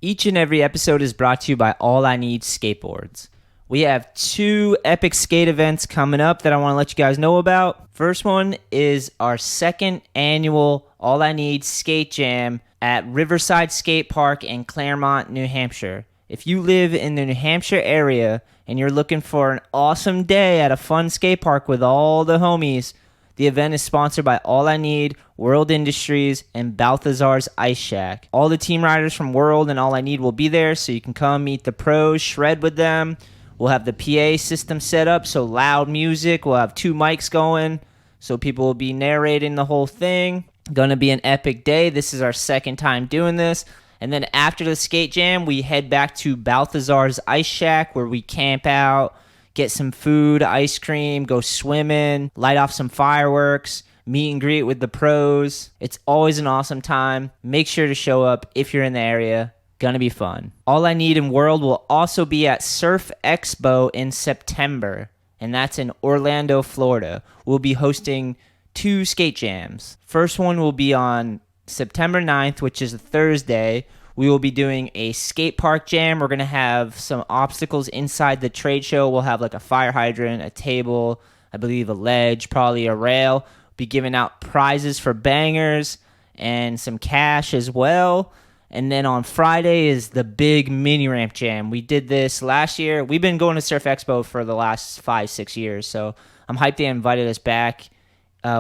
Each and every episode is brought to you by All I Need Skateboards. We have 2 epic skate events coming up that I want to let you guys know about. First one is our second annual All I Need Skate Jam at Riverside Skate Park in Claremont, New Hampshire. If you live in the New Hampshire area and you're looking for an awesome day at a fun skate park with all the homies, the event is sponsored by All I Need, World Industries, and Balthazar's Ice Shack. All the team riders from World and All I Need will be there, so you can come meet the pros, shred with them. We'll have the PA system set up, so loud music. We'll have 2 mics going, so people will be narrating the whole thing. Gonna be an epic day. This is our second time doing this. And then after the skate jam, we head back to Balthazar's Ice Shack, where we camp out, get some food, ice cream, go swimming, light off some fireworks, meet and greet with the pros. It's always an awesome time. Make sure to show up if you're in the area. Gonna be fun. All I Need in World will also be at Surf Expo in September, and that's in Orlando, Florida. We'll be hosting 2 skate jams. First one will be on September 9th, which is a Thursday. We will be doing a skate park jam. We're going to have some obstacles inside the trade show. We'll have like a fire hydrant, a table, I believe a ledge, probably a rail. Be giving out prizes for bangers and some cash as well. And then on Friday is the big mini ramp jam. We did this last year. We've been going to Surf Expo for the last 5-6 years, so I'm hyped they invited us back.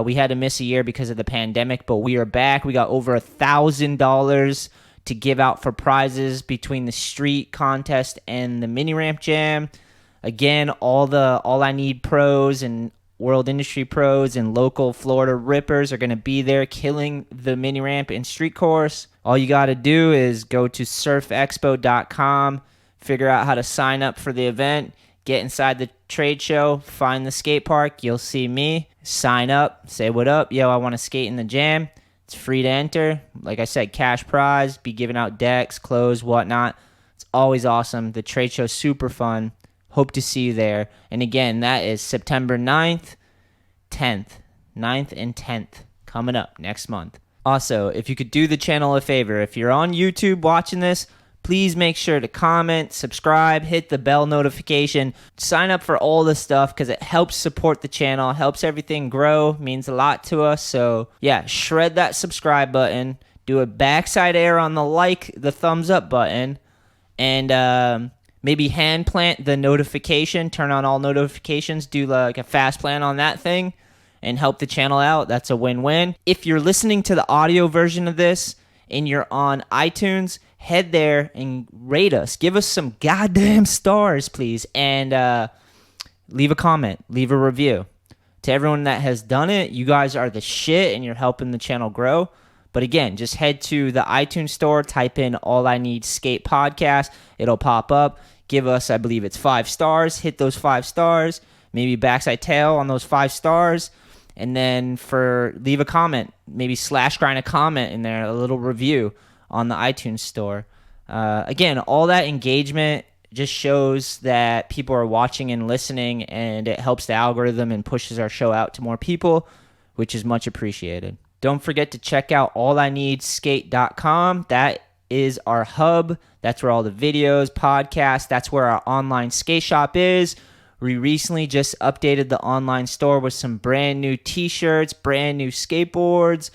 We had to miss a year because of the pandemic, but we are back. We got over $1,000 to give out for prizes between the street contest and the mini ramp jam. Again, all I Need pros and World Industry pros and local Florida rippers are going to be there killing the mini ramp and street course. All you got to do is go to surfexpo.com, figure out how to sign up for the event, get inside the trade show, find the skate park. You'll see me. Sign up, say what up. Yo, I want to skate in the jam. It's free to enter. Like I said, cash prize, be giving out decks, clothes, whatnot. It's always awesome. The trade show's super fun. Hope to see you there. And again, that is September 9th, 10th. 9th and 10th coming up next month. Also, if you could do the channel a favor, if you're on YouTube watching this, please make sure to comment, subscribe, hit the bell notification, sign up for all this stuff because it helps support the channel, helps everything grow, means a lot to us. So yeah, shred that subscribe button, do a backside air on the thumbs up button, and maybe hand plant the notification, turn on all notifications, do like a fast plan on that thing, and help the channel out. That's a win-win. If you're listening to the audio version of this and you're on iTunes, head there and rate us. Give us some goddamn stars, please. And leave a comment. Leave a review. To everyone that has done it, you guys are the shit and you're helping the channel grow. But again, just head to the iTunes store, type in All I Need Skate Podcast. It'll pop up. Give us, I believe it's 5 stars. Hit those 5 stars. Maybe backside tail on those 5 stars. And then leave a comment. Maybe /grind a comment in there, a little review on the iTunes store. Again, all that engagement just shows that people are watching and listening, and it helps the algorithm and pushes our show out to more people, which is much appreciated. Don't forget to check out ALLiNEEDSKATE.com. That is our hub. That's where all the videos, podcasts, that's where our online skate shop is. We recently just updated the online store with some brand new t-shirts, brand new skateboards,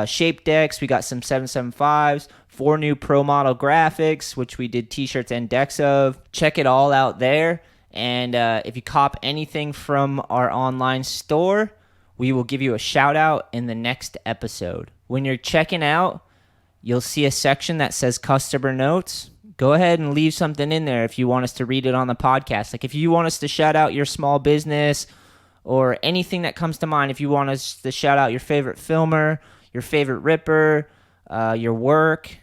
shape decks. We got some 775s, 4 new pro model graphics, which we did t-shirts and decks of. Check it all out there. And if you cop anything from our online store, we will give you a shout out in the next episode. When you're checking out, you'll see a section that says customer notes. Go ahead and leave something in there if you want us to read it on the podcast. Like if you want us to shout out your small business or anything that comes to mind, if you want us to shout out your favorite filmer, your favorite ripper, your work,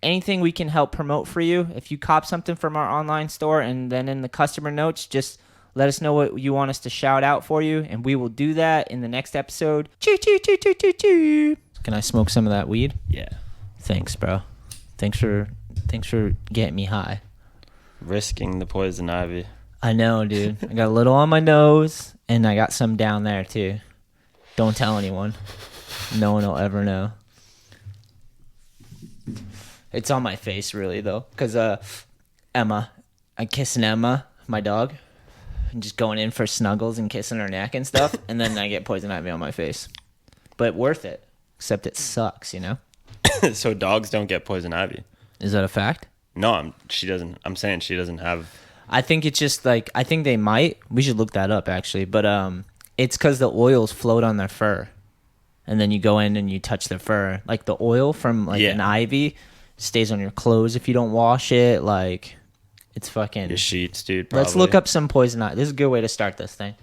anything we can help promote for you. If you cop something from our online store and then in the customer notes, just let us know what you want us to shout out for you, and we will do that in the next episode. Choo, choo, choo, choo, choo, choo. Can I smoke some of that weed? Yeah. Thanks, bro. Thanks for getting me high. Risking the poison ivy. I know, dude. I got a little on my nose, and I got some down there, too. Don't tell anyone. No one will ever know. It's on my face, really, though. Because Emma, I'm kissing Emma, my dog. I'm just going in for snuggles and kissing her neck and stuff. And then I get poison ivy on my face. But worth it. Except it sucks, you know? So dogs don't get poison ivy. Is that a fact? No, she doesn't. I'm saying she doesn't have. I think it's just like, I think they might. We should look that up, actually. But it's because the oils float on their fur. And then you go in and you touch their fur. Like the oil from like an ivy stays on your clothes if you don't wash it. Like, it's fucking... Your sheets, dude, probably. Let's look up some poison ivy. This is a good way to start this thing.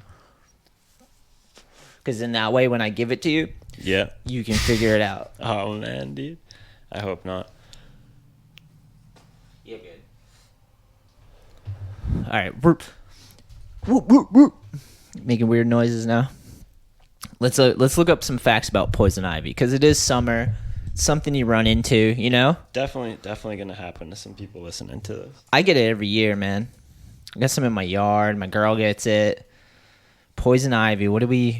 Because in that way, when I give it to you, yeah, you can figure it out. Oh, man, dude. I hope not. You're good. All right. Whoop, whoop, whoop. Making weird noises now. Let's look up some facts about poison ivy, because it is summer. It's something you run into, you know? Definitely going to happen to some people listening to this. I get it every year, man. I got some in my yard. My girl gets it. Poison ivy.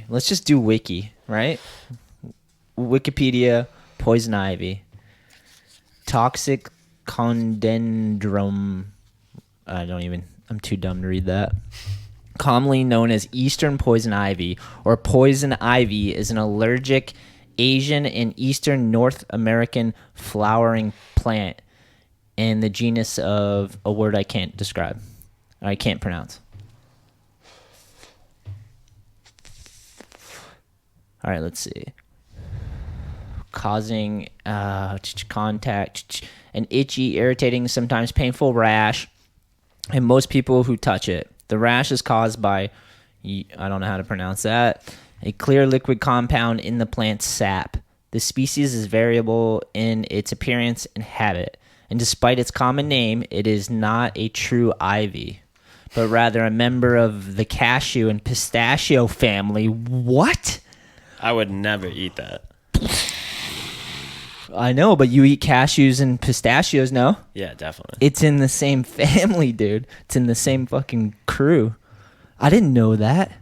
Let's just do wiki, right? Wikipedia, poison ivy. Toxic condendrum. I'm too dumb to read that. Commonly known as Eastern poison ivy or poison ivy, is an allergic Asian and Eastern North American flowering plant in the genus of a word I can't describe. I can't pronounce. All right, let's see. Causing contact, an itchy, irritating, sometimes painful rash in most people who touch it. The rash is caused by, I don't know how to pronounce that, a clear liquid compound in the plant's sap. The species is variable in its appearance and habit, and despite its common name, it is not a true ivy, but rather a member of the cashew and pistachio family. What? I would never eat that. I know, but you eat cashews and pistachios, no? Yeah, definitely. It's in the same family, dude. It's in the same fucking crew. I didn't know that.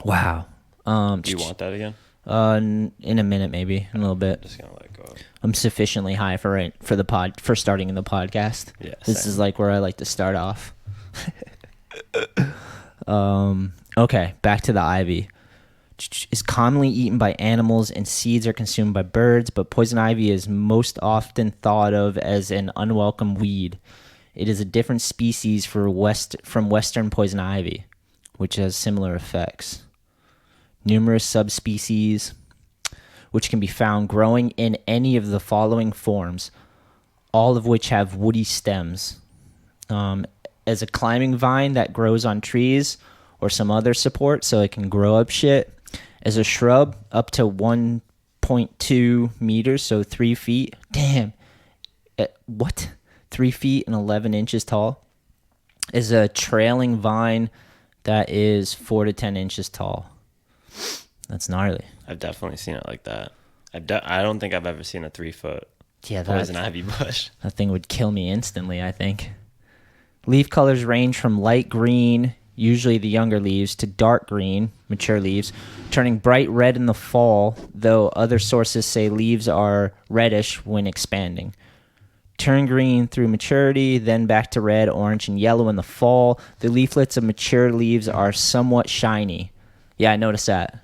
Wow. Do you want that again? In a minute, maybe in a little bit. Just gonna let go. I'm sufficiently high for starting in the podcast. Yeah, this same. is like where I like to start off. Okay, back to the ivy. Is commonly eaten by animals and seeds are consumed by birds, but poison ivy is most often thought of as an unwelcome weed. It is a different species from western poison ivy, which has similar effects. Numerous subspecies, which can be found growing in any of the following forms, all of which have woody stems. As a climbing vine that grows on trees or some other support so it can grow up shit. As a shrub, up to 1.2 meters, so 3 feet. Damn. What? 3 feet and 11 inches tall. Is a trailing vine that is 4 to 10 inches tall. That's gnarly. I've definitely seen it like that. I don't think I've ever seen a 3-foot poison ivy bush. That thing would kill me instantly, I think. Leaf colors range from light green, usually the younger leaves, to dark green, mature leaves, turning bright red in the fall, though other sources say leaves are reddish when expanding. Turn green through maturity, then back to red, orange, and yellow in the fall. The leaflets of mature leaves are somewhat shiny. Yeah, I noticed that.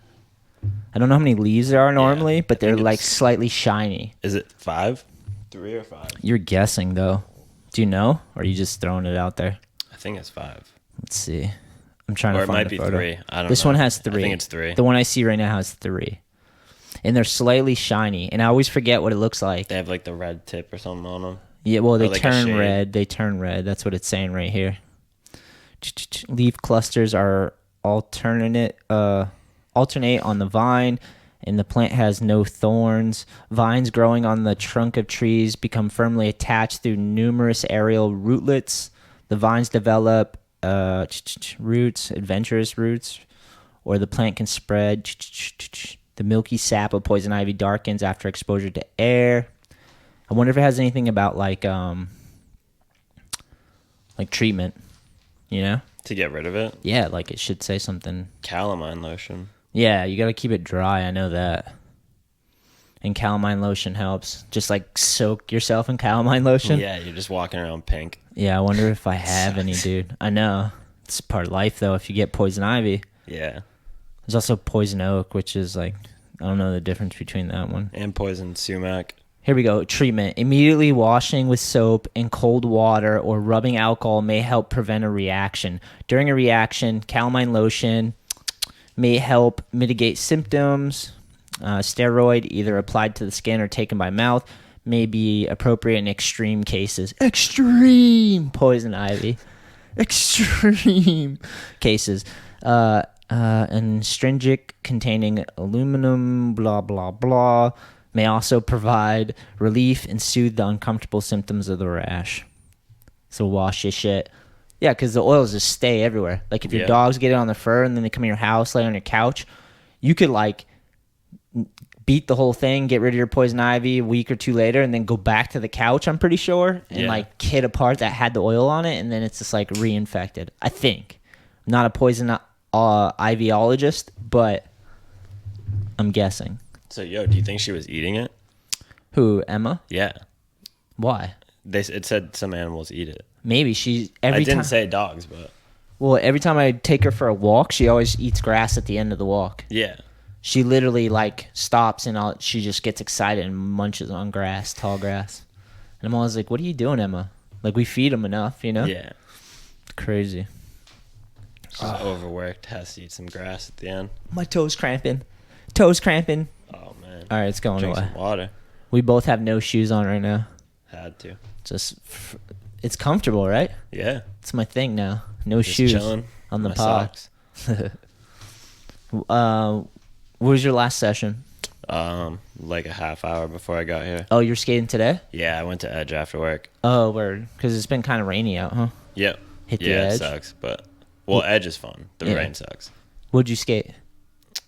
I don't know how many leaves there are normally, but they're like slightly shiny. Is it 5? 3 or 5? You're guessing, though. Do you know? Or are you just throwing it out there? I think it's 5. Let's see. I'm trying to find a photo. Or it might be 3. I don't know. This one has 3. I think it's 3. The one I see right now has 3. And they're slightly shiny. And I always forget what it looks like. They have like the red tip or something on them. Yeah, well, they like turn red. They turn red. That's what it's saying right here. Leaf clusters are alternate on the vine, and the plant has no thorns. Vines growing on the trunk of trees become firmly attached through numerous aerial rootlets. The vines develop adventurous roots, or the plant can spread. The milky sap of poison ivy darkens after exposure to air. I wonder if it has anything about like treatment, you know? To get rid of it? Yeah, like it should say something. Calamine lotion. Yeah, you got to keep it dry. I know that. And calamine lotion helps. Just like soak yourself in calamine lotion. Yeah, you're just walking around pink. Yeah, I wonder if I have any, dude. I know. It's part of life, though, if you get poison ivy. Yeah. There's also poison oak, which is like, I don't know the difference between that one. And poison sumac. Here we go. Treatment. Immediately washing with soap and cold water or rubbing alcohol may help prevent a reaction. During a reaction, calamine lotion may help mitigate symptoms. Steroid, either applied to the skin or taken by mouth, may be appropriate in extreme cases. Extreme poison ivy. Extreme cases. And stringent containing aluminum, blah, blah, blah, may also provide relief and soothe the uncomfortable symptoms of the rash. So wash your shit. Yeah, because the oils just stay everywhere. Like if your dogs get it on the fur and then they come in your house, lay on your couch, you could like beat the whole thing, get rid of your poison ivy a week or two later, and then go back to the couch, I'm pretty sure, and like kit a part that had the oil on it, and then it's just like reinfected. I think. I'm not a poison ivyologist, but I'm guessing. So, do you think she was eating it? Who, Emma? Yeah. Why? It said some animals eat it. Maybe I didn't say dogs, but... Well, every time I take her for a walk, she always eats grass at the end of the walk. Yeah. She literally like stops and she just gets excited and munches on grass, tall grass. And I'm always like, "What are you doing, Emma? Like we feed them enough, you know?" Yeah. Crazy. She's overworked. Has to eat some grass at the end. My toes cramping. Toes cramping. Oh man. All right, it's going Drink away. some water. We both have no shoes on right now. Had to. It's comfortable, right? Yeah. It's my thing now. No Just shoes chilling on the my pod. What was your last session? Like a half hour before I got here. Oh, you're skating today? Yeah, I went to Edge after work. Oh, word. Because it's been kind of rainy out, huh? Yep. Hit the edge? It sucks, but... Well, Edge is fun. The rain sucks. What'd you skate?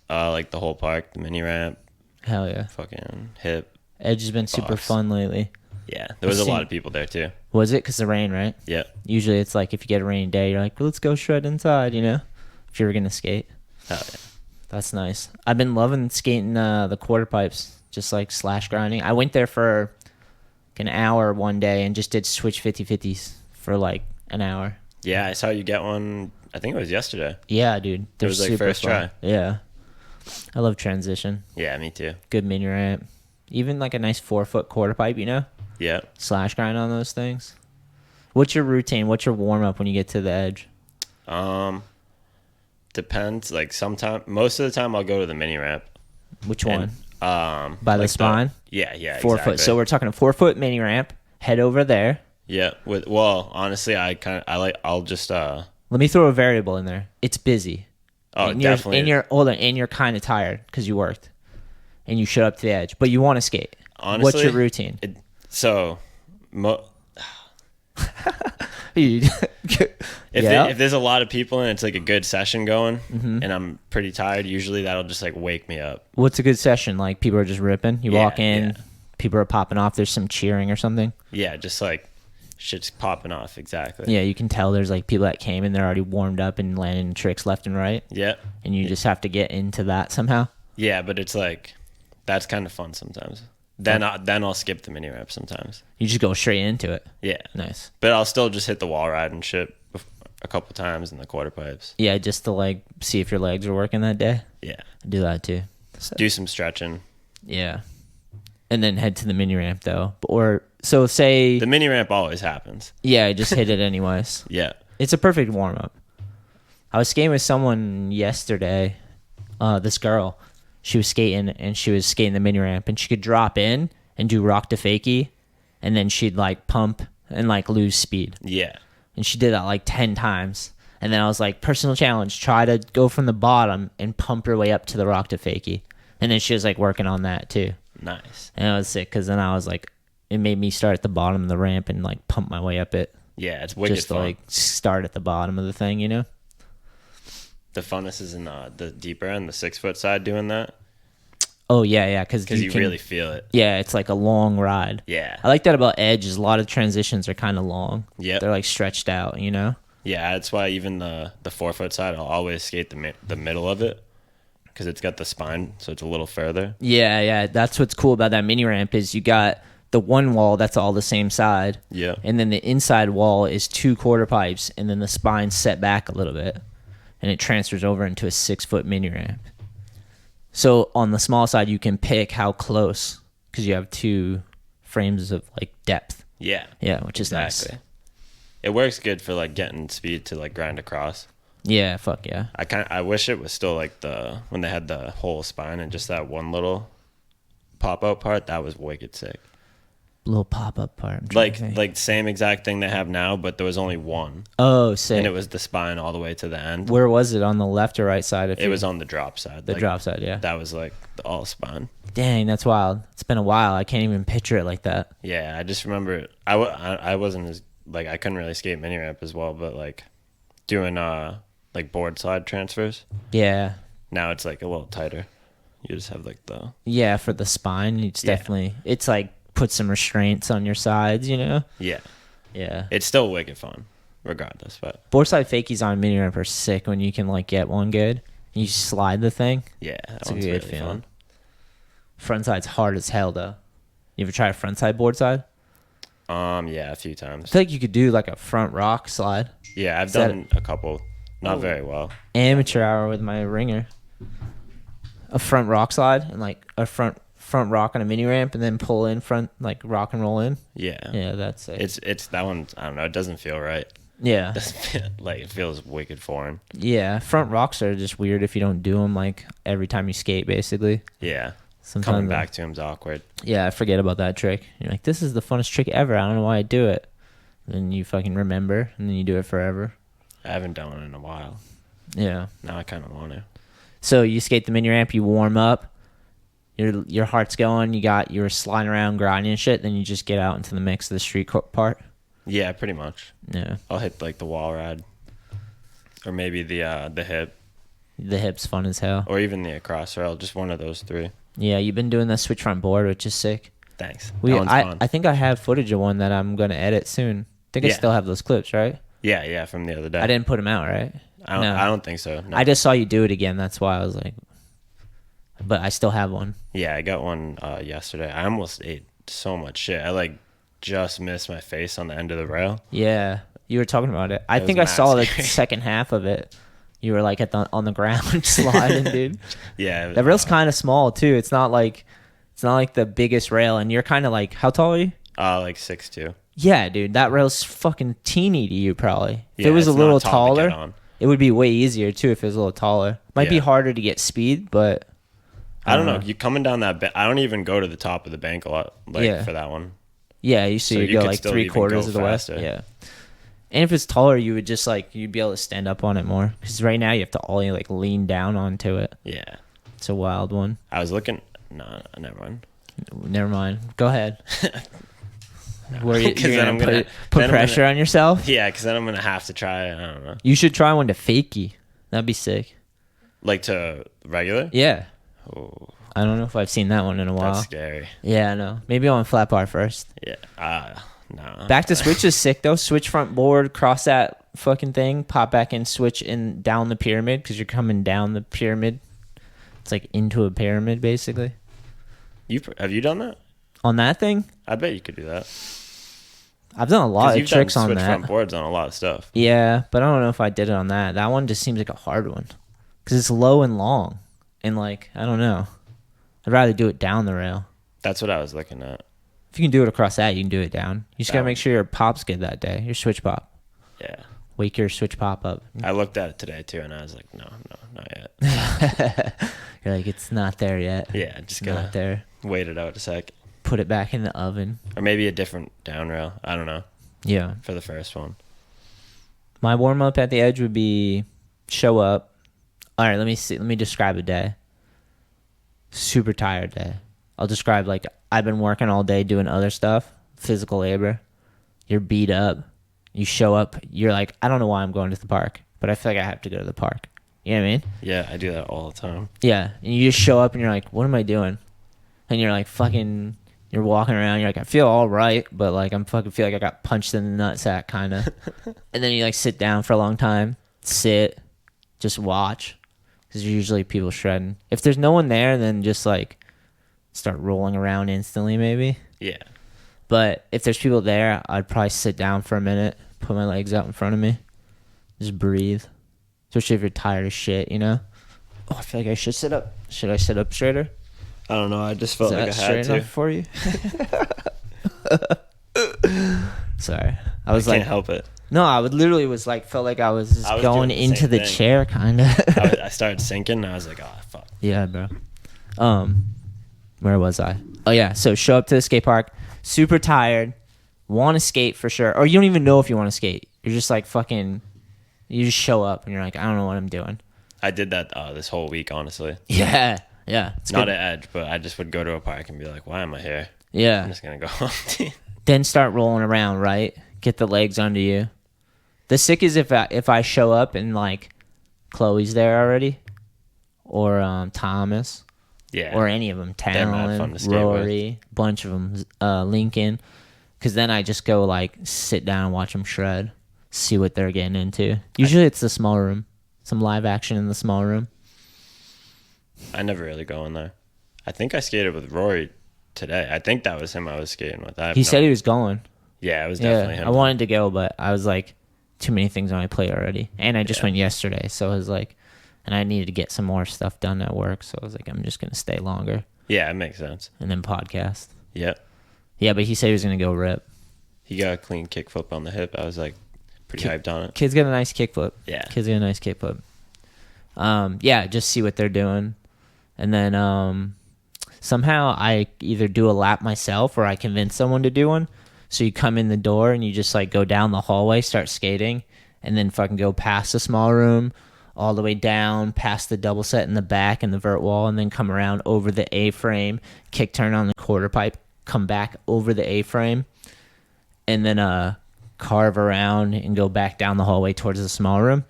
Like the whole park, the mini ramp. Hell yeah. Fucking hip. Edge has been super fun lately. Yeah, there was a lot of people there too. Was it? Because of rain, right? Yeah. Usually it's like if you get a rainy day, you're like, well, let's go shred inside, you know? If you were going to skate. Hell yeah. That's nice. I've been loving skating the quarter pipes, just like slash grinding. I went there for an hour one day and just did switch 50-50s for like an hour. Yeah, I saw you get one, I think it was yesterday. Yeah, dude. It was like first try. Yeah. I love transition. Yeah, me too. Good mini ramp. Even like a nice 4-foot quarter pipe, you know? Yeah. Slash grind on those things. What's your routine? What's your warm up when you get to the edge? Depends. Like most of the time I'll go to the mini ramp. Which one? By like the spine? Yeah. 4 foot. So we're talking a 4-foot mini ramp. Head over there. Yeah. Honestly, I'll just Let me throw a variable in there. It's busy. Oh, definitely. And you're kind of tired because you worked, and you showed up to the edge, but you want to skate. Honestly, what's your routine? If there's a lot of people and it's like a good session going, and I'm pretty tired, usually that'll just like wake me up. What's a good session? Like people are just ripping. You walk in, people are popping off. There's some cheering or something. Yeah, just like shit's popping off. Exactly. Yeah, you can tell there's like people that came and they're already warmed up and landing tricks left and right. Yeah. And you just have to get into that somehow. Yeah, but it's like that's kind of fun sometimes. Then I'll skip the mini ramp sometimes. You just go straight into it. Yeah. Nice. But I'll still just hit the wall ride and shit a couple times in the quarter pipes. Yeah, just to like see if your legs are working that day. Yeah. I do that too. Do some stretching. Yeah. And then head to the mini ramp though. So say the mini ramp always happens. Yeah, just hit it anyways. Yeah. It's a perfect warm up. I was skating with someone yesterday. This girl. She was skating and she was skating the mini ramp and she could drop in and do rock to fakie and then she'd like pump and like lose speed. Yeah. And she did that like 10 times. And then I was like, personal challenge, try to go from the bottom and pump your way up to the rock to fakie. And then she was like working on that too. Nice. And I was sick because then I was like, it made me start at the bottom of the ramp and like pump my way up it. Yeah, it's wicked just fun. Like start at the bottom of the thing, you know? The funnest is in the deeper end, the 6-foot side doing that. Oh, yeah, because you really feel it. Yeah, it's like a long ride. Yeah. I like that about Edge is a lot of transitions are kind of long. Yeah. They're like stretched out, you know? Yeah, that's why even the 4-foot side, I'll always skate the middle of it. because it's got the spine, so it's a little further. Yeah. That's what's cool about that mini ramp is you got the one wall that's all the same side. Yeah. And then the inside wall is 2 quarter pipes, and then the spine's set back a little bit, and it transfers over into a 6-foot mini ramp. So on the small side, you can pick how close, because you have 2 frames of like depth. Yeah. Yeah, which is nice. It works good for like getting speed to like grind across. Yeah, fuck yeah. I wish it was still like when they had the whole spine and just that one little pop out part. That was wicked sick. Little pop up part. Like same exact thing they have now, but there was only one. Oh, sick. And it was the spine all the way to the end. Where was it, on the left or right side? It was on the drop side. The drop side, yeah. That was like all spine. Dang, that's wild. It's been a while. I can't even picture it like that. Yeah, I just remember I wasn't as like I couldn't really skate mini ramp as well, but like doing like board slide transfers. Yeah. Now it's like a little tighter. You just have like the for the spine. It's definitely it's like put some restraints on your sides, you know? Yeah. Yeah. It's still wicked fun, regardless. But board slide fakies on mini ramp are sick when you can like get one good. You slide the thing. Yeah, that's a good really feeling. Fun. Front side's hard as hell though. You ever try a front side board side? Yeah, a few times. I feel like you could do like a front rock slide. Yeah, I've done a couple. Not very well. Amateur hour with my ringer. A front rock slide and like a front rock on a mini ramp and then pull in front, like rock and roll in. Yeah, that's it. It's that one. I don't know. It doesn't feel right. Yeah, it doesn't feel, like it feels wicked foreign. Yeah, front rocks are just weird if you don't do them like every time you skate, basically. Yeah, sometimes coming back to him's awkward. Yeah, I forget about that trick. You're like, this is the funnest trick ever. I don't know why I do it. Then you fucking remember, and then you do it forever. I haven't done it in a while. Yeah. Now I kind of want to. So you skate the mini ramp, you warm up. Your heart's going. You're sliding around, grinding and shit. Then you just get out into the mix of the street part. Yeah, pretty much. Yeah. I'll hit like the wall ride, or maybe the hip. The hip's fun as hell. Or even the across rail. Just one of those 3. Yeah, you've been doing the switch front board, which is sick. Thanks. I think I have footage of one that I'm gonna edit soon. I think I still have those clips, right? Yeah, from the other day. I didn't put them out, right? I don't think so. No. I just saw you do it again. That's why I was like, but I still have one. Yeah, I got one yesterday. I almost ate so much shit. I like just missed my face on the end of the rail. Yeah, you were talking about it. I think I saw the second half of it. You were like on the ground sliding, dude. Yeah, that rail's kind of small too. It's not like the biggest rail, and you're kind of like, how tall are you? Like 6'2". Yeah, dude, that rail's fucking teeny to you probably. If it was a little taller, it would be way easier too. If it was a little taller, might be harder to get speed, but I don't know. You coming down that I don't even go to the top of the bank a lot, for that one. Yeah, you go like 3/4 of the way. Yeah. And if it's taller, you would just like you'd be able to stand up on it more. Because right now you have to only like lean down onto it. Yeah, it's a wild one. I was looking. No, never mind. Never mind. Go ahead. Where you're gonna put pressure on yourself? Yeah, because then I'm gonna have to try. I don't know. You should try one to fakie. That'd be sick. Like to regular? Yeah. Oh. I don't know if I've seen that one in a while. That's scary. Yeah, I know. Maybe on flat bar first. Yeah. No. Back to switch is sick though. Switch front board, cross that fucking thing, pop back in, switch in down the pyramid because you're coming down the pyramid. It's like into a pyramid basically. Have you done that? On that thing? I bet you could do that. I've done a lot of tricks on that. Switch front boards on a lot of stuff. Yeah, but I don't know if I did it on that. That one just seems like a hard one because it's low and long, and like I don't know. I'd rather do it down the rail. That's what I was looking at. If you can do it across that, you can do it down. You just gotta make sure your pop's good that day. Your switch pop. Yeah. Wake your switch pop up. I looked at it today too, and I was like, no, not yet. You're like, it's not there yet. Yeah, just not there. Wait it out a sec. Put it back in the oven. Or maybe a different down rail. I don't know. Yeah. For the first one. My warm up at the edge would be show up. All right, let me describe a day. Super tired day. I'll describe like I've been working all day doing other stuff, physical labor. You're beat up. You show up. You're like, I don't know why I'm going to the park, but I feel like I have to go to the park. You know what I mean? Yeah, I do that all the time. Yeah, and you just show up and you're like, what am I doing? And you're like fucking, you're walking around. You're like, I feel all right, but like I'm fucking feel like I got punched in the nutsack kind of. And then you like sit down for a long time, sit, just watch. because there's usually people shredding. If there's no one there, then just like start rolling around instantly, maybe. Yeah. But if there's people there, I'd probably sit down for a minute, put my legs out in front of me, just breathe. Especially if you're tired as shit, you know? Oh, I feel like I should sit up. Should I sit up straighter? I don't know. I just felt Is like that I straight had enough to. for you? Sorry. I was Can't like, help it. no, I would literally was like, felt like I was just I was going doing the into same the thing. chair, kind of. I started sinking, and I was like, oh, fuck. Yeah, bro. Where was I? Oh yeah, so show up to the skate park, super tired, want to skate for sure, or you don't even know if you want to skate. You're just like fucking, you just show up and you're like, I don't know what I'm doing. I did that this whole week, honestly. Yeah, it's Not good. at Edge, but I just would go to a park and be like, why am I here? I'm Yeah, just going to go home. then start rolling around, right? Get the legs under you. The sick is if I show up and like Chloe's there already, or Thomas. Yeah. Or any of them, They're mad fun Talon, to skate with. Rory, bunch of them, Lincoln, because then I just go like sit down and watch them shred, see what they're getting into. Usually it's the small room, some live action in the small room. I never really go in there. I think I skated with Rory today. I think that was him I was skating with. He said he was going. Yeah, it was definitely Yeah, him. I wanted to go, but I was like, too many things on my plate already, and I just went yesterday, so I was like, and I needed to get some more stuff done at work, so I was like, I'm just gonna stay longer Yeah, it makes sense. and then podcast. Yep. Yeah, but he said he was gonna go rip. He got a clean kickflip on the hip. I was like pretty hyped on it. Kid's got a nice kickflip. Yeah. Kids got a nice kickflip. Yeah, just see what they're doing. And then somehow I either do a lap myself or I convince someone to do one. So you come in the door and you just like go down the hallway, start skating, and then fucking go past the small room, all the way down, past the double set in the back and the vert wall, and then come around over the A-frame, kick turn on the quarter pipe, come back over the A-frame, and then carve around and go back down the hallway towards the small room.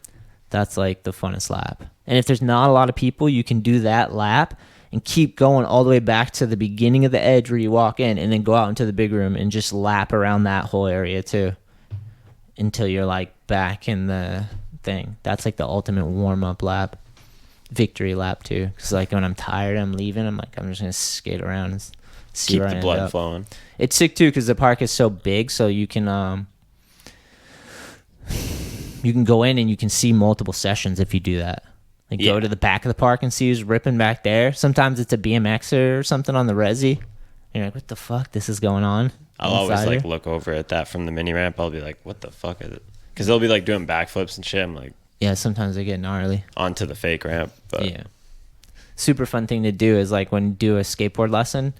That's like the funnest lap. And if there's not a lot of people, you can do that lap and keep going all the way back to the beginning of the edge where you walk in, and then go out into the big room and just lap around that whole area too until you're like back in the thing. That's like the ultimate warm-up lap, victory lap too, because like when I'm tired, I'm leaving, I'm like, I'm just gonna skate around and see Keep where I the end blood up. flowing. It's sick too because the park is so big, so you can go in and you can see multiple sessions if you do that. Like go Yeah. to the back of the park and see who's ripping back there. Sometimes it's a BMXer or something on the resi. And you're like, what the fuck? This is going on. I'll always inside like here? look over at that from the mini ramp. I'll be like, what the fuck is it? Because they'll be like doing backflips and shit. I'm like, Yeah, sometimes they get gnarly. onto the fake ramp. But Yeah. Super fun thing to do is like when you do a skateboard lesson,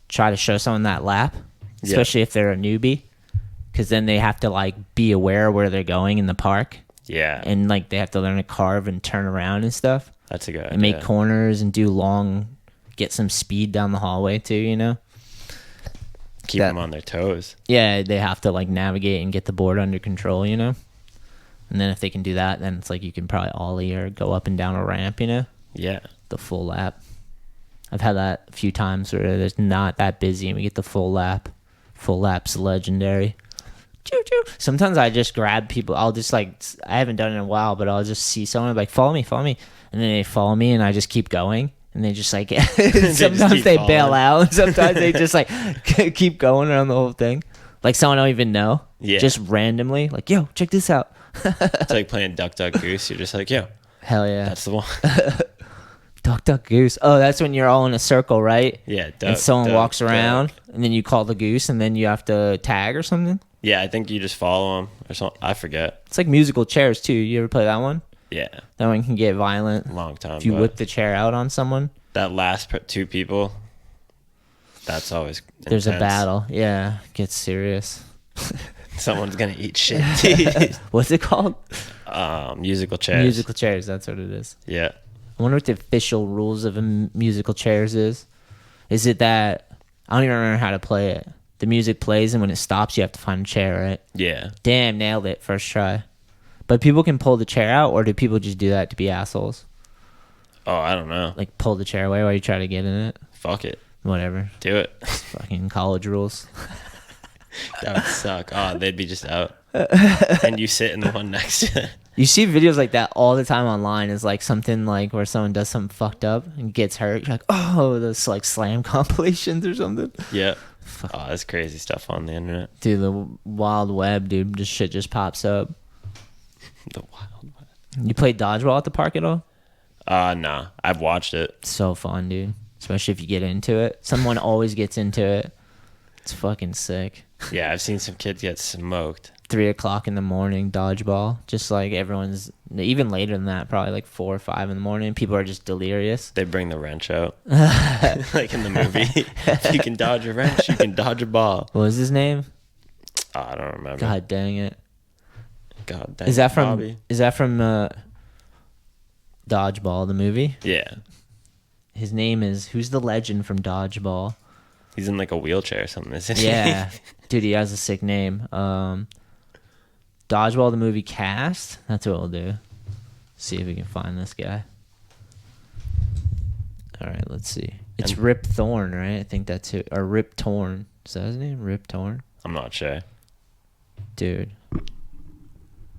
try to show someone that lap, Yeah. especially if they're a newbie, because then they have to like be aware where they're going in the park, yeah, and like they have to learn to carve and turn around and stuff, that's a good idea. and make corners and do long, get some speed down the hallway too, you know? Keep them on their toes. Yeah, they have to like navigate and get the board under control, you know? And then if they can do that, then it's like you can probably ollie or go up and down a ramp, you know? Yeah. The full lap. I've had that a few times where there's not that busy and we get the full lap. Full lap's legendary. Choo choo. Sometimes I just grab people. I'll just like, I haven't done it in a while, but I'll just see someone like, follow me. And then they follow me and I just keep going. And they just like, sometimes keep they bail following. out. And sometimes they just like keep going around the whole thing. Like someone I don't even know. Yeah. Just randomly. Like, yo, check this out. It's like playing Duck Duck Goose. You're just like, yo, Hell yeah. that's the one. Duck, duck, goose. Oh, that's when you're all in a circle, right? Yeah. Duck, And someone duck, walks duck. around, and then you call the goose, and then you have to tag or something. Yeah, I think you just follow them or something. I forget. It's like musical chairs too. You ever play that one? Yeah. That one can get violent. Long time. If you but whip the chair out on someone, that last two people, that's always there's a intense. battle. Yeah, gets serious. Someone's gonna eat shit. What's it called? Musical chairs. Musical chairs. That's what it is. Yeah. I wonder what the official rules of musical chairs is. Is it that I don't even remember how to play it? The music plays, and when it stops, you have to find a chair, right? Yeah. Damn, nailed it first try. But people can pull the chair out, or do people just do that to be assholes? Oh, I don't know. Like pull the chair away while you try to get in it? Fuck it. Whatever. Do it. Fucking college rules. That would suck. Oh, they'd be just out. And you sit in the one next to it. You see videos like that all the time online. Is like something like where someone does something fucked up and gets hurt. You're like, oh, those like slam compilations or something. Yeah. Oh, that's crazy stuff on the internet. Dude, the wild web, dude. Just shit just pops up. The wild web. You play dodgeball at the park at all? Nah. I've watched it. So fun, dude. Especially if you get into it. Someone always gets into it. It's fucking sick. Yeah, I've seen some kids get smoked. 3 o'clock in the morning, dodgeball. Just like everyone's, even later than that, probably like 4 or 5 in the morning. People are just delirious. They bring the wrench out. Like in the movie. If you can dodge a wrench, you can dodge a ball. What was his name? Oh, I don't remember. God dang it. God dang Is that from Bobby. Dodgeball, the movie? Yeah. His name is, who's the legend from Dodgeball? He's in like a wheelchair or something, isn't he? Yeah. Dude, he has a sick name. Dodgeball, the movie cast. That's what we'll do. See if we can find this guy. All right, let's see. It's Rip Thorn, right? I think that's it. Or Rip Torn. Is that his name? Rip Torn? I'm not sure. Dude.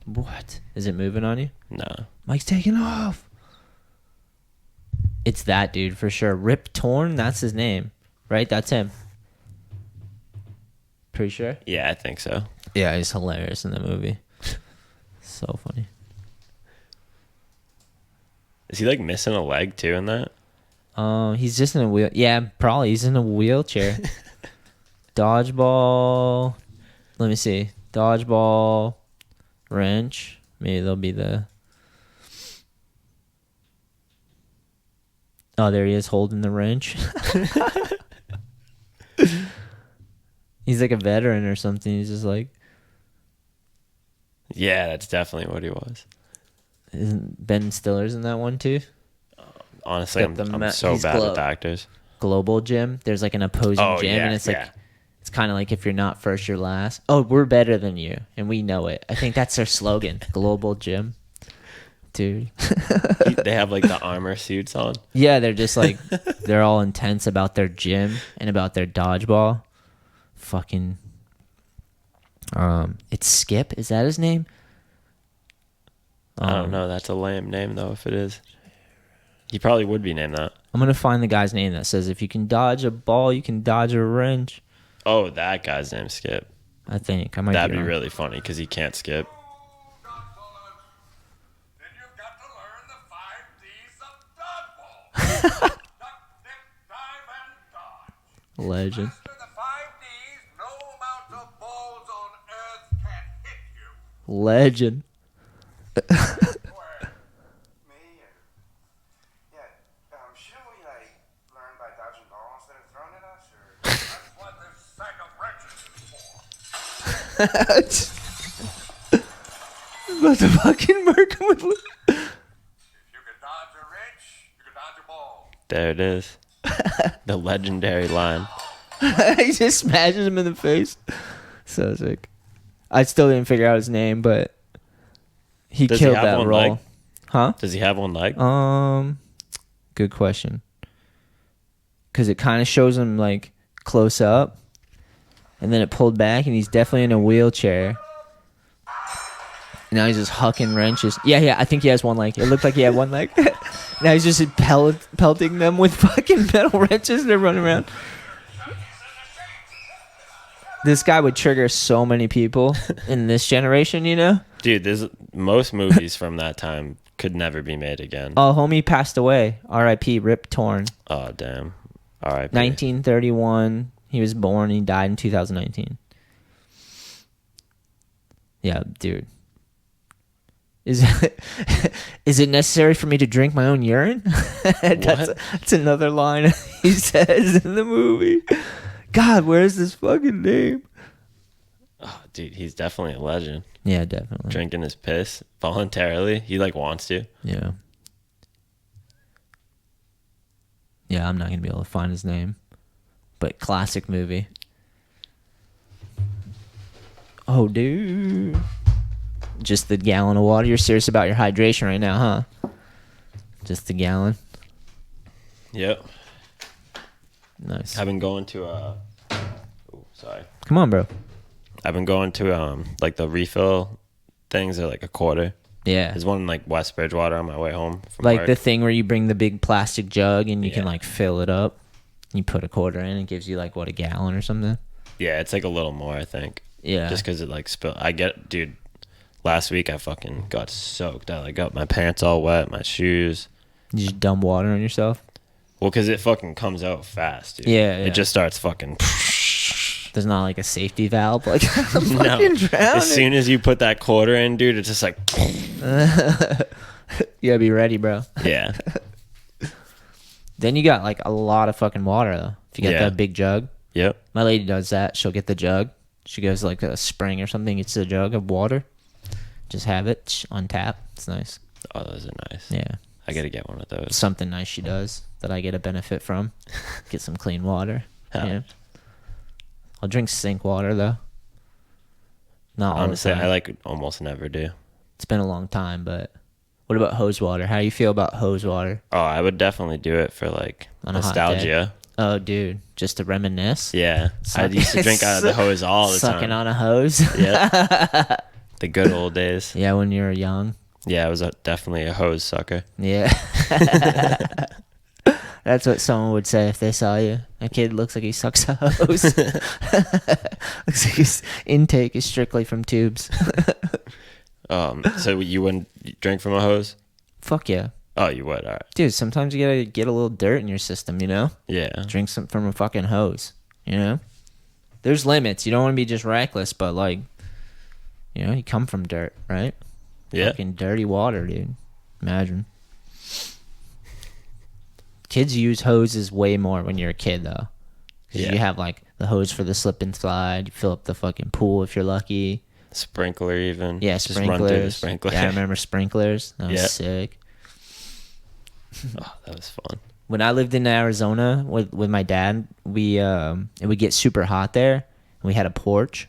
What? Is it moving on you? No. Mike's taking off. It's that dude for sure. Rip Torn? That's his name. Right? That's him. Pretty sure? Yeah, I think so. Yeah, he's hilarious in the movie. So funny. Is he like missing a leg too in that? He's just in a wheel. Yeah, probably. He's in a wheelchair. Dodgeball. Let me see. Dodgeball. Wrench. Maybe there'll be the. Oh, there he is holding the wrench. He's like a veteran or something. He's just like. Yeah, that's definitely what he was. Isn't Ben Stiller's in that one too? Honestly, I'm so bad with actors. Global Gym. There's like an opposing gym, yeah, and it's like it's kind of like if you're not first, you're last. Oh, we're better than you, and we know it. I think that's their slogan. Global Gym, dude. They have like the armor suits on. Yeah, they're just like they're all intense about their gym and about their dodgeball. Fucking. It's Skip. Is that his name? I don't know. That's a lame name though. If it is, he probably would be named that. I'm gonna find the guy's name that says if you can dodge a ball, you can dodge a wrench. Oh, that guy's name's Skip. I think I might. That'd be really funny because he can't skip. Then you've got to learn the 5 D's of dodgeball. Duck, dip, dive, and dodge. Legend. Master the 5 D's, no amount of balls on earth can hit you. Legend. Me? Yeah. Shouldn't we, like, learn by dodging balls that are thrown at us? Or that's what this sack of wrenches is for. About to fucking murk him with. If you can dodge a wrench, you can dodge a ball. There it is. The legendary line. He just smashes him in the face. So sick. I still didn't figure out his name, but he Does killed he have that one role. leg? Huh? Does he have one leg? Good question. Because it kind of shows him like close up, and then it pulled back, and he's definitely in a wheelchair. Now he's just hucking wrenches. Yeah, I think he has one leg. It looked like he had one leg. Now he's just pelting them with fucking metal wrenches. They're running around. This guy would trigger so many people in this generation, you know? Dude, there's most movies from that time could never be made again. Oh, homie passed away. R.I.P. Rip Torn. Oh, damn. All right. 1931. He was born. He died in 2019. Yeah, dude. Is it necessary for me to drink my own urine? That's another line he says in the movie. God, where's this fucking name? Oh, dude, he's definitely a legend. Yeah, definitely. Drinking his piss voluntarily. He like wants to. Yeah. Yeah, I'm not going to be able to find his name. But classic movie. Oh, dude. Just the gallon of water. You're serious about your hydration right now, huh? Just the gallon. Yep. Nice. I've been going to sorry. Come on, bro. I've been going to like the refill things are like a quarter. Yeah. There's one in like West Bridgewater on my way home from Like work. the thing where you bring the big plastic jug and you can Yeah. like fill it up. You put a quarter in, it gives you like what, a gallon or something. Yeah, it's like a little more, I think. Yeah. Just because it like spilled. Dude, last week I fucking got soaked. I like got my pants all wet, my shoes. You just dump water on yourself. Well, because it fucking comes out fast, dude. Yeah, yeah. It just starts fucking. There's not like a safety valve. Like, I'm No. fucking drowning. As soon as you put that quarter in, dude, it's just like. You gotta be ready, bro. Yeah. Then you got like a lot of fucking water though. If you got Yeah. that big jug. Yep. My lady does that. She'll get the jug. She goes to like a spring or something, gets a jug of water. Just have it on tap. It's nice. Oh, those are nice. Yeah. I gotta get one of those. Something nice she does that I get a benefit from. Get some clean water. Hell. Yeah. I'll drink sink water though. Not all Honestly, the time. I like almost never do. It's been a long time, but what about hose water? How do you feel about hose water? Oh, I would definitely do it for like On a hot day. nostalgia. Oh, dude, just to reminisce. Yeah. I used to drink out of the hose all the Sucking time. on a hose. Yeah. The good old days. Yeah, when you were young. Yeah, I was definitely a hose sucker. Yeah. That's what someone would say if they saw you. A kid looks like he sucks a hose. Looks like his intake is strictly from tubes. So you wouldn't drink from a hose? Fuck yeah. Oh, you would. All right. Dude, sometimes you gotta get a little dirt in your system, you know? Yeah. Drink some from a fucking hose, you know? There's limits. You don't want to be just reckless, but like, you know, you come from dirt, right? Yeah. Fucking dirty water, dude. Imagine. Kids use hoses way more when you're a kid, though. 'Cause Yeah. you have like the hose for the slip and slide. You fill up the fucking pool if you're lucky. Sprinkler even. Yeah, Just sprinklers. run through the sprinkler. Yeah, I remember sprinklers. That was Yeah. sick. Oh, that was fun. When I lived in Arizona with my dad, it would get super hot there. And we had a porch.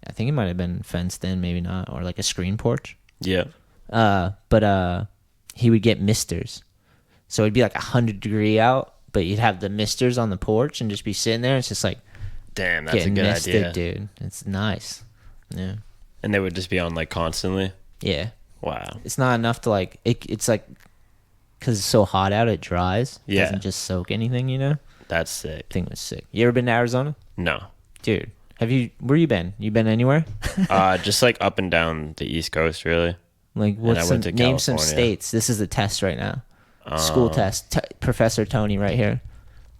I think it might have been fenced in, maybe not, or like a screen porch. Yeah. But he would get misters. So it'd be like 100-degree out, but you'd have the misters on the porch and just be sitting there. It's just like Damn, that's a getting good misted, idea. dude. It's nice. Yeah. And they would just be on like constantly. Yeah. Wow. It's not enough to like, it's like, because it's so hot out, it dries. It Yeah. doesn't just soak anything, you know? That's sick. Thing was sick. You ever been to Arizona? No. Dude, where you been? You been anywhere? Just like up and down the East Coast, really. Like, I went to name some California. states. This is a test right now. School test. Professor Tony right here.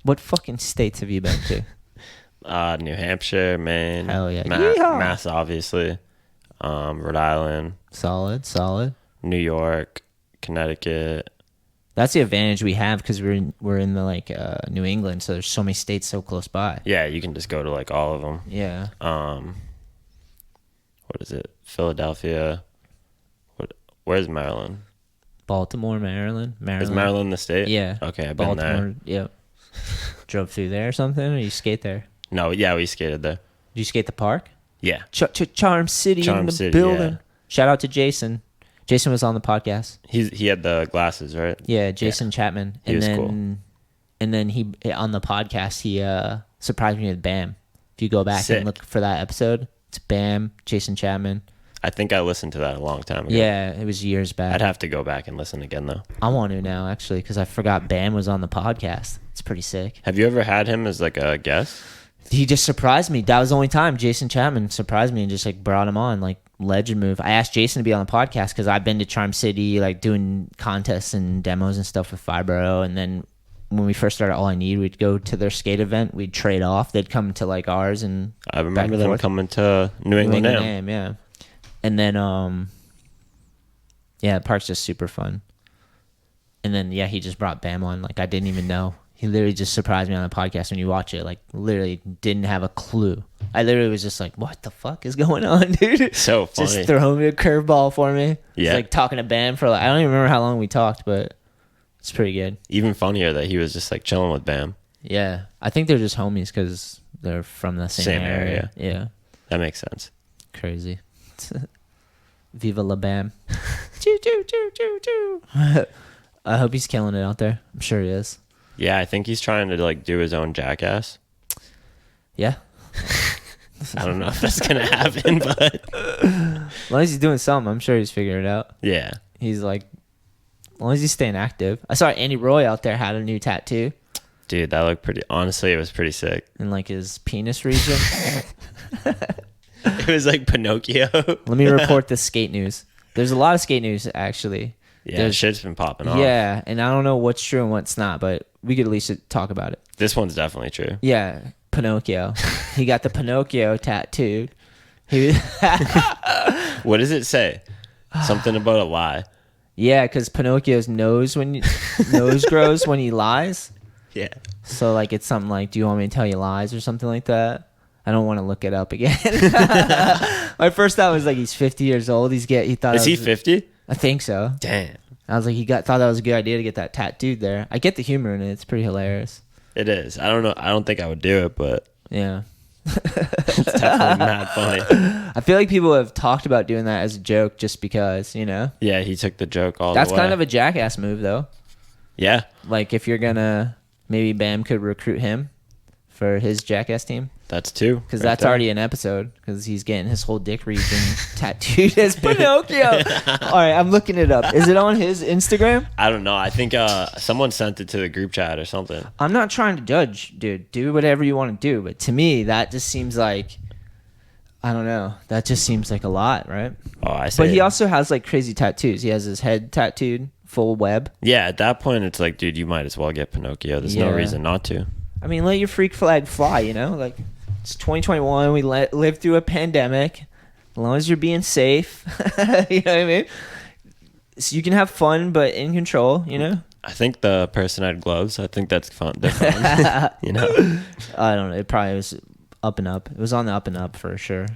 What fucking states have you been to? New Hampshire, Maine. Hell yeah. Yeehaw! Mass, obviously. Rhode Island, Solid. New York, Connecticut. That's the advantage we have because we're in the like New England, so there's so many states so close by. Yeah, you can just go to like all of them. Yeah. What is it? Philadelphia. Where's Maryland? Baltimore, Maryland. Is Maryland the state? Yeah. Okay, I've been Baltimore. there. Yep. Drove through there or something, or you skate there? No, yeah, we skated there. Did you skate the park? Yeah. Charm City in Charm the City, building. yeah. Shout out to Jason. Jason was on the podcast. He had the glasses, right? Yeah, Jason Chapman. He was cool. And then he on the podcast he surprised me with Bam. If you go back Sick. and look for that episode, it's Bam, Jason Chapman. I think I listened to that a long time ago. Yeah, it was years back. I'd have to go back and listen again, though. I want to now actually because I forgot Bam was on the podcast. It's pretty sick. Have you ever had him as like a guest? He just surprised me. That was the only time Jason Chapman surprised me and just like brought him on, like legend move. I asked Jason to be on the podcast because I've been to Charm City, like doing contests and demos and stuff with Fibro. And then when we first started All I Need, we'd go to their skate event. We'd trade off. They'd come to like ours and I remember and them forth. coming to New England Am. Am, yeah. And then yeah, the park's just super fun. And then yeah, he just brought Bam on. Like I didn't even know. He literally just surprised me on the podcast when you watch it. Like literally didn't have a clue. I literally was just like, "What the fuck is going on, dude?" So funny. Just throwing me a curveball for me. Yeah. Just, like talking to Bam for like I don't even remember how long we talked, but it's pretty good. Even funnier that he was just like chilling with Bam. Yeah, I think they're just homies because they're from the same area. Yeah, That makes sense. crazy. Viva la Bam. Choo choo choo choo choo. I hope he's killing it out there. I'm sure he is. Yeah, I think he's trying to like do his own Jackass. Yeah. I don't know if that's gonna happen, but As long as he's doing something, I'm sure he's figuring it out. Yeah. He's like, as long as he's staying active. I saw Andy Roy out there had a new tattoo Dude, that looked pretty. Honestly, it was pretty sick. in like his penis region. It was like Pinocchio. Let me report the skate news. There's a lot of skate news actually. Yeah, There's- shit's been popping off. Yeah, and I don't know what's true and what's not, but we could at least talk about it. This one's definitely true. Yeah, Pinocchio. He got the Pinocchio tattooed. He What does it say? Something about a lie. yeah, because Pinocchio's nose grows when he lies. Yeah. So like it's something like, do you want me to tell you lies or something like that? I don't want to look it up again. My first thought was like he's 50 years old. He thought Is he 50? I think so. Damn. I was like thought that was a good idea to get that tattooed there. I get the humor in it. It's pretty hilarious. It is. I don't know. I don't think I would do it, but Yeah. it's definitely mad funny. I feel like people have talked about doing that as a joke just because, Yeah, he took the joke all That's the way. kind of a jackass move though. Yeah. Like if you're gonna, maybe Bam could recruit him for his jackass team. That's two. Because right that's there. already an episode. Because he's getting his whole dick region tattooed as Pinocchio. All right, I'm looking it up. Is it on his Instagram? I don't know. I think someone sent it to the group chat or something. I'm not trying to judge, dude. Do whatever you want to do. But to me, that just seems like, I don't know. That just seems like a lot, right? Oh, I see. But he also has like crazy tattoos. He has his head tattooed, full web. Yeah, at that point, it's like, dude, you might as well get Pinocchio. There's no Yeah. reason not to. I mean, let your freak flag fly, Like, it's 2021. We lived through a pandemic. As long as you're being safe. You know what I mean? So you can have fun, but in control, I think the person had gloves. I think that's fun. They're fun. I don't know. It probably was up and up. It was on the up and up for sure.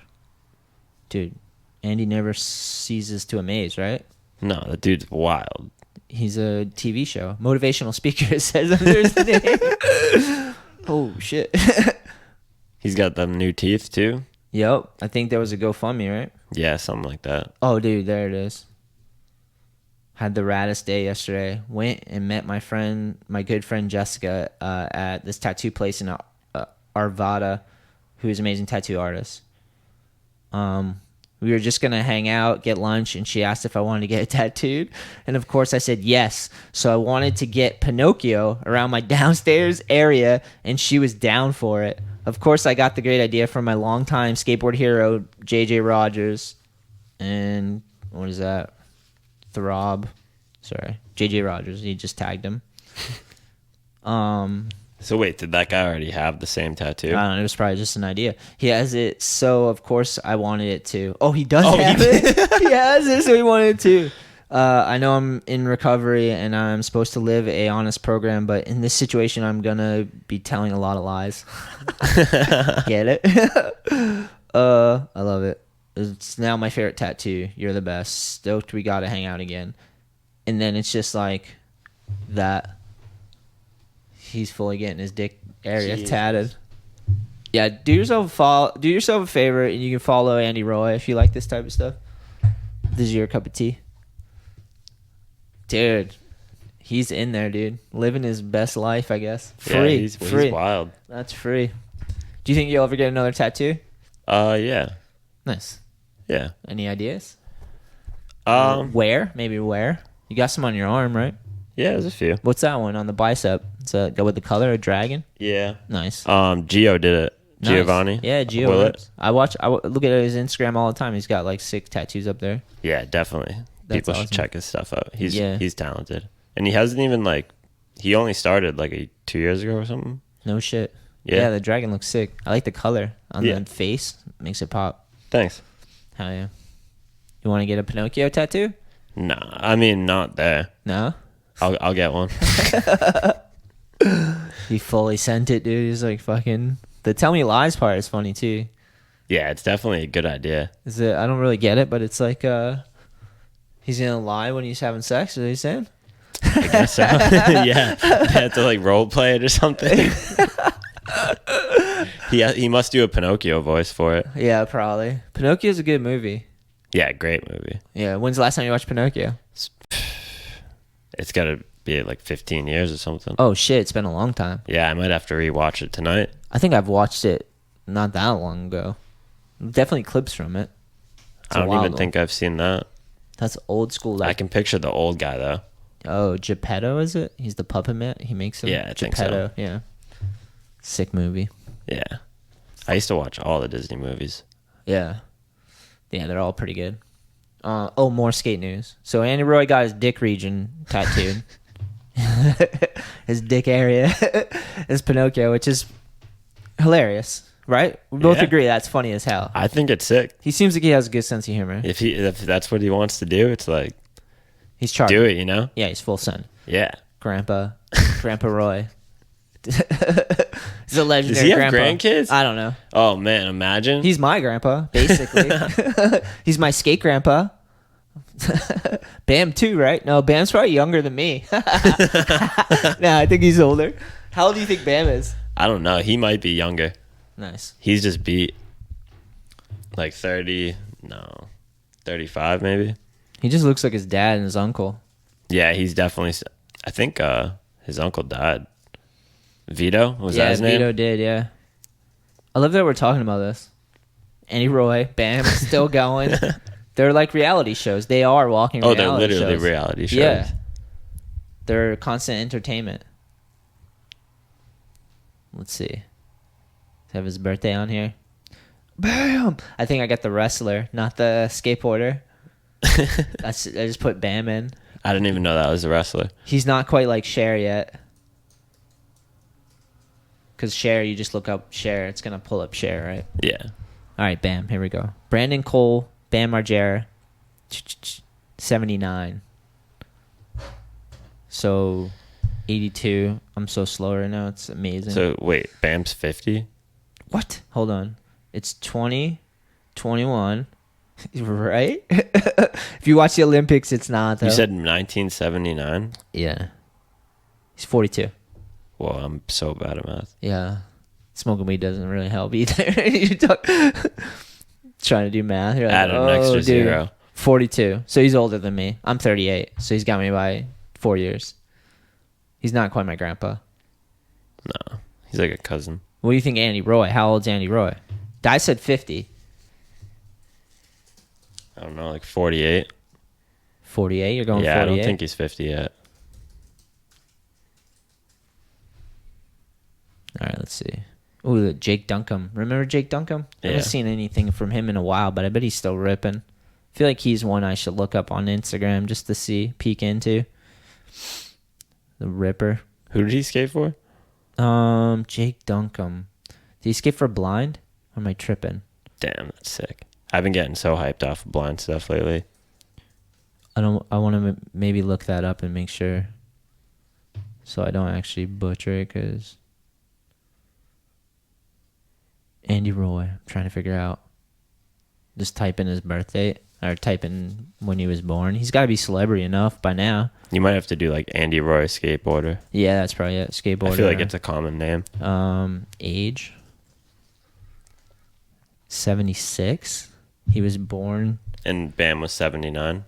Dude, Andy never ceases to amaze, right? No, the dude's wild. He's a TV show. Motivational speaker, it says under his name. Oh, shit. He's got them new teeth, too. Yep. I think there was a GoFundMe, right? Yeah, something like that. Oh, dude, there it is. Had the raddest day yesterday. Went and met my good friend Jessica at this tattoo place in Arvada, who is an amazing tattoo artist. We were just going to hang out, get lunch, and she asked if I wanted to get it tattooed. And of course I said yes. So I wanted to get Pinocchio around my downstairs area, and she was down for it. Of course I got the great idea from my longtime skateboard hero, JJ Rogers. And what is that? JJ Rogers. He just tagged him. So wait, did that guy already have the same tattoo? I don't know. It was probably just an idea. He has it, so of course I wanted it too. Oh, he does Oh, have he it. He has it, so he wanted it too. I know I'm in recovery and I'm supposed to live a honest program, but in this situation, I'm gonna be telling a lot of lies. Get it? I love it. It's now my favorite tattoo. You're the best. Stoked we gotta hang out again. And then it's just like that. He's fully getting his dick area Jeez. tatted. Yeah, do yourself a favor and you can follow Andy Roy if you like this type of stuff. This is your cup of tea. Dude, he's in there, dude. Living his best life, I guess. Free. Yeah, he's free. wild. That's free. Do you think you'll ever get another tattoo? Yeah. Nice. Yeah. Any ideas? Where? Maybe where? You got some on your arm, right? Yeah, there's a few. What's that one on the bicep? It's a go with the color, a dragon. Yeah. Nice. Gio did it. Nice. Giovanni. Yeah, Gio. Willett. I look at his Instagram all the time. He's got like 6 tattoos up there. Yeah, definitely. That's People awesome. should check his stuff out. He's Yeah. he's talented, and he hasn't even he only started 2 years ago or something. No shit. Yeah. Yeah, the dragon looks sick. I like the color on Yeah. the face. Makes it pop. Thanks. Hell yeah. You want to get a Pinocchio tattoo? Nah, I mean not there. No? I'll get one. He fully sent it, dude. He's like fucking... The tell me lies part is funny too. Yeah, it's definitely a good idea. Is it? I don't really get it, but it's like he's gonna lie when he's having sex. Is that what he's saying? I guess so. Yeah, they have to role play it or something. He must do a Pinocchio voice for it. Yeah, probably. Pinocchio's a good movie. Yeah, great movie. Yeah. When's the last time you watched Pinocchio? It's got to be 15 years or something. Oh shit, it's been a long time. Yeah, I might have to rewatch it tonight. I think I've watched it not that long ago. Definitely clips from it. I don't even think I've seen that. That's old school. Like, I can picture the old guy though. Oh, Geppetto, is it? He's the puppet man. He makes him. Yeah, I think Geppetto. so. Yeah. Sick movie. Yeah. I used to watch all the Disney movies. Yeah. Yeah, they're all pretty good. More skate news. So Andy Roy got his dick region tattooed. His dick area is Pinocchio, which is hilarious, right? We both agree that's funny as hell. I think it's sick. He seems like he has a good sense of humor. If that's what he wants to do, it's like He's charging. do it, you know? Yeah, he's full send. Yeah. Grandpa Roy. He's a legendary Does he have grandpa. grandkids? I don't know. Oh man, imagine. He's my grandpa, basically. He's my skate grandpa. Bam too, right? No, Bam's probably younger than me. Nah, I think he's older. How old do you think Bam is? I don't know. He might be younger. Nice. He's just beat like 30, no, 35 maybe. He just looks like his dad and his uncle. Yeah, he's definitely. I think his uncle died. Vito was that his name? Vito did. Yeah. I love that we're talking about this. Andy Roy, Bam, still going. They're like reality shows. They are walking reality shows. Oh, they're literally reality shows. Yeah. They're constant entertainment. Let's see. Have his birthday on here. Bam! I think I got the wrestler, not the skateboarder. I just put Bam in. I didn't even know that was a wrestler. He's not quite like Cher yet. Because Cher, you just look up Cher. It's going to pull up Cher, right? Yeah. All right, Bam. Here we go. Brandon Cole, Bam Margera, 79. So, 82. I'm so slow right now. It's amazing. So, wait, Bam's 50? What? Hold on. It's 20, 21, right? If you watch the Olympics, it's not, though. You said 1979? Yeah. He's 42. Whoa, I'm so bad at math. Yeah. Smoking weed doesn't really help either. Trying to do math. You're like, Add an extra dude. 0. 42. So he's older than me. I'm 38. So he's got me by 4 years. He's not quite my grandpa. No, he's like a cousin. What do you think, Andy Roy? How old's Andy Roy? I said 50. I don't know, like 48? 48? You're going 48? Yeah, I don't think he's 50 yet. All right, let's see. Ooh, Jake Duncombe. Remember Jake Duncombe? I haven't seen anything from him in a while, but I bet he's still ripping. I feel like he's one I should look up on Instagram just to see, peek into. The Ripper. Who did he skate for? Jake Duncombe. Did he skate for Blind? Or am I tripping? Damn, that's sick. I've been getting so hyped off of blind stuff lately. I want to maybe look that up and make sure, so I don't actually butcher it. Cause Andy Roy, I'm trying to figure out. Just type in his birth date or type in when he was born. He's got to be celebrity enough by now. You might have to do like Andy Roy skateboarder. Yeah, that's probably it. Skateboarder. I feel like it's a common name. Age 76. He was born. And Bam was 79.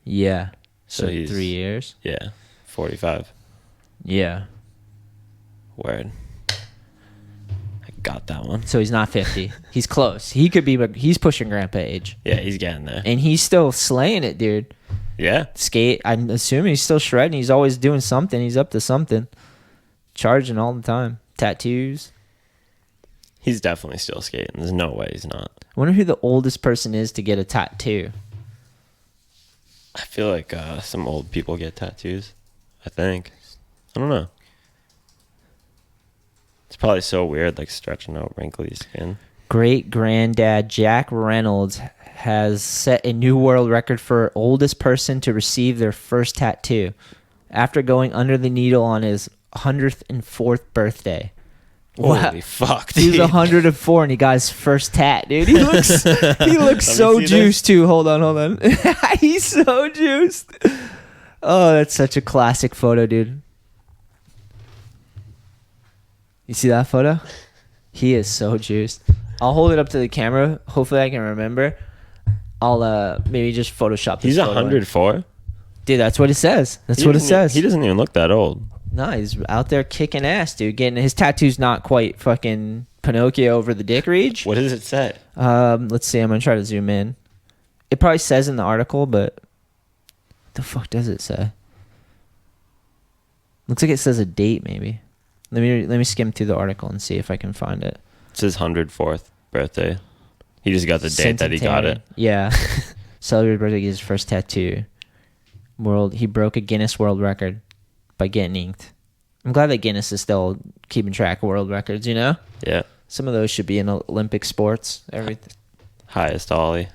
Yeah. So he's 3 years. Yeah, 45. Yeah. Word. I got that one. So he's not 50. He's close. He could be, but he's pushing grandpa age. Yeah, he's getting there. And he's still slaying it, dude. Yeah. Skate. I'm assuming he's still shredding. He's always doing something. He's up to something. Charging all the time. Tattoos. He's definitely still skating. There's no way he's not. I wonder who the oldest person is to get a tattoo. I feel like some old people get tattoos. I think. I don't know. It's probably so weird, like stretching out wrinkly skin. Great granddad Jack Reynolds has set a new world record for oldest person to receive their first tattoo after going under the needle on his 104th birthday. Holy fuck, He dude. was 104 and he got his first tat, dude. He looks so see juiced too. Hold on. He's so juiced. Oh, that's such a classic photo, dude. You see that photo? He is so juiced. I'll hold it up to the camera. Hopefully I can remember. I'll maybe just Photoshop this He's photo in. 104? Dude, that's what it says. That's what it says. He doesn't even look that old. No, he's out there kicking ass, dude. Getting his tattoo's not quite fucking Pinocchio over the dick reach. What does it say? Let's see. I'm gonna try to zoom in. It probably says in the article, but what the fuck does it say? Looks like it says a date, maybe. Let me skim through the article and see if I can find it. It's his 104th birthday. He just got the date that he got it. Yeah. Celebrated birthday, his first tattoo. He broke a Guinness World Record by getting inked. I'm glad that Guinness is still keeping track of world records, you know? Yeah. Some of those should be in Olympic sports. Everything. Highest ollie.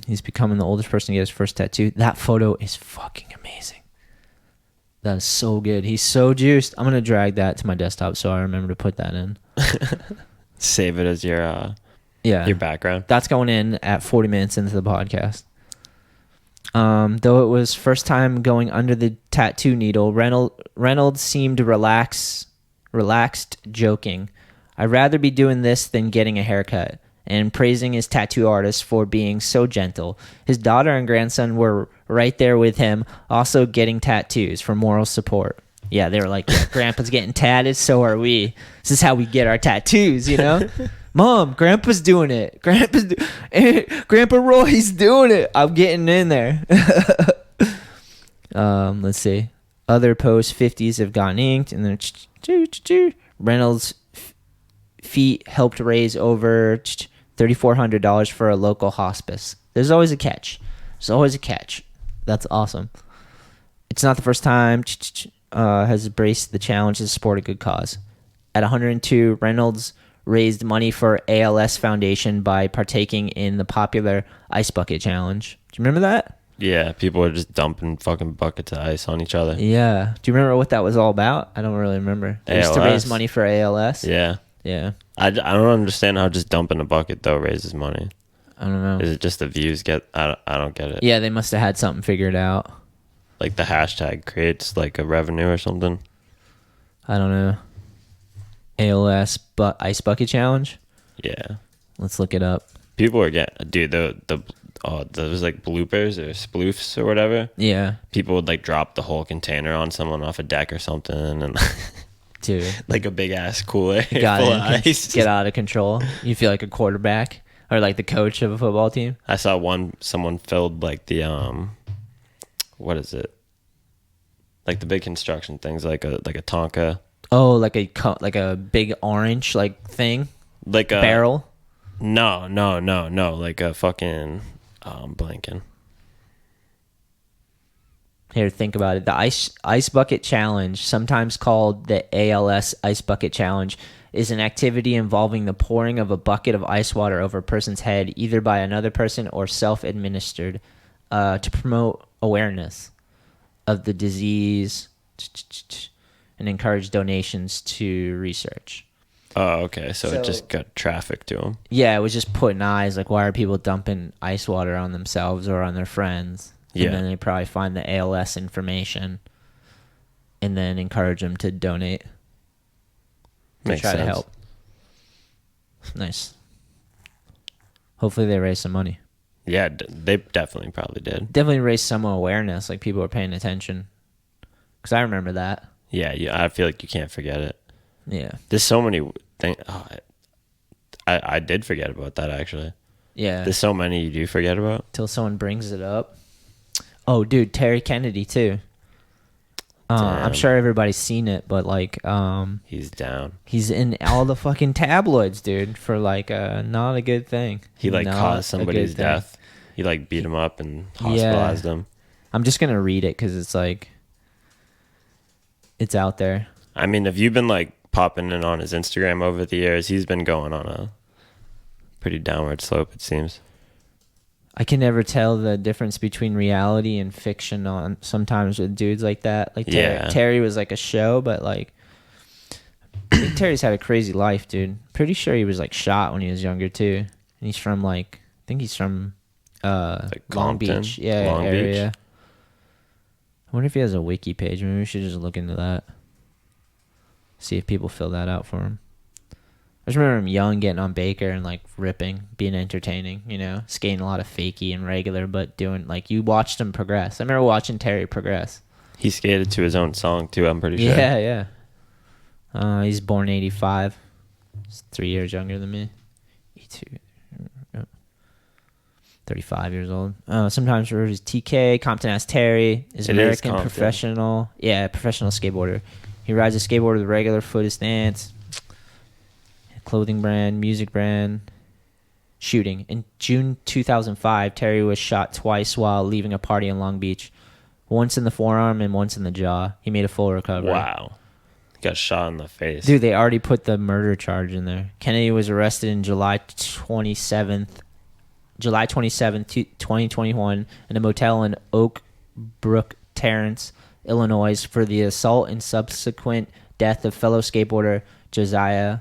He's becoming the oldest person to get his first tattoo. That photo is fucking amazing. That is so good. He's so juiced. I'm gonna drag that to my desktop so I remember to put that in. Save it as your background. That's going in at 40 minutes into the podcast. Though it was first time going under the tattoo needle, Reynolds seemed relaxed, joking. I'd rather be doing this than getting a haircut, and praising his tattoo artist for being so gentle. His daughter and grandson were right there with him, also getting tattoos for moral support. Yeah, they were like, yeah, Grandpa's getting tatted, so are we. This is how we get our tattoos, you know? Mom, Grandpa's doing it. Grandpa Roy's doing it. I'm getting in there. Let's see. Other post 50s have gotten inked, and then Reynolds' feet helped raise over $3,400 for a local hospice. There's always a catch. That's awesome. It's not the first time has embraced the challenge to support a good cause. At 102, Reynolds raised money for ALS Foundation by partaking in the popular Ice Bucket Challenge. Do you remember that? Yeah, people are just dumping fucking buckets of ice on each other. Yeah. Do you remember what that was all about? I don't really remember. They used to raise money for ALS. Yeah. Yeah. I don't understand how just dumping a bucket, though, raises money. I don't know. Is it just the views get... I don't get it. Yeah, they must have had something figured out. Like the hashtag creates like a revenue or something. I don't know. ALS Ice Bucket Challenge? Yeah. Let's look it up. People are getting... Dude, those like bloopers or sploofs or whatever. Yeah. People would like drop the whole container on someone off a deck or something and... Dude. Like a big ass Kool-Aid full of ice. Get out of control. You feel like a quarterback or like the coach of a football team. I saw someone filled like the what is it? Like the big construction things, like a Tonka. Oh, like a big orange like thing. Like a barrel. No. Like a fucking blanking. Here, think about it. The Ice Bucket Challenge, sometimes called the ALS Ice Bucket Challenge, is an activity involving the pouring of a bucket of ice water over a person's head, either by another person or self-administered, to promote awareness of the disease and encourage donations to research. Oh, okay. So it just got traffic to them. Yeah, it was just putting eyes, like, why are people dumping ice water on themselves or on their friends? Yeah. And then they probably find the ALS information and then encourage them to donate. Makes try sense. to help. Nice. Hopefully they raise some money. Yeah, they definitely probably did. Definitely raise some awareness, like people are paying attention. Because I remember that. Yeah, I feel like you can't forget it. Yeah. There's so many things. Oh, I did forget about that, actually. Yeah. There's so many you do forget about. Till someone brings it up. Oh, dude, Terry Kennedy, too. I'm sure everybody's seen it, but, like... he's down. He's in all the fucking tabloids, dude, for, like, not a good thing. He, like, Not caused somebody's a good thing. death. He, like, beat him up and hospitalized him. I'm just going to read it because it's, like... It's out there. I mean, if you've been, like, popping in on his Instagram over the years, he's been going on a pretty downward slope, it seems. I can never tell the difference between reality and fiction on sometimes with dudes like that. Like Terry was like a show, but like I think Terry's had a crazy life, dude. Pretty sure he was like shot when he was younger too. And he's from like I think he's from like Long Compton, Beach. Yeah, Long area. Beach. I wonder if he has a wiki page. Maybe we should just look into that. See if people fill that out for him. I just remember him young, getting on Baker and like ripping, being entertaining, you know, skating a lot of fakie and regular, but doing like you watched him progress. I remember watching Terry progress. He skated to his own song too, I'm pretty sure. Yeah. He's born 85. He's 3 years younger than me. 32. 35 years old. Sometimes refers to TK. Compton Ass Terry is It is American Compton. professional. Yeah, professional skateboarder. He rides a skateboard with regular foot stance. Clothing brand, music brand. Shooting. In June 2005, Terry was shot twice while leaving a party in Long Beach. Once in the forearm and once in the jaw. He made a full recovery. Wow. Got shot in the face. Dude, they already put the murder charge in there. Kennedy was arrested in July 27th, 2021 in a motel in Oak Brook Terrace, Illinois for the assault and subsequent death of fellow skateboarder Josiah.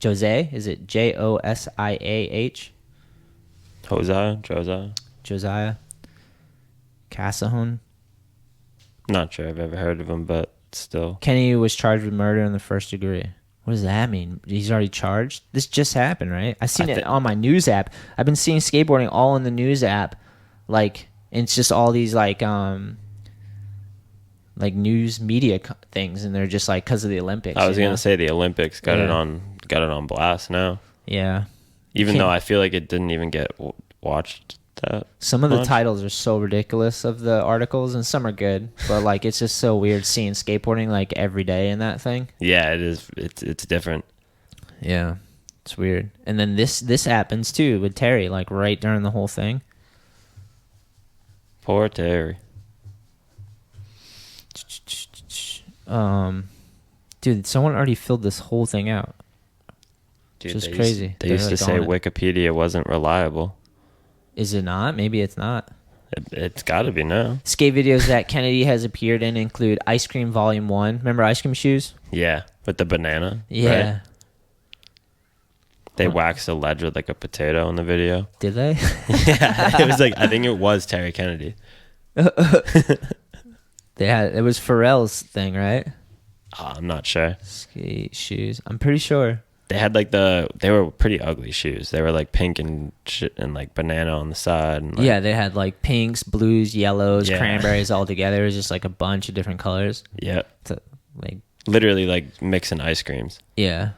Is it Josiah? Josiah Cassahon. Not sure I've ever heard of him, but still. Kennedy was charged with murder in the first degree. What does that mean? He's already charged? This just happened, right? I seen it on my news app. I've been seeing skateboarding all in the news app. Like, and it's just all these like news media things, and they're just like because of the Olympics. I was gonna say the Olympics got it on blast now. Yeah. Even though I feel like it didn't even get watched that. Some of the much. titles are so ridiculous of the articles, and some are good, but like it's just so weird seeing skateboarding like every day in that thing. Yeah, it is. It's different. Yeah, it's weird. And then this happens too with Terry, like right during the whole thing. Poor Terry. Dude, someone already filled this whole thing out. Dude, Which is crazy. They used They're, to like, say on it. Wikipedia wasn't reliable. Is it not? Maybe it's not. It's got to be now. Skate videos that Kennedy has appeared in include Ice Cream Volume 1. Remember Ice Cream Shoes? Yeah, with the banana. Yeah. Right? They waxed a ledge with like a potato in the video. Did they? Yeah, it was like, I think it was Terry Kennedy. It was Pharrell's thing, right? Oh, I'm not sure. Skate shoes. I'm pretty sure. They had like they were pretty ugly shoes. They were like pink and shit and like banana on the side. And, like, Yeah, they had like pinks, blues, yellows, Yeah. cranberries all together. It was just like a bunch of different colors. Yeah. Like, Literally like mixing ice creams. yeah.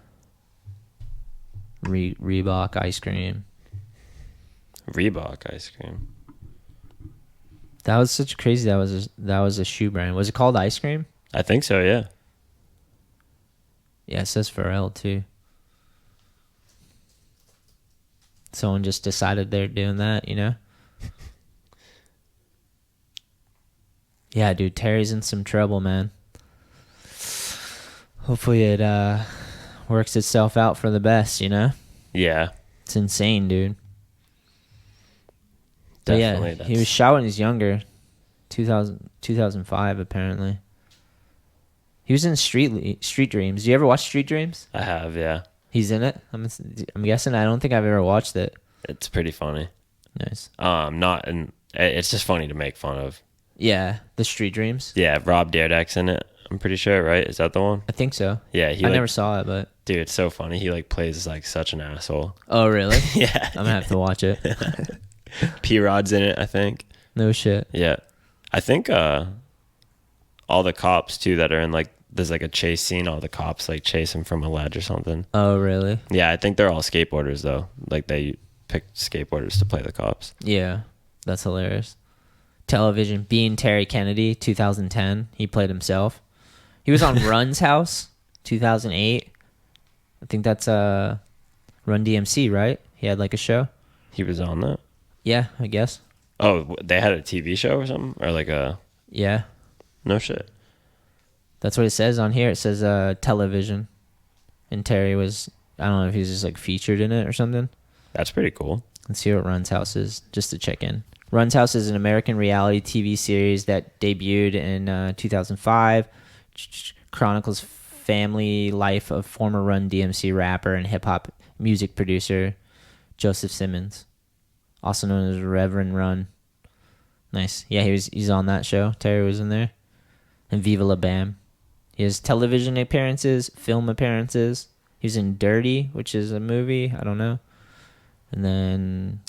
Reebok ice cream. Reebok ice cream. That was such crazy. That was a shoe brand. Was it called Ice Cream? I think so, yeah. Yeah, it says Pharrell too. Someone just decided they're doing that, you know? Yeah, dude, Terry's in some trouble, man. Hopefully it works itself out for the best, you know? Yeah. It's insane, dude. But Definitely. yeah, he was shot when he was younger. 2005, apparently. He was in Street Dreams. Do you ever watch Street Dreams? I have, yeah. He's in it? I'm guessing. I don't think I've ever watched it. It's pretty funny. Nice. It's just funny to make fun of. Yeah, the Street Dreams. Yeah, Rob Dyrdek's in it. I'm pretty sure, right? Is that the one? I think so. Yeah, I never saw it, but... Dude, it's so funny. He like plays like such an asshole. Oh, really? Yeah. I'm gonna have to watch it. P-Rod's in it, I think. No shit. Yeah. I think all the cops too that are in like there's like a chase scene, all the cops like chase him from a ledge or something. Oh, really? Yeah, I think they're all skateboarders though. Like they picked skateboarders to play the cops. Yeah, that's hilarious. Television, Being Terry Kennedy, 2010. He played himself. He was on Run's House, 2008. I think that's Run DMC, right? He had like a show. He was on that? Yeah, I guess. Oh, they had a TV show or something? Or like a... Yeah. No shit. That's what it says on here. It says television. And Terry was, I don't know if he was just like featured in it or something. That's pretty cool. Let's see what Run's House is, just to check in. Run's House is an American reality TV series that debuted in 2005. Chronicles family life of former Run DMC rapper and hip-hop music producer Joseph Simmons, also known as Reverend Run. Nice. Yeah, he's on that show. Terry was in there. And Viva La Bam. He has television appearances, film appearances. He was in Dirty, which is a movie. I don't know. And then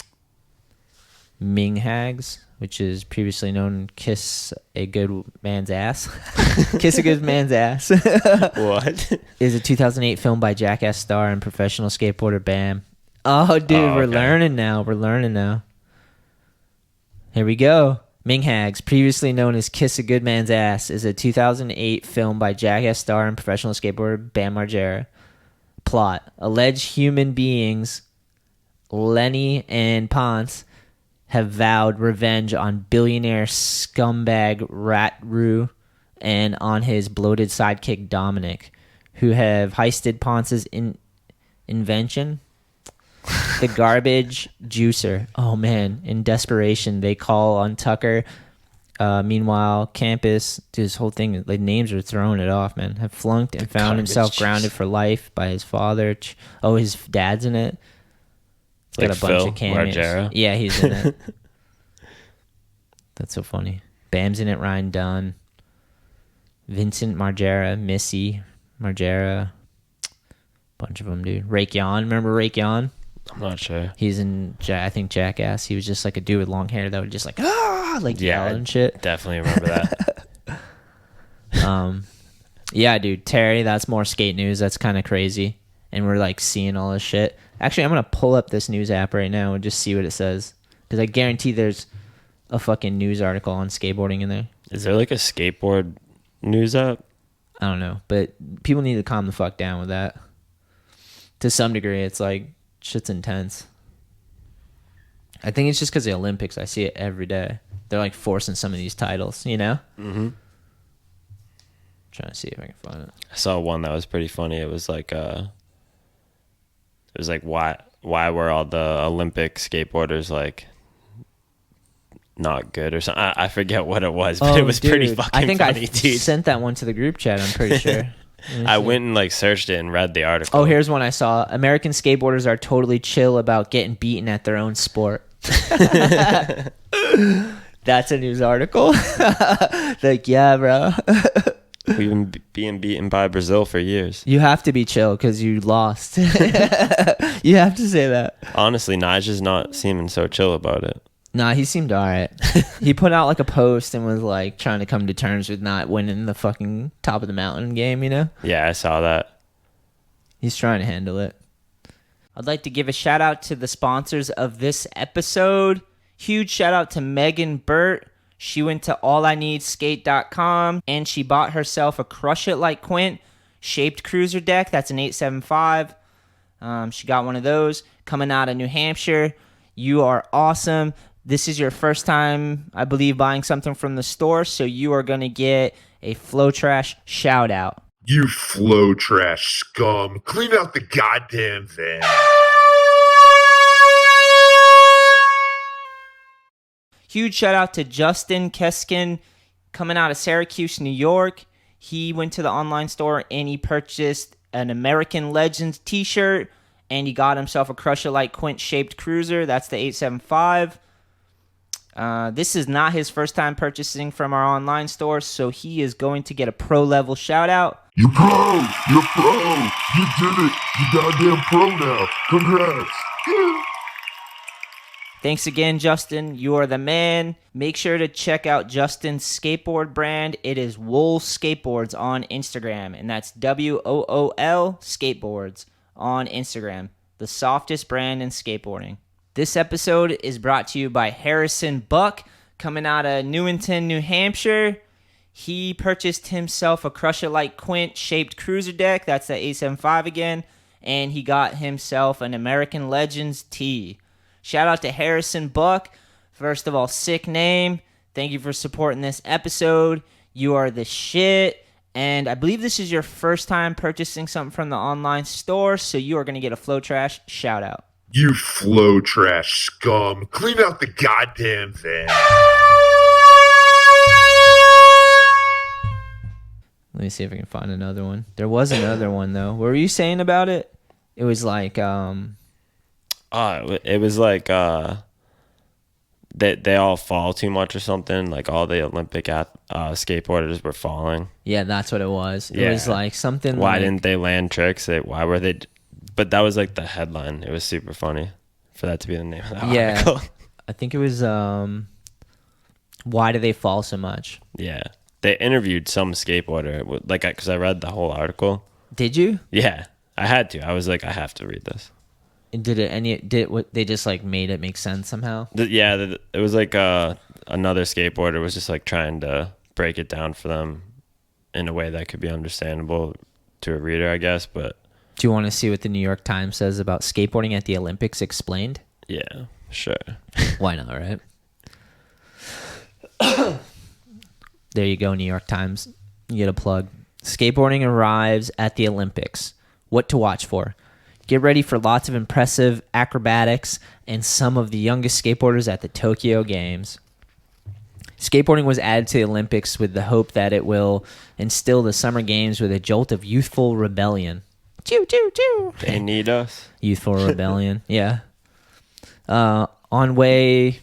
Ming Hags, which is previously known Kiss a Good Man's Ass. Kiss a Good Man's Ass. What? Is a 2008 film by Jackass star and professional skateboarder Bam. Oh, dude, Oh, we're okay. learning now. We're learning now. Here we go. Ming Hags, previously known as Kiss a Good Man's Ass, is a 2008 film by Jackass star and professional skateboarder Bam Margera. Plot: alleged human beings, Lenny and Ponce, have vowed revenge on billionaire scumbag Rat-Roo and on his bloated sidekick Dominic, who have heisted Ponce's invention, the garbage juicer. Oh man, in desperation, they call on Tucker. Meanwhile, Campus, this whole thing, like, names are throwing it off, man. Have flunked and found himself grounded for life by his father. Oh, his dad's in it. It's got a bunch of cameos. Margera. Yeah, he's in it. That's so funny. Bam's in it. Ryan Dunn, Vincent Margera, Missy Margera, bunch of them, dude. Rake Yan, remember Rake Yan? I'm not sure. He's in, I think, Jackass. He was just like a dude with long hair that would just like yell and shit. Definitely remember that. Yeah, dude. Terry, that's more skate news. That's kind of crazy, and we're like seeing all this shit. Actually, I'm gonna pull up this news app right now and just see what it says, because I guarantee there's a fucking news article on skateboarding in there. Is there like a skateboard news app? I don't know, but people need to calm the fuck down with that. To some degree, it's like shit's intense. I think it's just because the Olympics. I see it every day. They're like forcing some of these titles, you know? Mm-hmm. Trying to see if I can find it. I saw one that was pretty funny. It was like why were all the Olympic skateboarders like not good or something? I forget what it was, but it was dude, pretty fucking I think funny, I dude. sent that one to the group chat, I'm pretty sure. I went and like searched it and read the article. Oh, here's one I saw. American skateboarders are totally chill about getting beaten at their own sport. That's a news article. Like, yeah, bro. We've been being beaten by Brazil for years. You have to be chill because you lost. You have to say that. Honestly, Nigel's not seeming so chill about it. Nah, he seemed alright. He put out like a post and was like trying to come to terms with not winning the fucking top of the mountain game, you know? Yeah, I saw that. He's trying to handle it. I'd like to give a shout out to the sponsors of this episode. Huge shout out to Megan Burt. She went to ALLiNEEDSKATE.com and she bought herself a Crush It Like Quint shaped cruiser deck. That's an 875. She got one of those coming out of New Hampshire. You are awesome. This is your first time, I believe, buying something from the store, so you are going to get a Flow Trash shout out. You flow trash scum. Clean out the goddamn van. Huge shout out to Justin Keskin coming out of Syracuse, New York. He went to the online store and he purchased an American Legends t-shirt and he got himself a Crush It Like Quint shaped cruiser. That's the 875. This is not his first time purchasing from our online store, so he is going to get a pro level shout out. You pro! You're pro! You did it! You goddamn pro now! Congrats! Thanks again, Justin. You are the man. Make sure to check out Justin's skateboard brand. It is Wool Skateboards on Instagram, and that's WOOL Skateboards on Instagram. The softest brand in skateboarding. This episode is brought to you by Harrison Buck, coming out of Newington, New Hampshire. He purchased himself a Crush It Like Quint shaped cruiser deck. That's the 875 again. And he got himself an American Legends tee. Shout out to Harrison Buck. First of all, sick name. Thank you for supporting this episode. You are the shit. And I believe this is your first time purchasing something from the online store, so you are going to get a Flow Trash shout out. You flow trash scum. Clean out the goddamn van. Let me see if I can find another one. There was another one, though. What were you saying about it? It was like, it was like they all fall too much or something. Like all the Olympic skateboarders were falling. Yeah, that's what it was. It Yeah. was like something. Why like, didn't they land tricks? Why were they? But that was like the headline. It was super funny for that to be the name of the article. I think it was. Why do they fall so much? Yeah, they interviewed some skateboarder. Like, because I read the whole article. Did you? Yeah, I had to. I was like, I have to read this. Did it any? Did what they just like made it make sense somehow? It was like another skateboarder was just like trying to break it down for them in a way that could be understandable to a reader, I guess. But Do you want to see what the New York Times says about skateboarding at the Olympics explained? yeah, sure. Why not, right? There you go, New York Times. You get a plug. Skateboarding arrives at the Olympics. What to watch for? Get ready for lots of impressive acrobatics and some of the youngest skateboarders at the Tokyo Games. Skateboarding was added to the Olympics with the hope that it will instill the Summer Games with a jolt of youthful rebellion. Choo, choo, choo. They need us. Youthful rebellion, yeah. On way,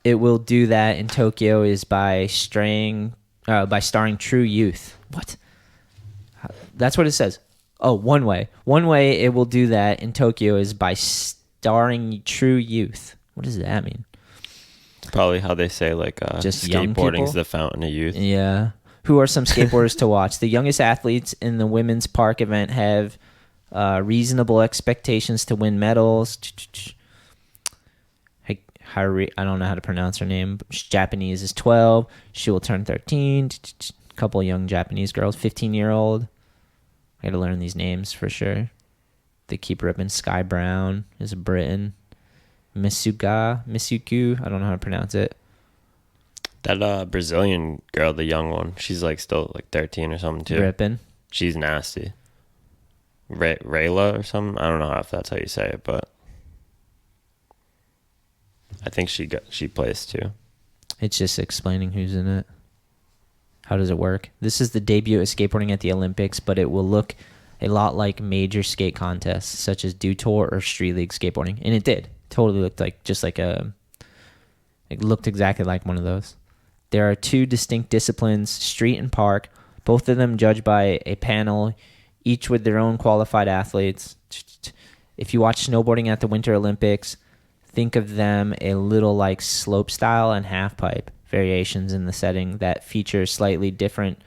it will do that in Tokyo is by starring true youth. What? That's what it says. Oh, one way. One way it will do that in Tokyo is by starring true youth. What does that mean? It's probably how they say like Just young people? skateboarding's the fountain of youth. Yeah. Who are some skateboarders to watch? The youngest athletes in the women's park event have reasonable expectations to win medals. I don't know how to pronounce her name. Japanese is 12. She will turn 13. A couple young Japanese girls. 15-year-old. I got to learn these names for sure. They keep ripping. Sky Brown is a Briton. Misuku. I don't know how to pronounce it. That Brazilian girl, the young one, she's like still like 13 or something too. Ripping. She's nasty. Rayla or something. I don't know if that's how you say it, but I think she plays too. It's just explaining who's in it. How does it work? This is the debut of skateboarding at the Olympics, but it will look a lot like major skate contests such as Dew Tour or Street League skateboarding, and it did. Totally looked like it looked exactly like one of those. There are two distinct disciplines, street and park, both of them judged by a panel, each with their own qualified athletes. If you watch snowboarding at the Winter Olympics, think of them a little like slopestyle and halfpipe variations in the setting that feature slightly different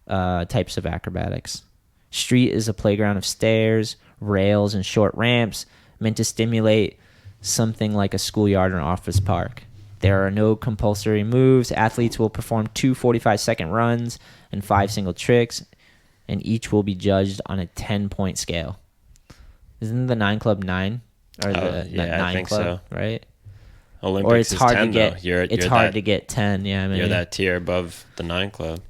types of acrobatics. Street is a playground of stairs, rails, and short ramps meant to stimulate something like a schoolyard or an office park. There are no compulsory moves. Athletes will perform 2 45-second runs and 5 single tricks, and each will be judged on a 10-point scale. Isn't the 9 Club 9? Or the yeah, 9 I think Club, so. right? Olympics Or it's is hard 10 to get. though. You're hard to get 10. Yeah, maybe. You're that tier above the 9 Club.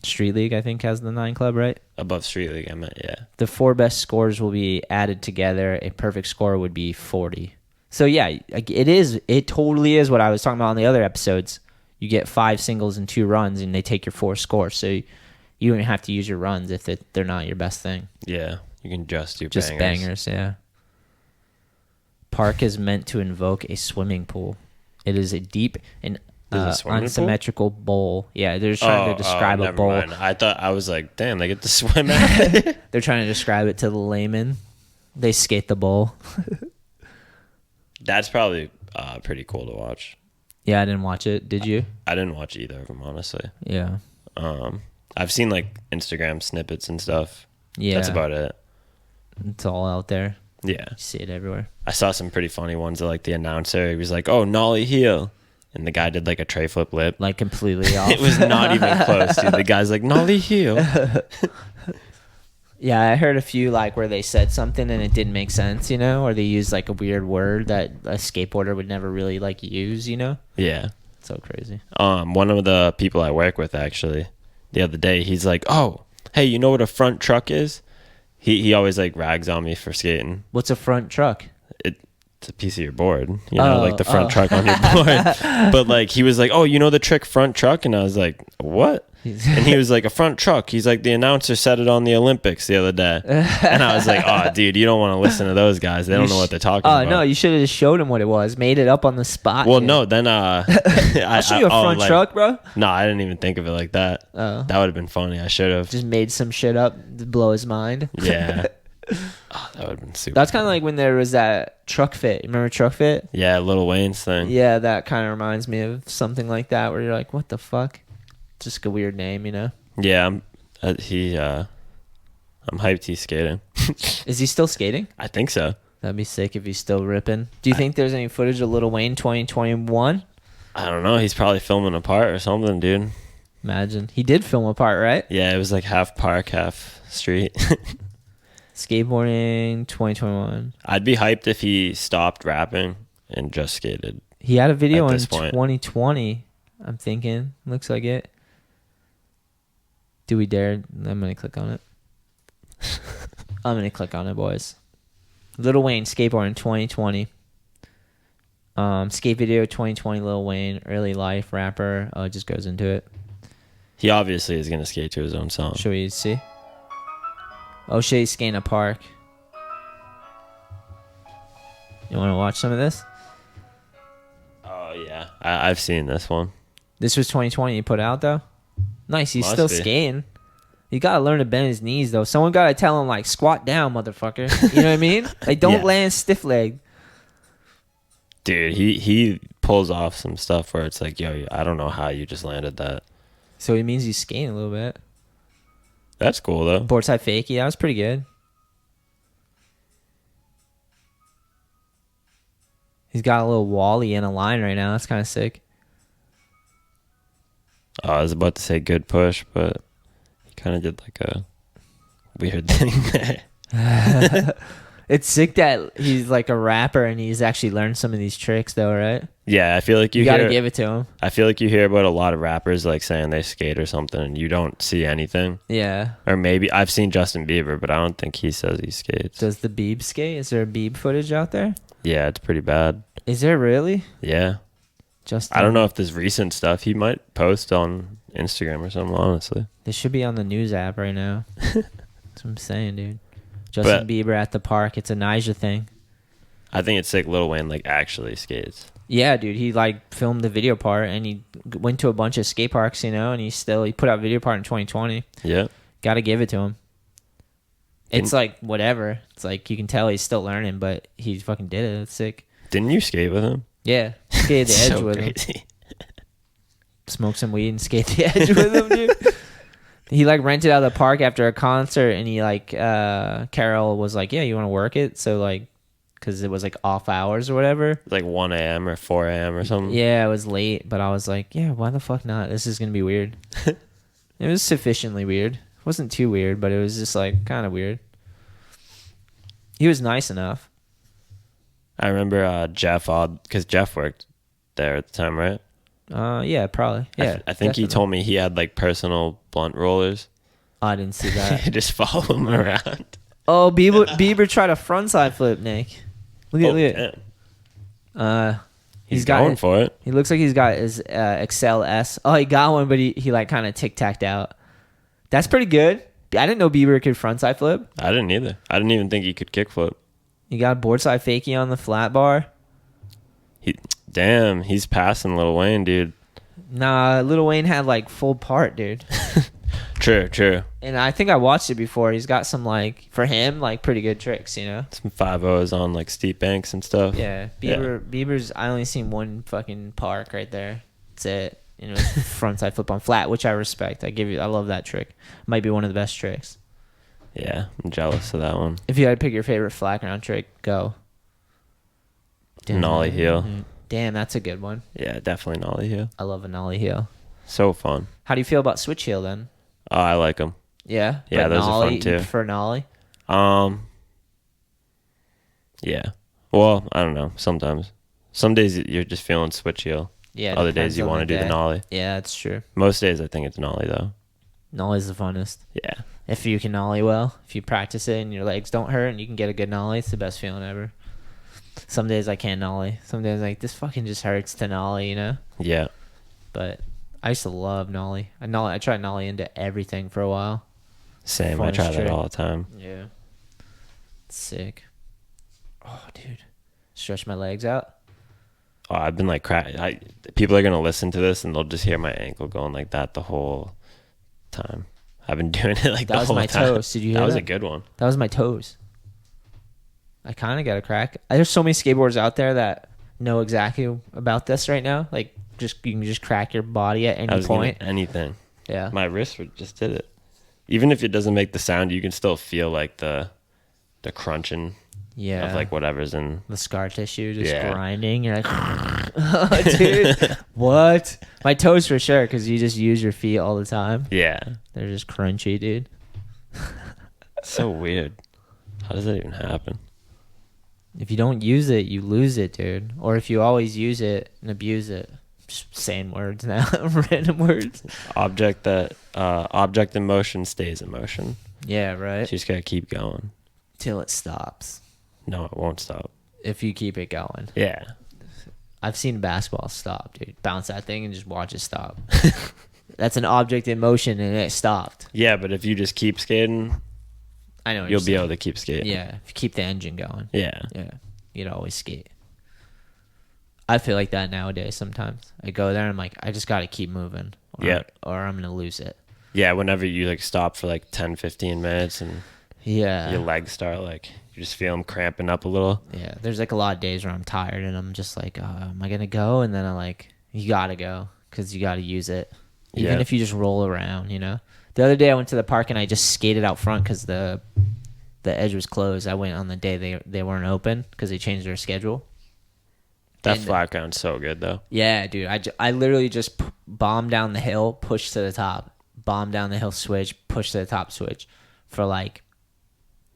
Street League, I think, has the 9 Club, right? Above Street League, I meant, yeah. The 4 best scores will be added together. A perfect score would be 40. So yeah, it totally is what I was talking about on the other episodes. You get 5 singles and 2 runs, and they take your 4 scores. So you don't have to use your runs if they're not your best thing. Yeah, you can just do Just bangers, yeah. Park is meant to invoke a swimming pool. It is a deep and unsymmetrical bowl. Yeah, they're just trying to describe a bowl. Mind. I was like, damn, they get to swim at it. They're trying to describe it to the layman. They skate the bowl. That's probably pretty cool to watch. Yeah, I didn't watch it. Did you? I didn't watch either of them, honestly. Yeah. I've seen like Instagram snippets and stuff. Yeah. That's about it. It's all out there. Yeah. You see it everywhere. I saw some pretty funny ones of like the announcer. He was like, oh, nollie heel. And the guy did like a tray flip lip. Like completely off. It was not even close, dude. The guy's like, nollie heel. Yeah, I heard a few like where they said something and it didn't make sense, or they used like a weird word that a skateboarder would never really like use, Yeah. So crazy. One of the people I work with actually, the other day, he's like, oh, hey, you know what a front truck is? He always like rags on me for skating. What's a front truck? It's a piece of your board, like the front truck on your board. But like he was like, oh, you know the trick front truck? And I was like, what? And he was like, a front truck. He's like, the announcer said it on the Olympics the other day. And I was like, oh, dude, you don't want to listen to those guys. They don't know what they're talking about. Oh, no, you should have just showed him what it was. Made it up on the spot. Well, dude. no, then I'll show you a front truck, bro. No, I didn't even think of it like that. Oh. That would have been funny. I should have. Just made some shit up to blow his mind. Yeah. Oh, that would have been super. That's kind of like when there was that Truck Fit. Remember Truck Fit? Yeah, Lil Wayne's thing. Yeah, that kind of reminds me of something like that where you're like, what the fuck? Just a weird name, Yeah, I'm hyped he's skating. Is he still skating? I think so. That'd be sick if he's still ripping. Do you think there's any footage of Lil Wayne 2021? I don't know. He's probably filming a part or something, dude. Imagine. He did film a part, right? Yeah, it was like half park, half street. Skateboarding 2021. I'd be hyped if he stopped rapping and just skated. He had a video At in this point. 2020, I'm thinking. Looks like it. Do we dare? I'm going to click on it. I'm going to click on it, boys. Lil Wayne skateboarding 2020. Skate video 2020 Lil Wayne. Early life rapper. Oh, it just goes into it. He obviously is going to skate to his own song. Show you see. Oh shit, he's skating a park. You want to watch some of this? Oh, yeah. I've seen this one. This was 2020 he put out, though? Nice, he's Must still be. skating. You gotta learn to bend his knees, though. Someone gotta tell him, like, squat down, motherfucker. You know what I mean? Like, don't Yeah. land stiff leg. Dude, he pulls off some stuff where it's like, yo, I don't know how you just landed that. So it means he's skating a little bit. That's cool, though. Boardside fakie, that was pretty good. He's got a little Wally in a line right now. That's kind of sick. Oh, I was about to say good push, but he kind of did like a weird thing there. It's sick that he's like a rapper and he's actually learned some of these tricks, though, right? Yeah, I feel like You you gotta hear, give it to him. I feel like you hear about a lot of rappers like saying they skate or something and you don't see anything. Yeah. Or maybe I've seen Justin Bieber, but I don't think he says he skates. Does the Beeb skate? Is there Beeb footage out there? Yeah, it's pretty bad. Is there really? Yeah. Just I don't know if there's recent stuff he might post on Instagram or something, honestly. This should be on the news app right now. That's what I'm saying, dude. Justin But- Bieber at the park. It's a Niger thing. I think it's sick Lil Wayne like actually skates. Yeah, dude. He like filmed the video part and he went to a bunch of skate parks, you know, and he put out video part in 2020. Yeah. Gotta give it to him. It's Didn't- like whatever. It's like you can tell he's still learning, but he fucking did it. It's sick. Didn't you skate with him? Yeah. Skate the edge So with him. crazy. Smoke some weed and skate the edge with him, dude. He like rented out the park after a concert and he like Carol was like, yeah, you want to work it? So like, because it was like off hours or whatever. Like 1 a.m. or 4 a.m. or something. Yeah, it was late, but I was like, yeah, why the fuck not? This is gonna be weird. It was sufficiently weird. It wasn't too weird, but it was just like kind of weird. He was nice enough. I remember Jeff Odd, because Jeff worked there at the time, right? Yeah, probably. Yeah, I think he definitely. told me he had like personal blunt rollers. I didn't see that. Just follow him around. Oh, Bieber tried a frontside flip, Nick. Look at Damn. He's Going got it. for it. He looks like he's got his Excel S. Oh, he got one, but he like kind of tic-tacked out. That's pretty good. I didn't know Bieber could frontside flip. I didn't either. I didn't even think he could kickflip. You got a boardside fakie on the flat bar. Damn, he's passing Lil Wayne, dude. Nah, Lil Wayne had like full part, dude. True. And I think I watched it before. He's got some like, for him, like pretty good tricks, you know? Some 5-0s on like steep banks and stuff. Yeah. Bieber's, I only seen one fucking park right there. That's it. You know, frontside flip on flat, which I respect. I love that trick. Might be one of the best tricks. Yeah, I'm jealous of that one. If you had to pick your favorite flat ground trick, go. Nollie heel. Damn, that's a good one. Yeah, definitely nollie heel. I love a nollie heel. So fun. How do you feel about switch heel then? Oh, I like them. Yeah? Yeah, But those are fun, nollie, too. You prefer nollie? Yeah. Well, I don't know. Sometimes. Some days you're just feeling switch heel. Yeah. Other depends days you on want to do the day. nollie. Yeah, that's true. Most days I think it's nollie though. Nollie's the funnest. Yeah. If you can nollie well, if you practice it and your legs don't hurt and you can get a good nollie, it's the best feeling ever. Some days I can't nollie. Some days like, this fucking just hurts to nollie, you know? Yeah. But I used to love nollie. I tried nollie into everything for a while. Same. I Funnest try that trick. all the time. Yeah. Sick. Oh, dude. Stretch my legs out. Oh, I've been like people are gonna listen to this and they'll just hear my ankle going like that the whole time. I've been doing it like That the was whole my time. toes. Did you hear That was that? a good one. That was my toes. I kind of got a crack. There's so many skateboarders out there that know exactly about this right now. Like, you can just crack your body at I any was gonna point. anything. Yeah. My wrist just did it. Even if it doesn't make the sound, you can still feel like the the crunching Yeah. of like whatever's in. The scar tissue just Yeah. grinding. You're like, oh, dude, what? My toes for sure, because you just use your feet all the time. Yeah. They're just crunchy, dude. So weird. How does that even happen? If you don't use it, you lose it, dude. Or if you always use it and abuse it. Just saying words now, random words. Object in motion stays in motion. Yeah, right. You just gotta keep going. Till it stops. No, it won't stop. If you keep it going. Yeah. I've seen basketball stop, dude. Bounce that thing and just watch it stop. That's an object in motion and it stopped. Yeah, but if you just keep skating, I know what you'll you're be saying. able to keep skating. Yeah, if you keep the engine going. Yeah. Yeah, you'd always skate. I feel like that nowadays sometimes. I go there and I'm like, I just got to keep moving. Or I'm going to lose it. Yeah, whenever you like stop for like 10, 15 minutes and Yeah. your legs start like, you just feel them cramping up a little. Yeah, there's like a lot of days where I'm tired and I'm just like, am I going to go? And then I'm like, you got to go because you got to use it. Even if you just roll around, you know. The other day I went to the park and I just skated out front because the edge was closed. I went on the day they weren't open because they changed their schedule. That And- flat ground's so good though. Yeah, dude. I literally just bombed down the hill, pushed to the top, bomb down the hill, switch, push to the top, switch for like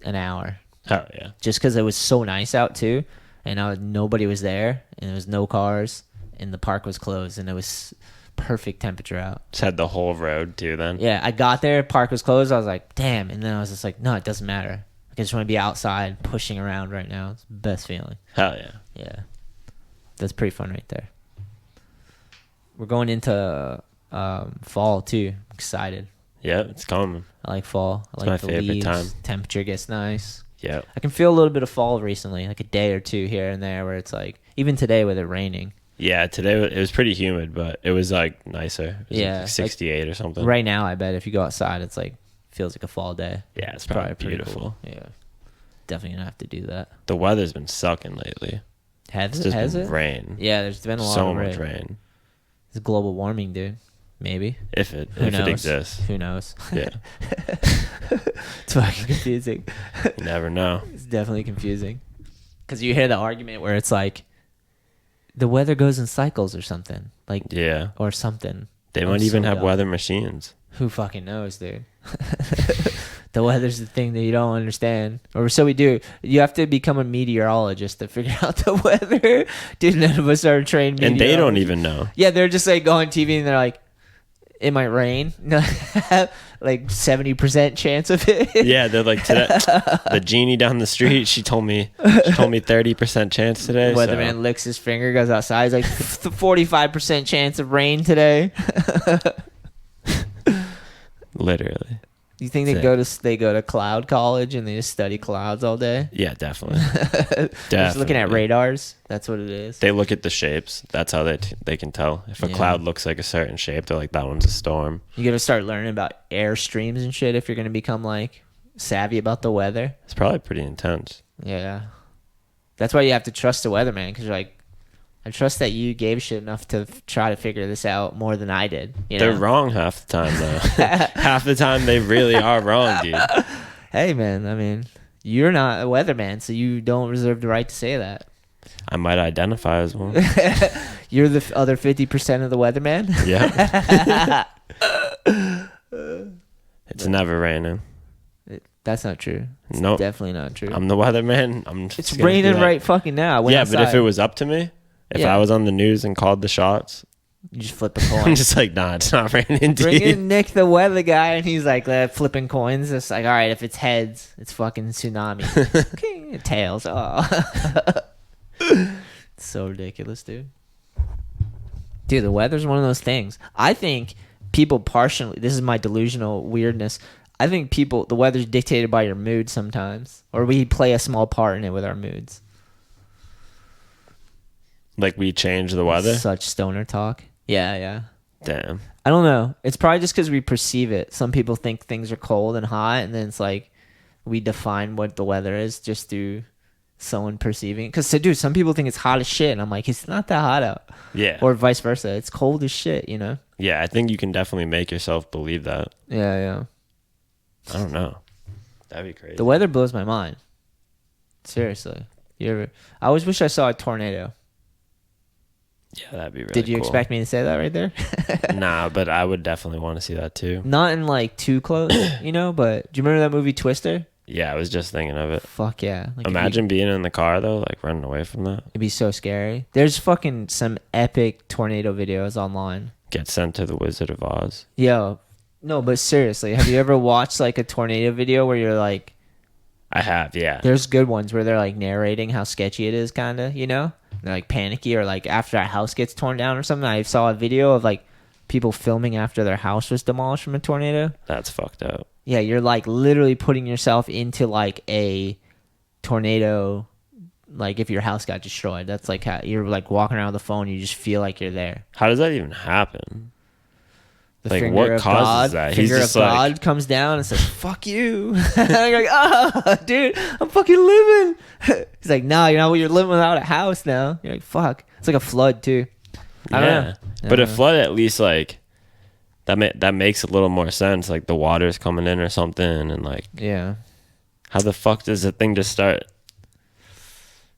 an hour. Hell yeah. Just because it was so nice out too, and nobody was there, and there was no cars, and the park was closed, and it was perfect temperature out. Just had the whole road too then. Yeah, I got there, park was closed. I was like, damn, and then I was just like, no, it doesn't matter. I just want to be outside pushing around right now. It's the best feeling. Hell yeah. Yeah, that's pretty fun right there. We're going into fall too. I'm excited. Yeah, it's coming. I like fall. I like my the favorite leaves. time. Temperature gets nice. Yeah. I can feel a little bit of fall recently, like a day or two here and there, where it's like, even today with it raining. Yeah, today it was pretty humid, but it was like nicer. It was Yeah, like 68 or something. Right now, I bet if you go outside, it's like, feels like a fall day. Yeah, it's probably pretty beautiful. cool. Yeah. Definitely gonna have to do that. The weather's been sucking lately. Has It's it? just Has been it? rain. Yeah, there's been a lot So of much rain. It's global warming, dude. Maybe. If it Who knows? exists. Who knows? Yeah. It's fucking confusing. You never know. It's definitely confusing. Because you hear the argument where it's like, the weather goes in cycles or something. Like, Yeah. or something. They I'm might even so have dumb. weather machines. Who fucking knows, dude? The weather's the thing that you don't understand. Or so we do. You have to become a meteorologist to figure out the weather. Dude, none of us are trained And they don't meteorologists. even know. Yeah, they're just like go on TV and they're like, it might rain. Like 70% chance of it. Yeah, they're like today, the genie down the street. She told me 30% chance today. Weatherman licks his finger, goes outside. He's like 45% chance of rain today. Literally. You think they go to cloud college and they just study clouds all day? Yeah, definitely. Just looking at Definitely. radars. That's what it is. They look at the shapes. That's how they can tell. If a Yeah. cloud looks like a certain shape, they're like, that one's a storm. You gotta start learning about air streams and shit if you're gonna become like savvy about the weather. It's probably pretty intense. Yeah, that's why you have to trust the weatherman, because you're like, I trust that you gave shit enough to try to figure this out more than I did. You know? They're wrong half the time, though. Half the time, they really are wrong, dude. Hey, man, I mean, you're not a weatherman, so you don't reserve the right to say that. I might identify as one. You're the other 50% of the weatherman. Yeah. It's never raining. That's not true. It's Nope. definitely not true. I'm the weatherman. I'm just It's gonna be raining like- right fucking now. I went Yeah, but if outside. it was up to me, if Yeah. I was on the news and called the shots, You just flip a coin. I'm just like, nah, it's not raining, Bring dude. in Nick the weather guy, and he's like flipping coins. It's like, all right, if it's heads, it's fucking tsunami. Okay, tails. Oh, it's so ridiculous, dude. Dude, the weather's one of those things. I think people partially. This is my delusional weirdness. I think the weather's dictated by your mood sometimes, or we play a small part in it with our moods. Like we change the weather. Such stoner talk. Yeah, yeah. Damn. I don't know. It's probably just because we perceive it. Some people think things are cold and hot, and then it's like we define what the weather is just through someone perceiving. Because, dude, some people think it's hot as shit, and I'm like, it's not that hot out. Yeah. Or vice versa. It's cold as shit, you know? Yeah, I think you can definitely make yourself believe that. Yeah, yeah. I don't know. That'd be crazy. The weather blows my mind. Seriously. I always wish I saw a tornado. Yeah, that'd be really Did you cool. expect me to say that right there? Nah, but I would definitely want to see that too. Not in like too close, but do you remember that movie Twister? Yeah, I was just thinking of it. Fuck yeah. Like, Imagine being in the car though, like running away from that. it'd be so scary. There's fucking some epic tornado videos online. Get sent to the Wizard of Oz. Yo, no, but seriously, have you ever watched like a tornado video where you're like, I have, yeah. there's good ones where they're like narrating how sketchy it is, kind of, They're like panicky, or like after a house gets torn down or something. I saw a video of like people filming after their house was demolished from a tornado. That's fucked up. Yeah, you're like literally putting yourself into like a tornado. Like if your house got destroyed, that's like how you're like walking around with the phone. You just feel like you're there. How does that even happen? The Like, finger what of causes God, that? He's Finger just of like- God comes down and says, "Fuck you." And you're like, dude, I'm fucking living. He's like, "No, you're living without a house now." You're like, "Fuck." It's like a flood too. I don't know. But I a don't know. flood, at least, like that makes a little more sense. Like the water's coming in or something, and like, Yeah, how the fuck does the thing just start?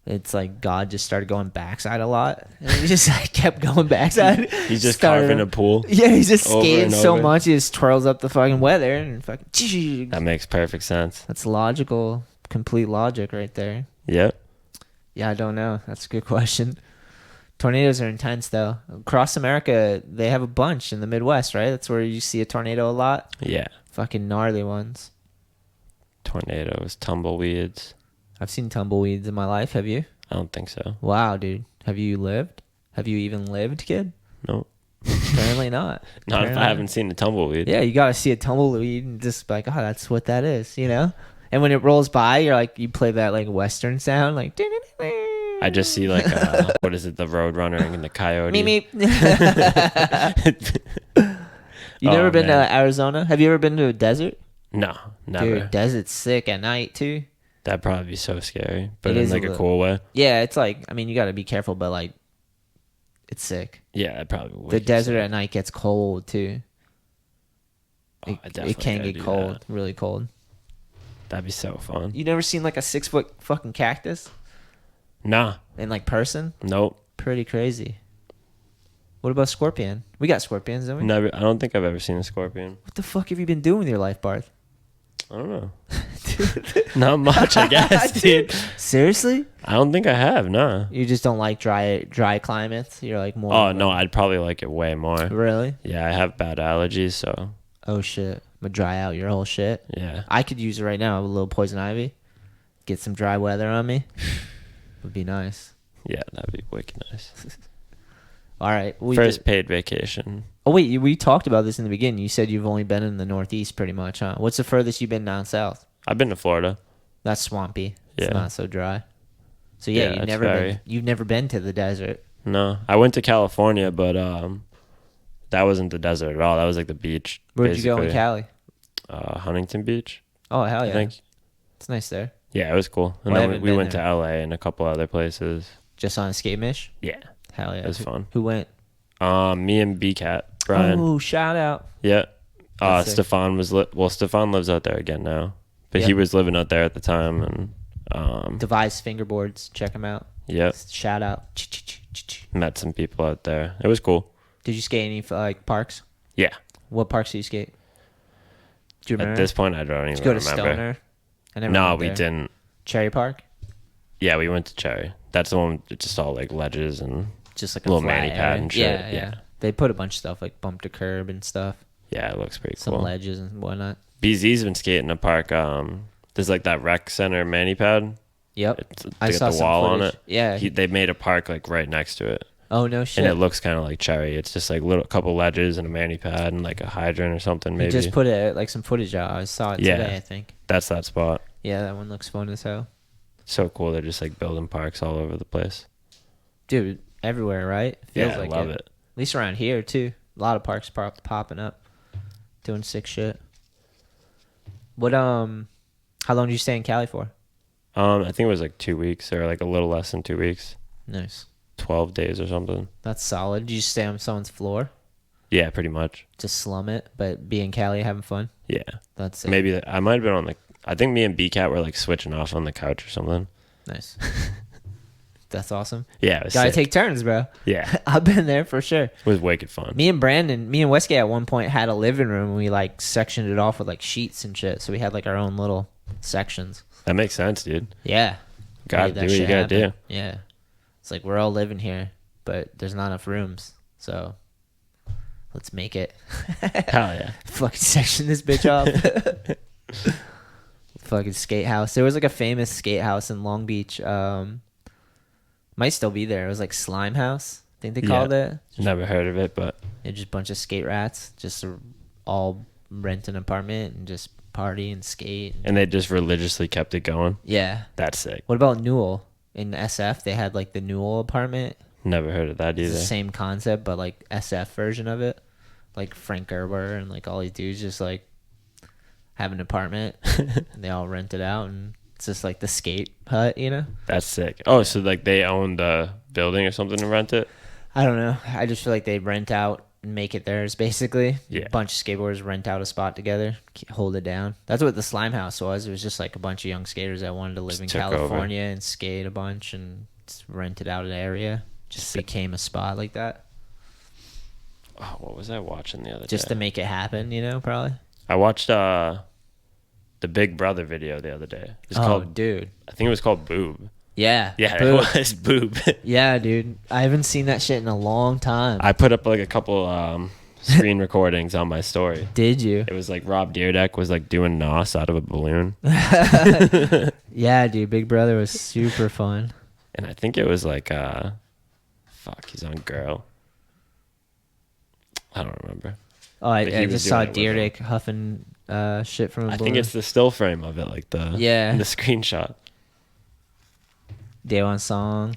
it's like God just started going backside a lot, and he just like kept going backside. He's just Started- carving a pool. Yeah, he's just over skating and so over. much he just twirls up the fucking weather and fucking. That makes perfect sense. That's logical, complete logic right there. Yep. Yeah, I don't know. That's a good question. Tornadoes are intense, though. Across America, they have a bunch in the Midwest, right? That's where you see a tornado a lot. Yeah. Fucking gnarly ones. Tornadoes, tumbleweeds. I've seen tumbleweeds in my life. Have you? I don't think so. Wow, dude. Have you lived? Have you even lived, kid? No. Apparently not. Not if Apparently I haven't seen a tumbleweed. Yeah, you got to see a tumbleweed and just be like, oh, that's what that is, And when it rolls by, you're like, you play that like Western sound, like. I just see like what is it, the Roadrunner and the Coyote. Meep, meep. You never Oh, been man. to Arizona? Have you ever been to a desert? No, never. Dude, desert's sick at night too. That'd probably be so scary, but It in is a like a little- cool way. Yeah, it's like, I mean, you got to be careful, but like, it's sick. Yeah, it probably would. The be desert sick. at night gets cold too. Oh, I It definitely can gotta get do cold, that. really cold. That'd be so fun. You never seen like a 6-foot fucking cactus Nah, in like person? nope, Pretty crazy. What about scorpion? We got scorpions, don't we? never. I don't think I've ever seen a scorpion. What the fuck have you been doing with your life, Barth? I don't know. Not much, I guess, dude. Seriously? I don't think I have. Nah. You just don't like dry climates? You're like more. Oh of a- no, I'd probably like it way more. Really? Yeah, I have bad allergies, so Oh shit. I'm gonna dry out your whole shit. yeah. I could use it right now. A little poison ivy. Get some dry weather on me. Would be nice. Yeah, that'd be wicked nice. All right. First paid vacation. Oh wait, we talked about this in the beginning. You said you've only been in the Northeast, pretty much, huh? What's the furthest you've been down south? I've been to Florida. That's swampy. It's Yeah. not so dry. So yeah, Yeah, you've it's never been. very- You've never been to the desert. No, I went to California, but that wasn't the desert at all. That was like the beach. Where'd you go in basically. Cali? Huntington Beach, Oh hell I yeah, think. it's nice there. Yeah, it was cool. And Well, I then haven't we been went there. to LA and a couple other places. Just on a skate mish. Yeah, Hell yeah, it was fun. Who went? Me and B-Cat, Brian. Oh, shout out. Yeah. That's sick. Stefan Stefan lives out there again now, but he Yep. was living out there at the time, and Device fingerboards. Check them out. yeah, Shout out. met some people out there. It was cool. Did you skate any like parks? Yeah. What parks do you skate? Do you remember? At this point, I don't even Did you go to remember. Stoner? I never No, went we there. didn't. Cherry Park. Yeah, we went to Cherry. That's the one with just all like ledges and Just like a little flat mani pad area. and shit. Yeah, Yeah. They put a bunch of stuff like bump to curb and stuff. yeah, it looks pretty Some cool. ledges and whatnot. BZ's been skating in a park. There's like that rec center mani pad. Yep. It's I got saw the some wall on footage. it. Yeah. They made a park like right next to it, Oh no shit. and it looks kind of like Cherry. It's just like couple ledges and a mani pad and like a hydrant or something. He Maybe just put it like some footage out. I saw it Yeah. today, I think. that's that spot. Yeah, that one looks fun as hell. So cool. They're just like building parks all over the place. Dude, everywhere, right? Feels Yeah, like I love it. At least around here too. A lot of parks popping up, doing sick shit. What how long did you stay in Cali for? I think it was like 2 weeks or like a little less than 2 weeks, Nice. 12 days or something. That's solid. Did you stay on someone's floor? Yeah, pretty much. Just slum it, but be in Cali having fun. Yeah, That's it. maybe I might have been on the. I think me and B-Cat were like switching off on the couch or something. Nice. That's awesome. Yeah, it was Gotta sick. take turns, bro. Yeah, I've been there for sure. it was wicked fun. Me and Westgate at one point had a living room and we like sectioned it off with like sheets and shit. So we had like our own little sections. That makes sense, dude. Yeah. Gotta Made that do what you shit gotta happen. do. Yeah. It's like we're all living here, but there's not enough rooms. So let's make it. Hell yeah. Fucking section this bitch off. Fucking skate house. There was like a famous skate house in Long Beach. Might still be there. It was like Slime House, I think they called it. Never heard of it, but They're just a bunch of skate rats, just all rent an apartment and just party and skate. and they just religiously kept it going. Yeah. That's sick. What about Newell? In SF, they had like the Newell apartment. Never heard of that It's either. the same concept, but like SF version of it. Like Frank Gerber and like all these dudes just like have an apartment and they all rent it out, and it's just like the skate hut, you know? That's sick. Oh, so like they own the building or something to rent it? I don't know. I just feel like they rent out and make it theirs, basically. Yeah. A bunch of skateboarders rent out a spot together, hold it down. That's what the Slime House was. It was just like a bunch of young skaters that wanted to live in Just took California and skate a bunch and just rented out an area. Just Sick. became a spot like that. Oh, what was I watching the other Just day? to make it happen, you know, probably. I watched the Big Brother video the other day. It's Oh, called, dude. I think it was called Boob. Yeah. Yeah, Boo. it was Boob. Yeah, dude. I haven't seen that shit in a long time. I put up like a couple screen recordings on my story. Did you? It was like Rob Deerdeck was like doing nos out of a balloon. Yeah, dude. Big Brother was super fun. And I think it was like fuck, he's on Girl. I don't remember. Oh, I But he was just saw doing it with Deerdick huffing shit from a I balloon. think it's the still frame of it, like the Yeah. the screenshot. Day One Song.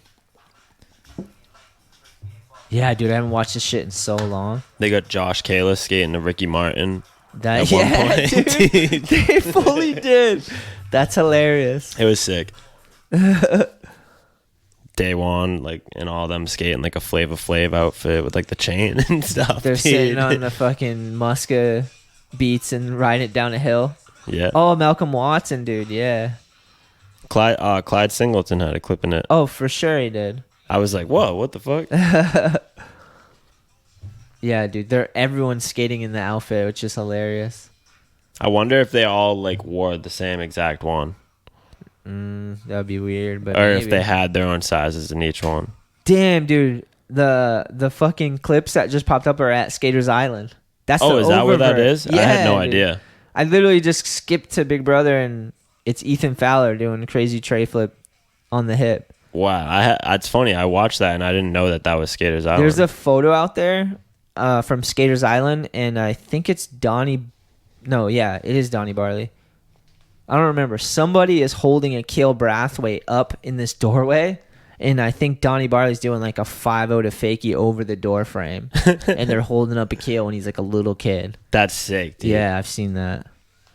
Yeah, dude. I haven't watched this shit in so long. They got Josh Kalis skating to Ricky Martin That at one point. dude, they fully did. That's hilarious. It was sick. Day One, like, and all them skating like a Flava Flav outfit with like the chain and stuff. They're dude. sitting on the fucking Muska beats and riding it down a hill. Yeah. Oh, Malcolm Watson, dude. Yeah. Clyde Singleton had a clip in it. Oh, for sure he did. I was like, whoa, what the fuck? Yeah, dude. Everyone's skating in the outfit, which is hilarious. I wonder if they all like wore the same exact one, That would be weird, but or if maybe. they had their own sizes in each one. Damn, dude. The fucking clips that just popped up are at Skaters Island. That's Oh, the is that where that oververt. is? I Yeah, had no dude. idea. I literally just skipped to Big Brother and it's Ethan Fowler doing a crazy tray flip on the hip. Wow, it's funny. I watched that and I didn't know that was Skaters Island. There's a photo out there from Skaters Island, and I think it's Donnie. No, yeah, it is Donnie Barley. I don't remember. Somebody is holding a Cale Brathwaite up in this doorway, and I think Donnie Barley's doing like a 5-0 to fakie over the door frame, and they're holding up a Cale when he's like a little kid. That's sick, dude. Yeah, I've seen that.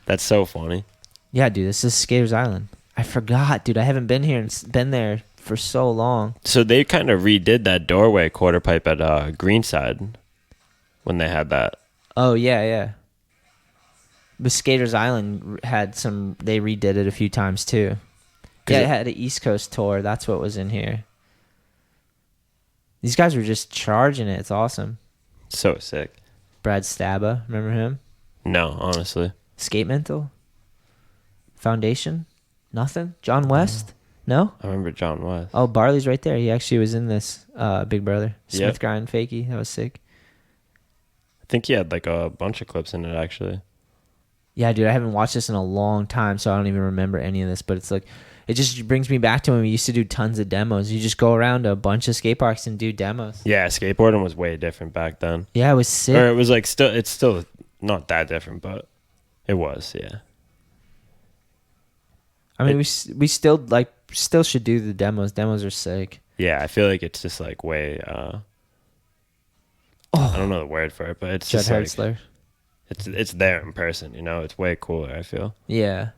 That's so funny. Yeah, dude, this is Skaters Island. I forgot, dude. I haven't been here and been there for so long. So they kind of redid that doorway quarter pipe at Greenside when they had that. Oh, yeah. But Skaters Island had some, they redid it a few times too. Yeah, it had an East Coast tour. That's what was in here. These guys were just charging it. It's awesome. So sick. Brad Staba, remember him? No, honestly. Skate Mental? Foundation? Nothing? John West? No? I remember John West. Oh, Barley's right there. He actually was in this Big Brother. Smith Yep. Grind Fakie. That was sick. I think he had like a bunch of clips in it, actually. Yeah, dude, I haven't watched this in a long time, so I don't even remember any of this. But it's like, it just brings me back to when we used to do tons of demos. You just go around to a bunch of skate parks and do demos. Yeah, skateboarding was way different back then. Yeah, it was sick. Or it was like it's still not that different, but it was, yeah. I mean, we still should do the demos. Demos are sick. Yeah, I feel like it's just like way I don't know the word for it, but it's Judd just like Hertzler. it's there in person, you know? It's way cooler, I feel. Yeah.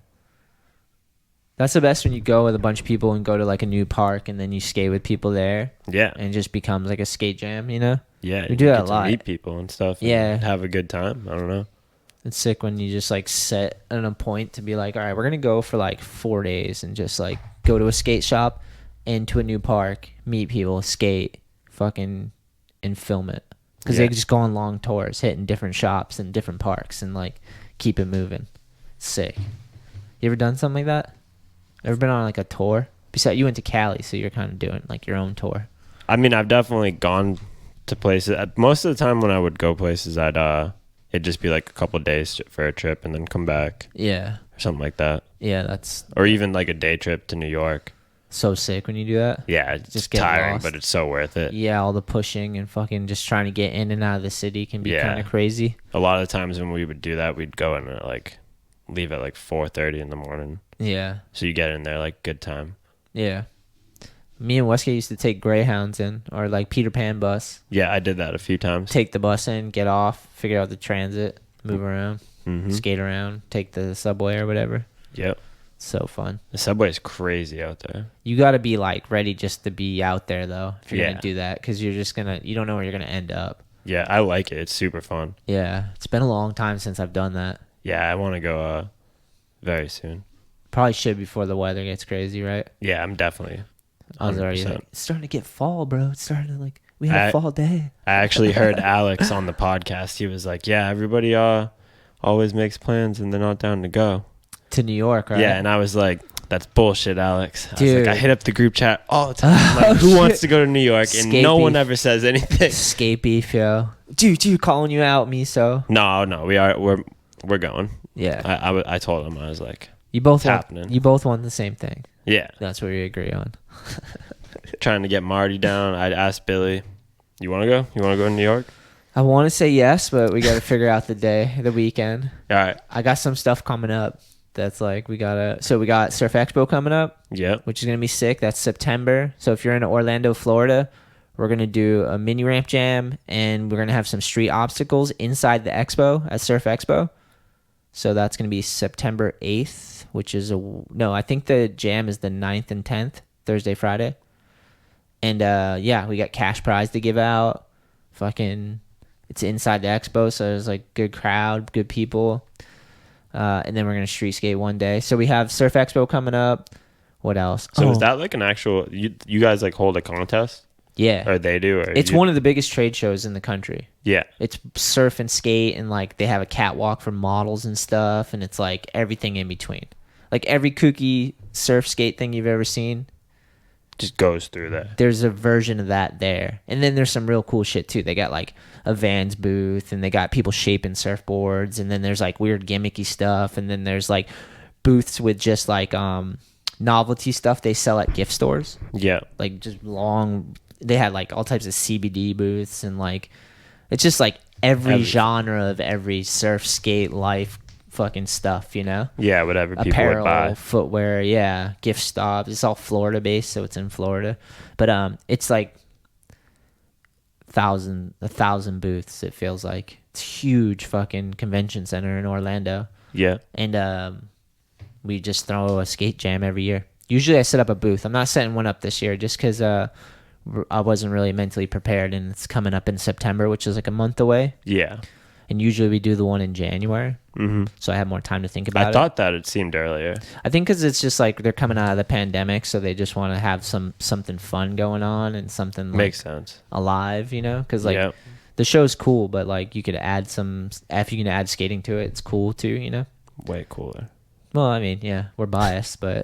That's the best when you go with a bunch of people and go to like a new park and then you skate with people there Yeah. and it just becomes like a skate jam, you know? Yeah. We do you that get a to lot. meet people and stuff. And Yeah. have a good time. I don't know. It's sick when you just like set a point to be like, all right, we're gonna go for like 4 days and just like go to a skate shop, into a new park, meet people, skate, fucking, and film it. Because they just go on long tours, hitting different shops and different parks, and like keep it moving. Sick. You ever done something like that? Ever been on like a tour? Besides, you went to Cali, so you're kind of doing like your own tour. I mean, I've definitely gone to places. Most of the time when I would go places, it'd just be like a couple of days for a trip and then come back. Yeah. Or something like that. Yeah, that's... Or even like a day trip to New York. So sick when you do that. Yeah, it's just get tiring, lost. but it's so worth it. Yeah, all the pushing and fucking just trying to get in and out of the city can be kind of crazy. A lot of the times when we would do that, we'd go in at like, leave at like 4:30 in the morning. Yeah. So you get in there like good time. Yeah. Me and Westgate used to take Greyhounds in, or like Peter Pan bus. Yeah, I did that a few times. Take the bus in, get off, figure out the transit, move around, skate around, take the subway or whatever. Yep. So fun. The subway is crazy out there. You got to be like ready just to be out there though, if you're Yeah. going to do that, because you're just going to, you don't know where you're going to end up. Yeah, I like it. It's super fun. Yeah. It's been a long time since I've done that. Yeah, I want to go very soon. Probably should before the weather gets crazy, right? Yeah, I'm definitely. I was already 100%. like, it's starting to get fall, bro. It's starting to like, we had a fall day. I actually heard Alex on the podcast. He was like, yeah, everybody always makes plans and they're not down to go. To New York, right? Yeah, and I was like, that's bullshit, Alex. I was Dude. like, I hit up the group chat all the time. Like, who wants to go to New York? And no Scapey. one ever says anything. Skate beef, yo. Dude, calling you out, Miso. No, we're going. Yeah. I told him, I was like, You both it's want, happening. You both want the same thing. Yeah. That's what we agree on. Trying to get Marty down. I'd ask Billy, you want to go? You want to go to New York? I want to say yes, but we got to figure out the day, the weekend. All right. I got some stuff coming up. That's like we got Surf Expo coming up. Yep. Which is gonna be sick. That's September. So if you're in Orlando, Florida, we're gonna do a mini ramp jam, and we're gonna have some street obstacles inside the expo at Surf Expo. So that's gonna be September 8th, which is I think the jam is the 9th and 10th, Thursday, Friday. And we got cash prize to give out. Fucking, it's inside the expo, so there's like good crowd, good people. And then we're gonna street skate one day. So we have Surf Expo coming up. What else? So is that like an actual? You guys like hold a contest? Yeah. Or they do? Or It's one of the biggest trade shows in the country. Yeah. It's surf and skate, and like they have a catwalk for models and stuff, and it's like everything in between. Like every kooky surf skate thing you've ever seen, Just goes through there. there's a version of that there. And then there's some real cool shit too. They got like a Vans booth, and they got people shaping surfboards, and then there's like weird gimmicky stuff, and then there's like booths with just like novelty stuff they sell at gift stores. Yeah. Like just long, they had like all types of CBD booths, and like it's just like every genre of every surf, skate, life fucking stuff, you know? Yeah, whatever people Apparel, would buy. footwear, yeah, gift stops. It's all Florida based, so it's in Florida. But it's like a thousand booths, it feels like. It's huge fucking convention center in Orlando. Yeah. And we just throw a skate jam every year. Usually I set up a booth. I'm not setting one up this year just because I wasn't really mentally prepared, and it's coming up in September, which is like a month away. Yeah. And usually we do the one in January. Mm-hmm. So I have more time to think about it. I thought that it seemed earlier. I think because it's just like they're coming out of the pandemic, so they just want to have something fun going on and something like Makes sense. alive, you know? Because like Yeah. the show's cool, but like you could add if you can add skating to it, it's cool too, you know? Way cooler. Well, I mean, yeah, we're biased, but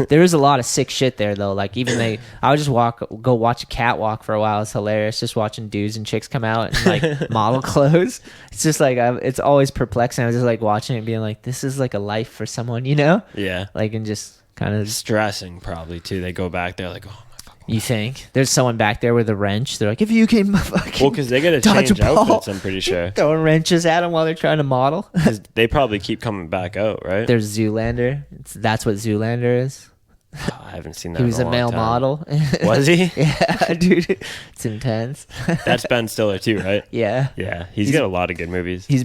there is a lot of sick shit there, though. Like, I would just go watch a catwalk for a while. It's hilarious, just watching dudes and chicks come out in like model clothes. It's just like it's always perplexing. I was just like watching it, and being like, this is like a life for someone, you know? Yeah. Like, and just kind of Stressing probably too. They go back there like, oh my fucking. You think there's someone back there with a wrench? They're like, if you can fucking Well, because they gotta dodge change a ball. outfits. I'm pretty sure. Throwing wrenches at them while they're trying to model. 'Cause they probably keep coming back out, right? There's Zoolander. That's what Zoolander is. Oh, I haven't seen that. He was in a long male time. model. Was he? Yeah, dude. It's intense. That's Ben Stiller too, right? Yeah. Yeah, he's got a lot of good movies. He's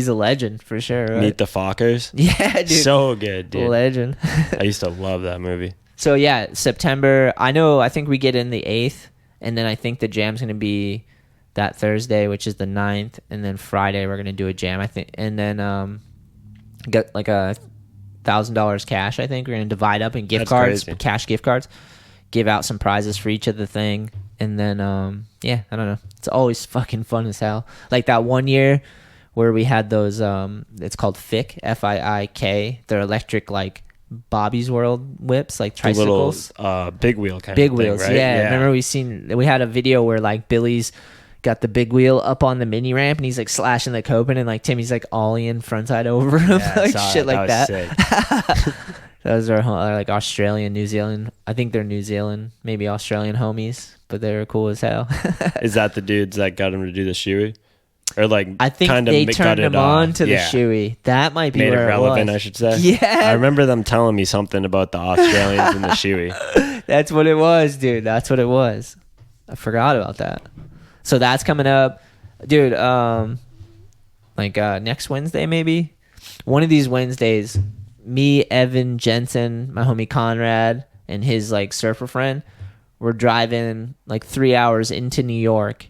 a legend for sure. Right? Meet the Fockers. Yeah, dude. So good, dude. Legend. I used to love that movie. So yeah, September. I think we get in the 8th, and then I think the jam's gonna be that Thursday, which is the 9th, and then Friday we're gonna do a jam, I think, and then get like $1,000 cash. I think we're gonna divide up in gift cards, crazy. cash gift cards, give out some prizes for each of the thing, and then yeah, I don't know. It's always fucking fun as hell. Like that one year where we had those it's called FIK, FIIK. They're electric like Bobby's World whips, like tricycles. The little big wheel kind Big of thing, wheels, right? yeah. Remember we had a video where like Billy's got the big wheel up on the mini ramp and he's like slashing the coping and like Timmy's like ollieing frontside over him, Yeah, I like saw shit it. like That that. was sick. Those are like Australian, New Zealand. I think they're New Zealand, maybe Australian homies, but they were cool as hell. Is that the dudes that got him to do the shoey? Or like I think kind of they got turned it him on to the yeah. shoey. That might be Made it where relevant, was. I should say. Yeah. I remember them telling me something about the Australians and the shoey. That's what it was, dude. That's what it was. I forgot about that. So that's coming up, dude. Like next Wednesday, maybe. One of these Wednesdays, me, Evan, Jensen, my homie Conrad, and his like surfer friend, we're driving like 3 hours into New York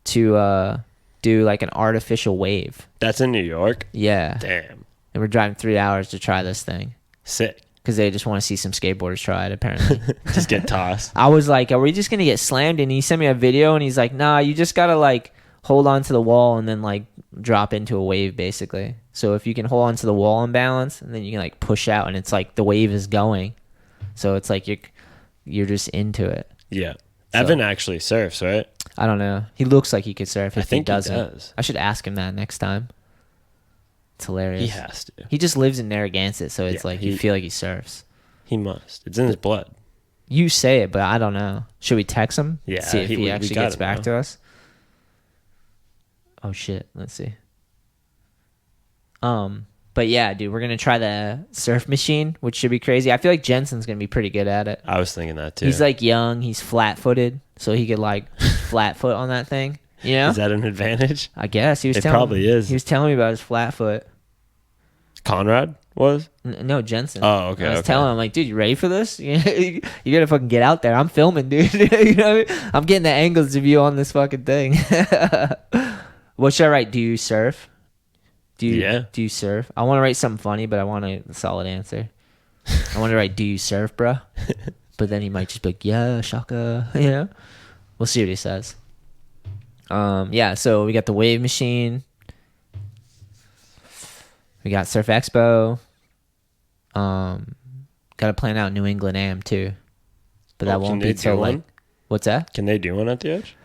to do like an artificial wave. That's in New York? Yeah. Damn. And we're driving 3 hours to try this thing Sick. because they just want to see some skateboarders try it, apparently. Just get tossed. I was like, are we just going to get slammed? And he sent me a video and he's like, nah, you just got to like hold on to the wall and then like drop into a wave, basically. So if you can hold on to the wall and balance, and then you can like push out and it's like the wave is going. So it's like you're just into it. Yeah. So- Evan actually surfs, right? I don't know. He looks like he could surf if I think he doesn't. he does. I should ask him that next time. It's hilarious. He has to. He just lives in Narragansett, so it's Yeah, like you he- feel like he surfs. He must. It's in his blood. You say it, but I don't know. Should we text him? Yeah, See if we he actually gotta gets back know. to us. Oh shit. Let's see. But yeah, dude, we're gonna try the surf machine, which should be crazy. I feel like Jensen's gonna be pretty good at it. I was thinking that too. He's like young, he's flat footed, so he could like flat foot on that thing. You know? Is that an advantage? I guess he was It telling probably is. He was telling me about his flat foot. Conrad was? No, Jensen. Oh, okay, I was okay. telling him, like, dude, you ready for this? You gotta fucking get out there. I'm filming, dude. You know what I mean? I'm getting the angles of you on this fucking thing. What should I write? Do you surf? Do you surf? I want to write something funny, but I want a solid answer. I want to write, do you surf, bro? But then he might just be like, yeah, shaka. You know? We'll see what he says. Yeah, so we got the wave machine. We got Surf Expo. Got to plan out New England Am too, but that Oh, won't can be they till do like one? what's that? Can they do one at the edge?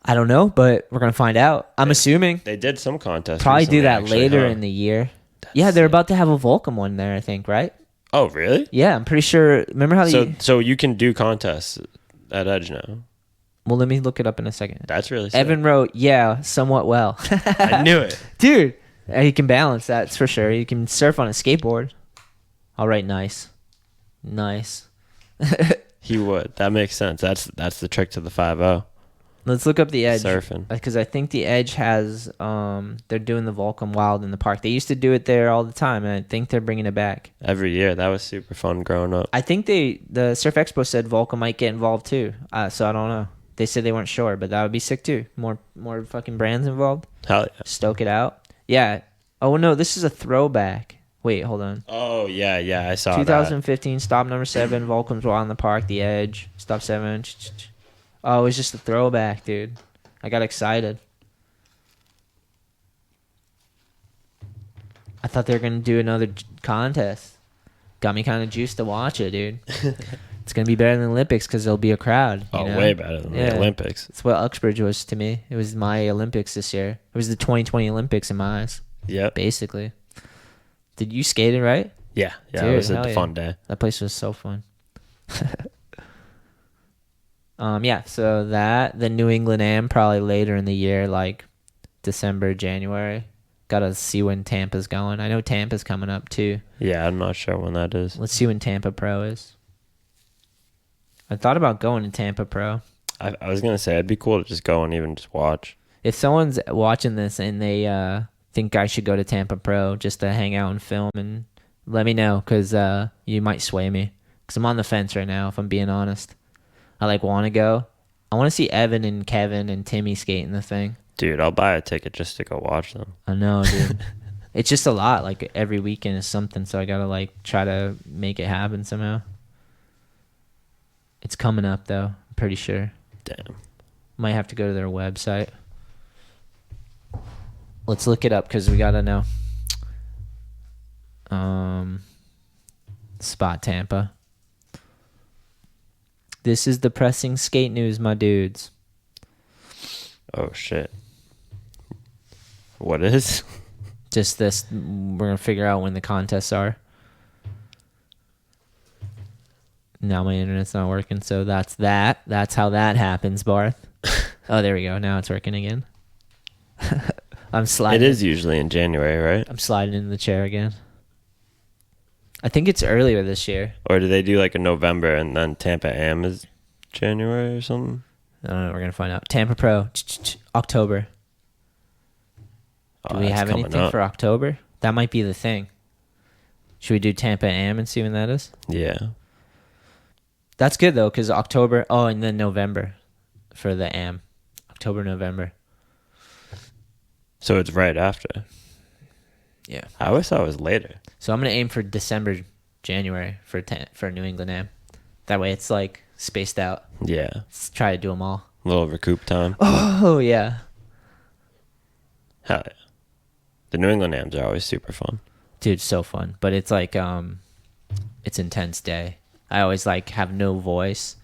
I don't know, but we're gonna find out. I'm assuming They did some contest. probably do recently, that actually, later huh? in the year. Yeah, they're about to have a Volcom one there, I think, right? Oh, really? Yeah, I'm pretty sure. Remember how So you can do contests at Edge now. Well, let me look it up in a second. That's really sick. Evan wrote, yeah, somewhat well. I knew it. Dude, he can balance, that's for sure. He can surf on a skateboard. I'll write nice. Nice. He would. That makes sense. That's the trick to the 5-0. Let's look up the Edge. Surfing. Because I think the Edge has, they're doing the Volcom Wild in the park. They used to do it there all the time, and I think they're bringing it back. Every year. That was super fun growing up. I think the Surf Expo said Volcom might get involved too. So I don't know. They said they weren't sure, but that would be sick too. More fucking brands involved. Hell yeah. Stoke it out. Yeah. Oh no, this is a throwback. Wait, hold on. Oh, yeah, I saw that. 2015 stop number 7. Volcom's Wild in the park. The Edge stop 7. Oh, it was just a throwback, dude. I got excited. I thought they were gonna do another contest. Got me kind of juiced to watch it, dude. It's gonna be better than the Olympics because there'll be a crowd. Oh, you know? way better than Yeah. the Olympics. That's what Uxbridge was to me. It was my Olympics this year. It was the 2020 Olympics in my eyes, Yep. basically. Did you skate it right? Yeah, it Dude, was hell a yeah. fun day. That place was so fun. Yeah, so the New England Am probably later in the year, like December, January. Gotta see when Tampa's going. I know Tampa's coming up too. Yeah, I'm not sure when that is. Let's see when Tampa Pro is. I thought about going to Tampa Pro. I was going to say, it'd be cool to just go and even just watch. If someone's watching this and they think I should go to Tampa Pro just to hang out and film, and let me know, because you might sway me. Because I'm on the fence right now, if I'm being honest. I want to go, I want to see Evan and Kevin and Timmy skating the thing. Dude, I'll buy a ticket just to go watch them. I know, dude. It's just a lot. Like every weekend is something, so I gotta like try to make it happen somehow. It's coming up though. I'm pretty sure. Damn. Might have to go to their website. Let's look it up because we gotta know. Spot Tampa. This is the pressing skate news, my dudes. Oh shit. What is? Just this. We're gonna figure out when the contests are. Now my internet's not working, so that's that. That's how that happens, Barth. Oh, there we go. Now it's working again. I'm sliding. It is usually in January, right? I'm sliding in the chair again. I think it's earlier this year. Or do they do like a November and then Tampa Am is January or something? I don't know. We're gonna find out. Tampa Pro, October. Do we that's have coming anything up. for October? That might be the thing. Should we do Tampa Am and see when that is? Yeah. That's good though, because October. Oh, and then November for the Am. October, November. So it's right after. Yeah. I always thought it was later. So I'm gonna aim for December, January for New England Am. That way it's like spaced out. Yeah. Let's try to do them all. A little recoup time. Oh yeah, Hell yeah. The New England Ams are always super fun. dude, so fun. But it's like it's intense day. I always like have no voice,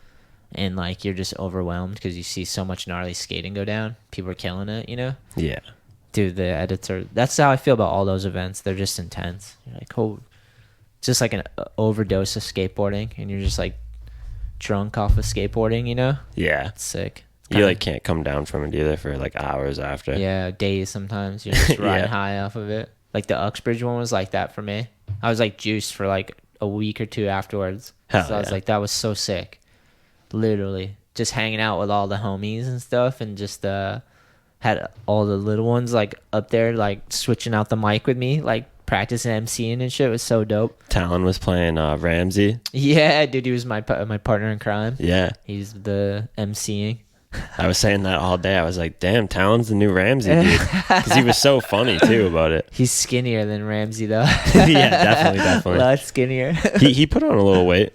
and like you're just overwhelmed because you see so much gnarly skating go down. People are killing it, you know. Yeah. Dude, the editor. That's how I feel about all those events. They're just intense. You're like, oh, just like an overdose of skateboarding, and you're just like drunk off of skateboarding. You know, Yeah. it's sick. It's You kinda- like can't come down from it either for like hours after. yeah, days sometimes. You're just riding Yeah. high off of it. Like the Uxbridge one was like that for me. I was like juiced for like a week or two afterwards. Hell So I was yeah. like, that was so sick. Literally, just hanging out with all the homies and stuff, and just had all the little ones like up there, like switching out the mic with me, like practicing MCing and shit. It was so dope. Talon was playing Ramsey. Yeah, dude, he was my partner in crime. Yeah. He's the MCing. I was saying that all day. I was like, damn, Talon's the new Ramsey, dude. Because he was so funny, too, about it. He's skinnier than Ramsey though. Yeah, definitely, A definitely. lot skinnier. He put on a little weight.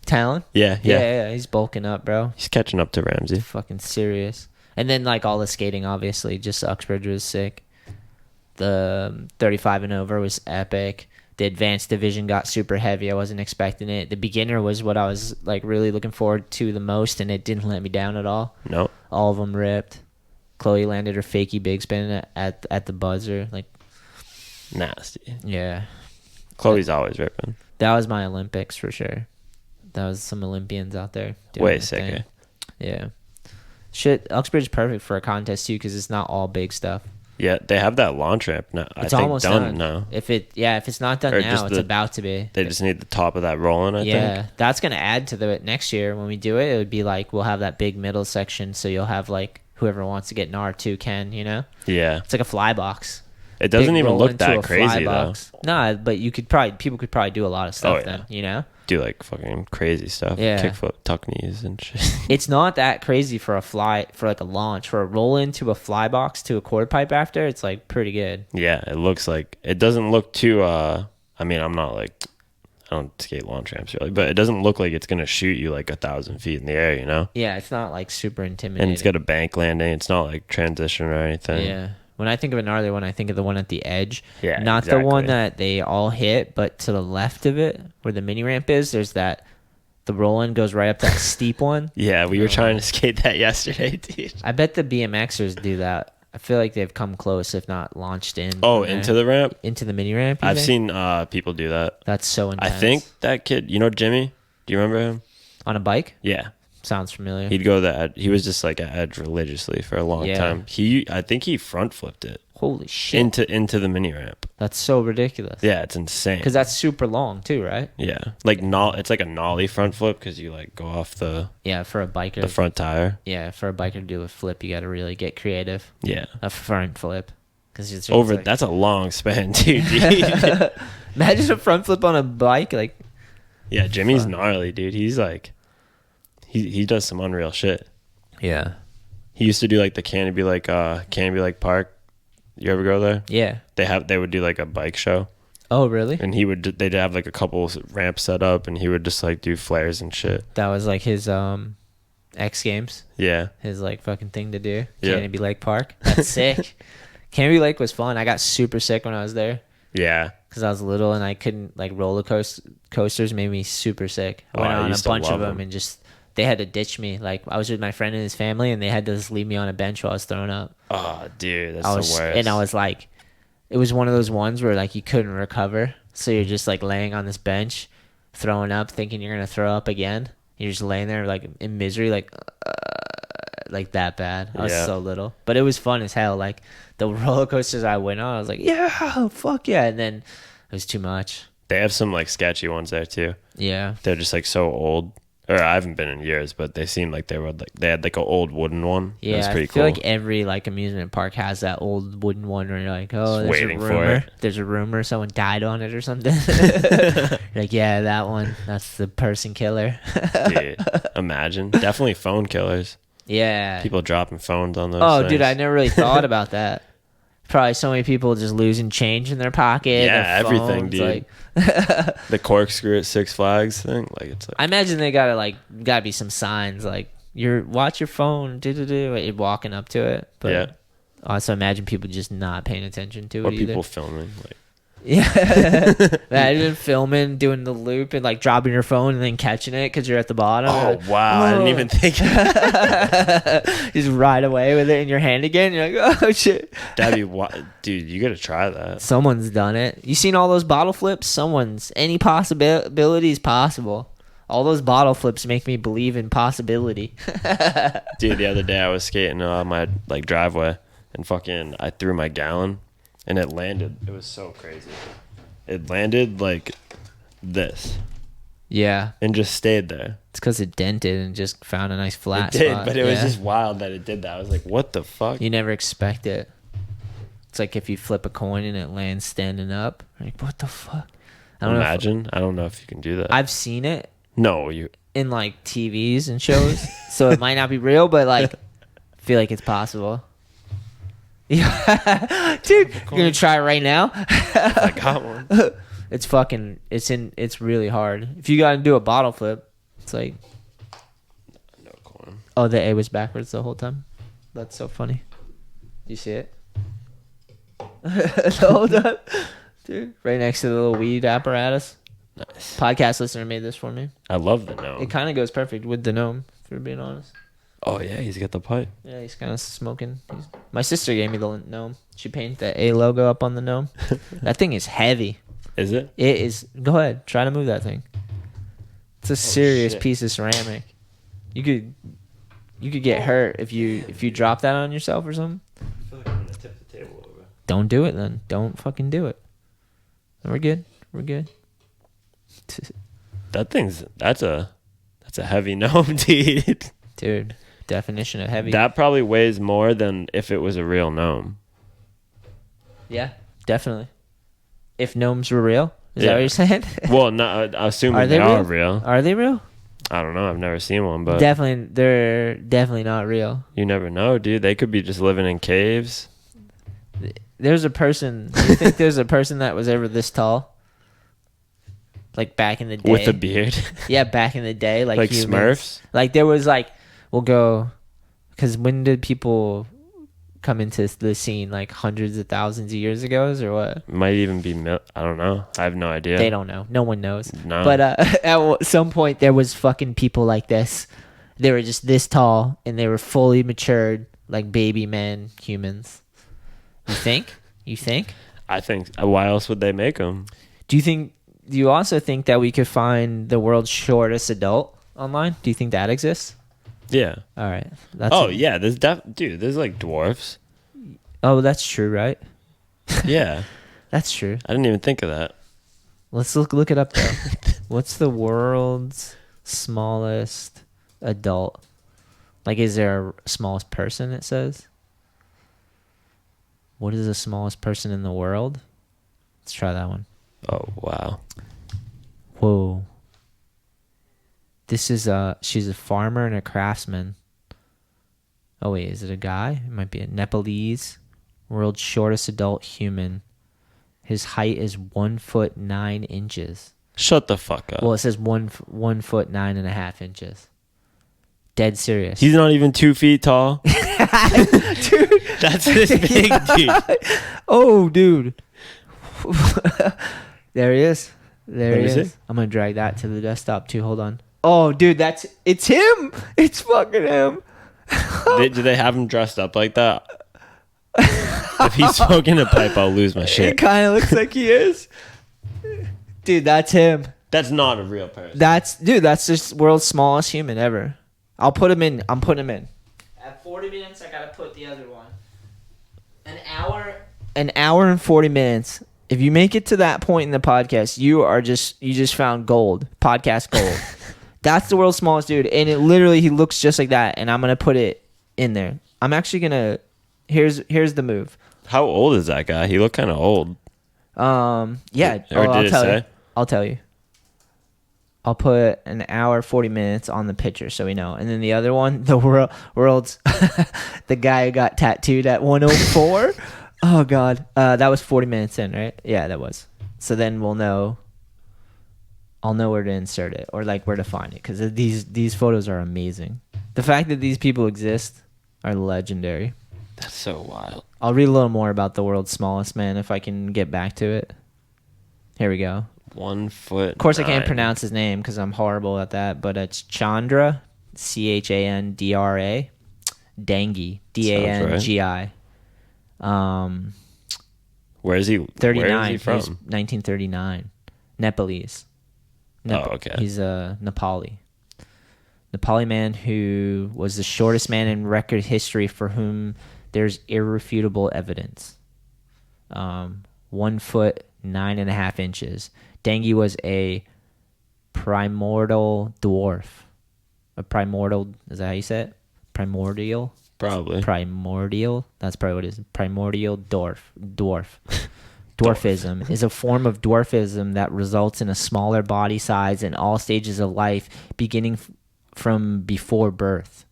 Talon? Yeah. Yeah, he's bulking up, bro. He's catching up to Ramsey. Fucking serious. And then like all the skating, obviously, just Uxbridge was sick. The 35 and over was epic. The advanced division got super heavy. I wasn't expecting it. The beginner was what I was like really looking forward to the most, and it didn't let me down at all. No. All of them ripped. Chloe landed her fakey big spin at the buzzer. Like, Nasty. yeah, Chloe's always ripping. that was my Olympics for sure. That was some Olympians out there. doing Way their sicker. thing. Yeah. Shit, Uxbridge is perfect for a contest too because it's not all big stuff. Yeah, they have that launch ramp now. It's I think almost done done now. If it's not done Or now, just it's about to be. They just need the top of that rolling, I Yeah, think. that's gonna add to the next year when we do it. It would be like we'll have that big middle section, so you'll have like whoever wants to get an R2 can, you know. Yeah. It's like a fly box. It doesn't Big even roll look into that a fly crazy, though. box. Nah, but people could probably do a lot of stuff Oh, yeah. then, you know. Do like fucking crazy stuff. Yeah. Kickflip, tuck knees and shit. It's not that crazy for like a launch. For a roll into a fly box to a quarter pipe after, it's like pretty good. Yeah, it looks like it doesn't look too I mean, I'm not like I don't skate launch ramps really, but it doesn't look like it's gonna shoot you like 1,000 feet in the air, you know? Yeah, it's not like super intimidating. And it's got a bank landing. It's not like transition or anything. Yeah. When I think of an gnarly one, I think of the one at the edge. Yeah, Not the one exactly. that they all hit, but to the left of it, where the mini ramp is, there's the roll-in goes right up that steep one. Yeah, we were trying to skate that yesterday, dude. I bet the BMXers do that. I feel like they've come close, if not launched in. Oh, from into there. the ramp? Into the mini ramp? you I've think? seen people do that. That's so intense. I think that kid, you know Jimmy? Do you remember him? On a bike? Yeah. Sounds familiar. He'd go the edge. He was just like at edge religiously for a long Yeah. time. I think he front flipped it Holy shit. into the mini ramp. That's so ridiculous. Yeah, it's insane. Because that's super long too, right? Yeah, like it's like a nollie front flip because you like go off the Yeah, for a biker. the front tire. Yeah, for a biker to do a flip, you got to really get creative. Yeah, A front flip. Because it's over like, that's a long span, dude. imagine a front flip on a bike. Like, Yeah, Jimmy's Fun. gnarly, dude. He's like he does some unreal shit. Yeah. He used to do like the Canby Lake Park. You ever go there? Yeah. They would do like a bike show, Oh, really? and they'd have like a couple ramps set up, and he would just like do flares and shit. That was like his X Games. Yeah. His like fucking thing to do. Yeah. Canby Lake Park. That's sick. Canby Lake was fun. I got super sick when I was there Yeah. because I was little and I couldn't like coasters made me super sick. I Oh, went I on a used to bunch of love them them. and just they had to ditch me. Like I was with my friend and his family and they had to just leave me on a bench while I was throwing up. Oh, dude, that's the worst. And I was like, it was one of those ones where like you couldn't recover, so you're just like laying on this bench, throwing up, thinking you're gonna throw up again. You're just laying there like in misery, like that bad. I was Yeah. so little, but it was fun as hell. Like the roller coasters I went on, I was like, yeah, fuck yeah, and then it was too much. They have some like sketchy ones there too. Yeah, They're just like so old. Or I haven't been in years, but they seemed like they had like an old wooden one. yeah. That's pretty I feel cool. like every like amusement park has that old wooden one where you're like, oh, Just there's waiting a for rumor. it. There's a rumor someone died on it or something. You're like, yeah, that one. That's the person killer. Dude, imagine. Definitely phone killers. Yeah. People dropping phones on those Oh, things. dude, I never really thought about that. Probably so many people just losing change in their pocket. Yeah, their everything, phones, dude. Like, The corkscrew at Six Flags thing. Like it's like I imagine they gotta be some signs like watch your phone, walking up to it. But yeah. I also imagine people just not paying attention to it Or either. people filming. Like Yeah, imagine filming, doing the loop, and like dropping your phone and then catching it because you're at the bottom. oh Like, wow, I didn't even think just ride away with it in your hand again. You're like, oh shit. that'd be dude, you gotta try that. Someone's done it. You seen all those bottle flips? Any possibility is possible. All those bottle flips make me believe in possibility. Dude, the other day I was skating on my like driveway and fucking I threw my gallon and it landed. It was so crazy. It landed like this Yeah, and just stayed there. it's because it dented and just found a nice flat It did, spot. but it was Yeah. just wild that it did that. I was like, what the fuck? You never expect it. It's like if you flip a coin and it lands standing up. Like, what the fuck? I don't know. Imagine. I don't know if you can do that. I've seen it no, you. in like TVs and shows, so it might not be real, but like, I feel like it's possible. Yeah, dude, you're gonna try it right now. I got one. It's really hard. If you gotta do a bottle flip, it's like, No coin. oh, the A was backwards the whole time. That's so funny. Do you see it? The whole time, dude, right next to the little weed apparatus. Nice. Podcast listener made this for me. I love the gnome. It kind of goes perfect with the gnome, if we're being honest. Oh yeah, he's got the pipe. Yeah, he's kind of smoking. My sister gave me the gnome. She painted the A logo up on the gnome. That thing is heavy. Is it? It is. Go ahead, try to move that thing. It's a serious shit. piece of ceramic. You could get hurt if you drop that on yourself or something. I feel like I'm gonna tip the table over. Don't do it then. Don't fucking do it. We're good. We're good. That's a heavy gnome, dude. Dude, definition of heavy. That probably weighs more than if it was a real gnome. Yeah, definitely. If gnomes were real, is that Yeah. what you're saying? Well, no, assuming Are they they are real? real. Are they real? I don't know. I've never seen one, but They're definitely not real. you never know, dude. They could be just living in caves. There's a person. You think there's a person that was ever this tall? Like back in the day. With a beard. Yeah, back in the day, like humans. Smurfs. Like there was like, we'll go, because when did people come into the scene? Like hundreds of thousands of years ago, or what? Might even be. I don't know. I have no idea. They don't know. No one knows. No. But at some point, there was fucking people like this. They were just this tall, and they were fully matured, like baby men, humans. You think? You think? I think. Why else would they make them? Do you also think that we could find the world's shortest adult online? Do you think that exists? Yeah. All right. Yeah. There's like dwarfs. Oh, that's true, right? Yeah. That's true. I didn't even think of that. Let's look it up though. What's the world's smallest adult? Like, is there a smallest person? It says. What is the smallest person in the world? Let's try that one. Oh wow. Whoa. This is she's a farmer and a craftsman. Oh wait, is it a guy? It might be a Nepalese. World's shortest adult human. His height is 1 foot 9 inches. Shut the fuck up. Well, it says 1 foot 9.5 inches. Dead serious. He's not even 2 feet tall. Dude. That's this big, dude. Oh, dude. There he is. There Let he me see. is. I'm gonna drag that to the desktop too. Hold on. Oh, dude, it's him. It's fucking him. Do they have him dressed up like that? If he's smoking a pipe, I'll lose my It shit. kind of looks like he is. Dude, that's him. That's not a real person. That's just world's smallest human ever. I'll put him in. I'm putting him in. At 40 minutes, I gotta put the other one. An hour and 40 minutes. If you make it to that point in the podcast, you just found gold. Podcast gold. That's the world's smallest dude, and he looks just like that. And I'm gonna put it in there. I'm actually gonna. Here's the move. How old is that guy? He looked kind of old. Yeah. Or I'll did it tell say? you. I'll tell you. I'll put an hour 40 minutes on the picture so we know. And then the other one, the world's the guy who got tattooed at 104. Oh god. That was 40 minutes in, right? Yeah, that was. So then we'll know. I'll know where to insert it or like where to find it cuz these photos are amazing. The fact that these people exist are legendary. That's so wild. I'll read a little more about the world's smallest man if I can get back to it. Here we go. 1 foot. Of course, I can't pronounce his name because I'm horrible at that, but it's Chandra, Chandra, Dangi, Dangi. Where is he? 39. Where is he from? He's 1939. Nepalese. Okay. He's a Nepali man who was the shortest man in record history for whom there's irrefutable evidence. 1 foot 9.5 inches. Dangi was a primordial dwarf. A primordial, is that how you say it? Primordial? Probably. Primordial? That's probably what it is. Primordial dwarf. Dwarfism is a form of dwarfism that results in a smaller body size in all stages of life, beginning from before birth.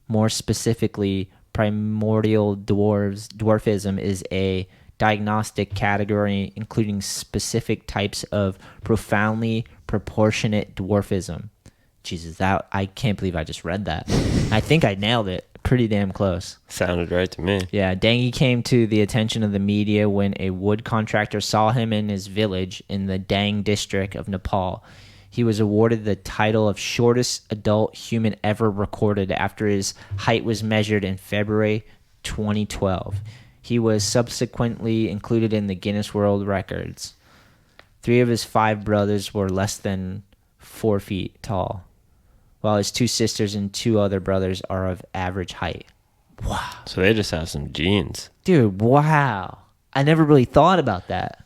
More specifically, primordial dwarfism is a diagnostic category including specific types of profoundly proportionate dwarfism. Jesus, I can't believe I just read that. I think I nailed it. Pretty damn close. Sounded right to me. Yeah, Dangi came to the attention of the media when a wood contractor saw him in his village in the Dang district of Nepal. He was awarded the title of shortest adult human ever recorded after his height was measured in February 2012. He was subsequently included in the Guinness World Records. 3 of his 5 brothers were less than 4 feet tall, while his 2 sisters and 2 other brothers are of average height. Wow. So they just have some genes. Dude, wow. I never really thought about that.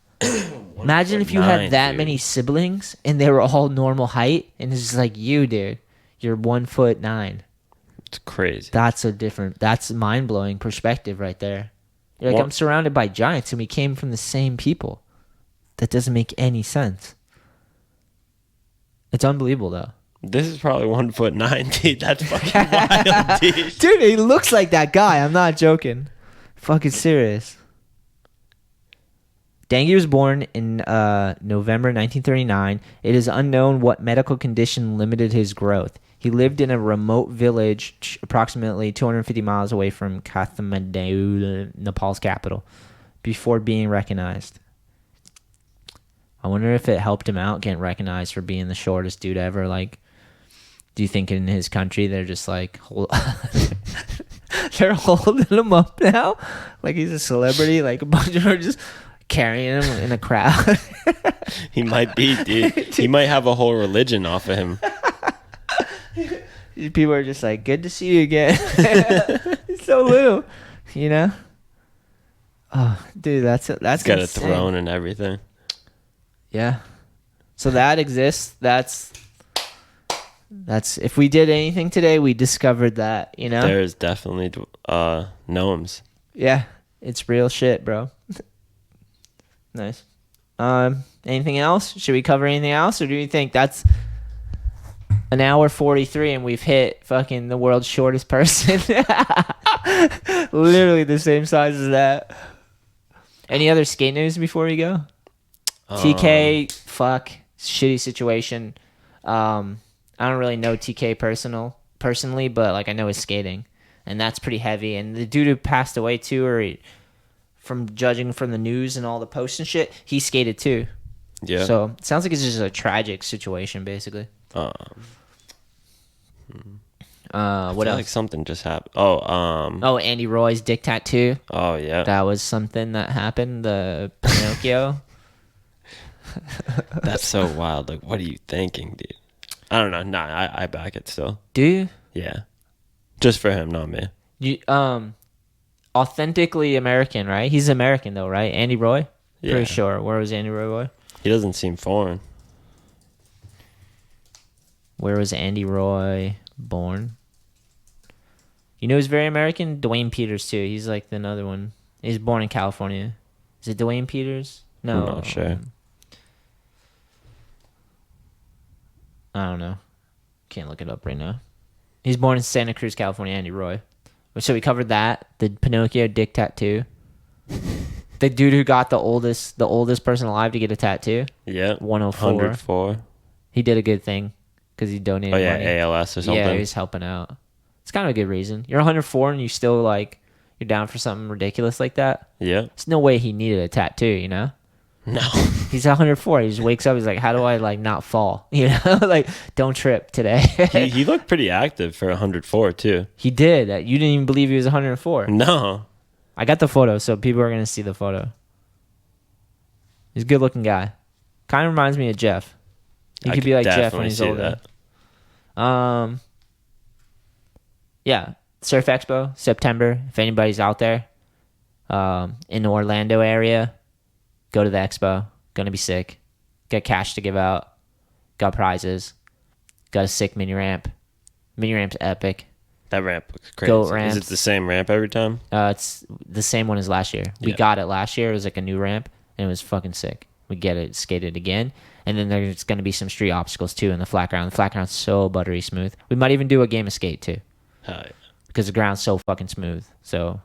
Imagine if you had 1'9", that dude. many siblings and they were all normal height, and it's just like you, dude. You're 1 foot 9. It's crazy. That's mind-blowing perspective right there. You're like, What? I'm surrounded by giants and we came from the same people. That doesn't make any sense. It's unbelievable, though. This is probably 1 foot 9, dude. That's fucking wild, dude. Dude, he looks like that guy. I'm not joking. Fucking serious. Dangi was born in November 1939. It is unknown what medical condition limited his growth. He lived in a remote village approximately 250 miles away from Kathmandu, Nepal's capital, before being recognized. I wonder if it helped him out getting recognized for being the shortest dude ever. Like, do you think in his country they're just like, they're holding him up now? Like he's a celebrity? Like a bunch of them are just carrying him in a crowd? He might be, dude. He might have a whole religion off of him. People are just like, good to see you again. He's so little, you know? Oh, dude, that's He's got insane. a throne and everything. Yeah. So that exists. That's if we did anything today, we discovered that, you know? There is definitely gnomes. Yeah. It's real shit, bro. Nice. Anything else? Should we cover anything else, or do you think that's an hour 43 and we've hit fucking the world's shortest person. Literally the same size as that. Any other skate news before we go? TK, fuck, shitty situation. I don't really know TK personally, but like I know his skating, and that's pretty heavy. And the dude who passed away too, or from judging from the news and all the posts and shit, he skated too. Yeah. So it sounds like it's just a tragic situation, basically. What else? Like something just happened. Oh, Andy Roy's dick tattoo. Oh yeah. That was something that happened. The Pinocchio. That's so wild. Like, what are you thinking, dude? I don't know. Nah, I back it still. Do you? Yeah. Just for him, not me. You authentically American, right? He's American though, right? Andy Roy? Yeah. Pretty sure. Where was Andy Roy? He doesn't seem foreign. Where was Andy Roy born? You know who's very American? Dwayne Peters too. He's like another one. He's born in California. Is it Dwayne Peters? No. I'm not sure. I don't know. Can't look it up right now. He's born in Santa Cruz, California, Andy Roy. So we covered that. The Pinocchio dick tattoo. The dude who got the oldest person alive to get a tattoo. Yeah. 104. 104. He did a good thing because he donated Oh yeah, money. ALS or something. Yeah, he's helping out. It's kind of a good reason. You're 104 and you still like you're down for something ridiculous like that. Yeah. There's no way he needed a tattoo, you know? No. He's 104. He just wakes up. He's like, how do I like not fall? You know, like don't trip today. he looked pretty active for 104 too. He did. You didn't even believe he was 104. No. I got the photo, so people are gonna see the photo. He's a good-looking guy. Kind of reminds me of Jeff. He could be like Jeff when he's older. That. Yeah, Surf Expo, September. If anybody's out there, in the Orlando area, go to the expo. Gonna be sick. Got cash to give out. Got prizes. Got a sick mini ramp. Mini ramp's epic. That ramp looks crazy. Goat ramps. Is it the same ramp every time? It's the same one as last year. We got it last year. It was like a new ramp, and it was fucking sick. We get it, skated again. And then there's going to be some street obstacles, too, in the flat ground. The flat ground's so buttery smooth. We might even do a game of skate, too. Hell yeah. Because the ground's so fucking smooth. So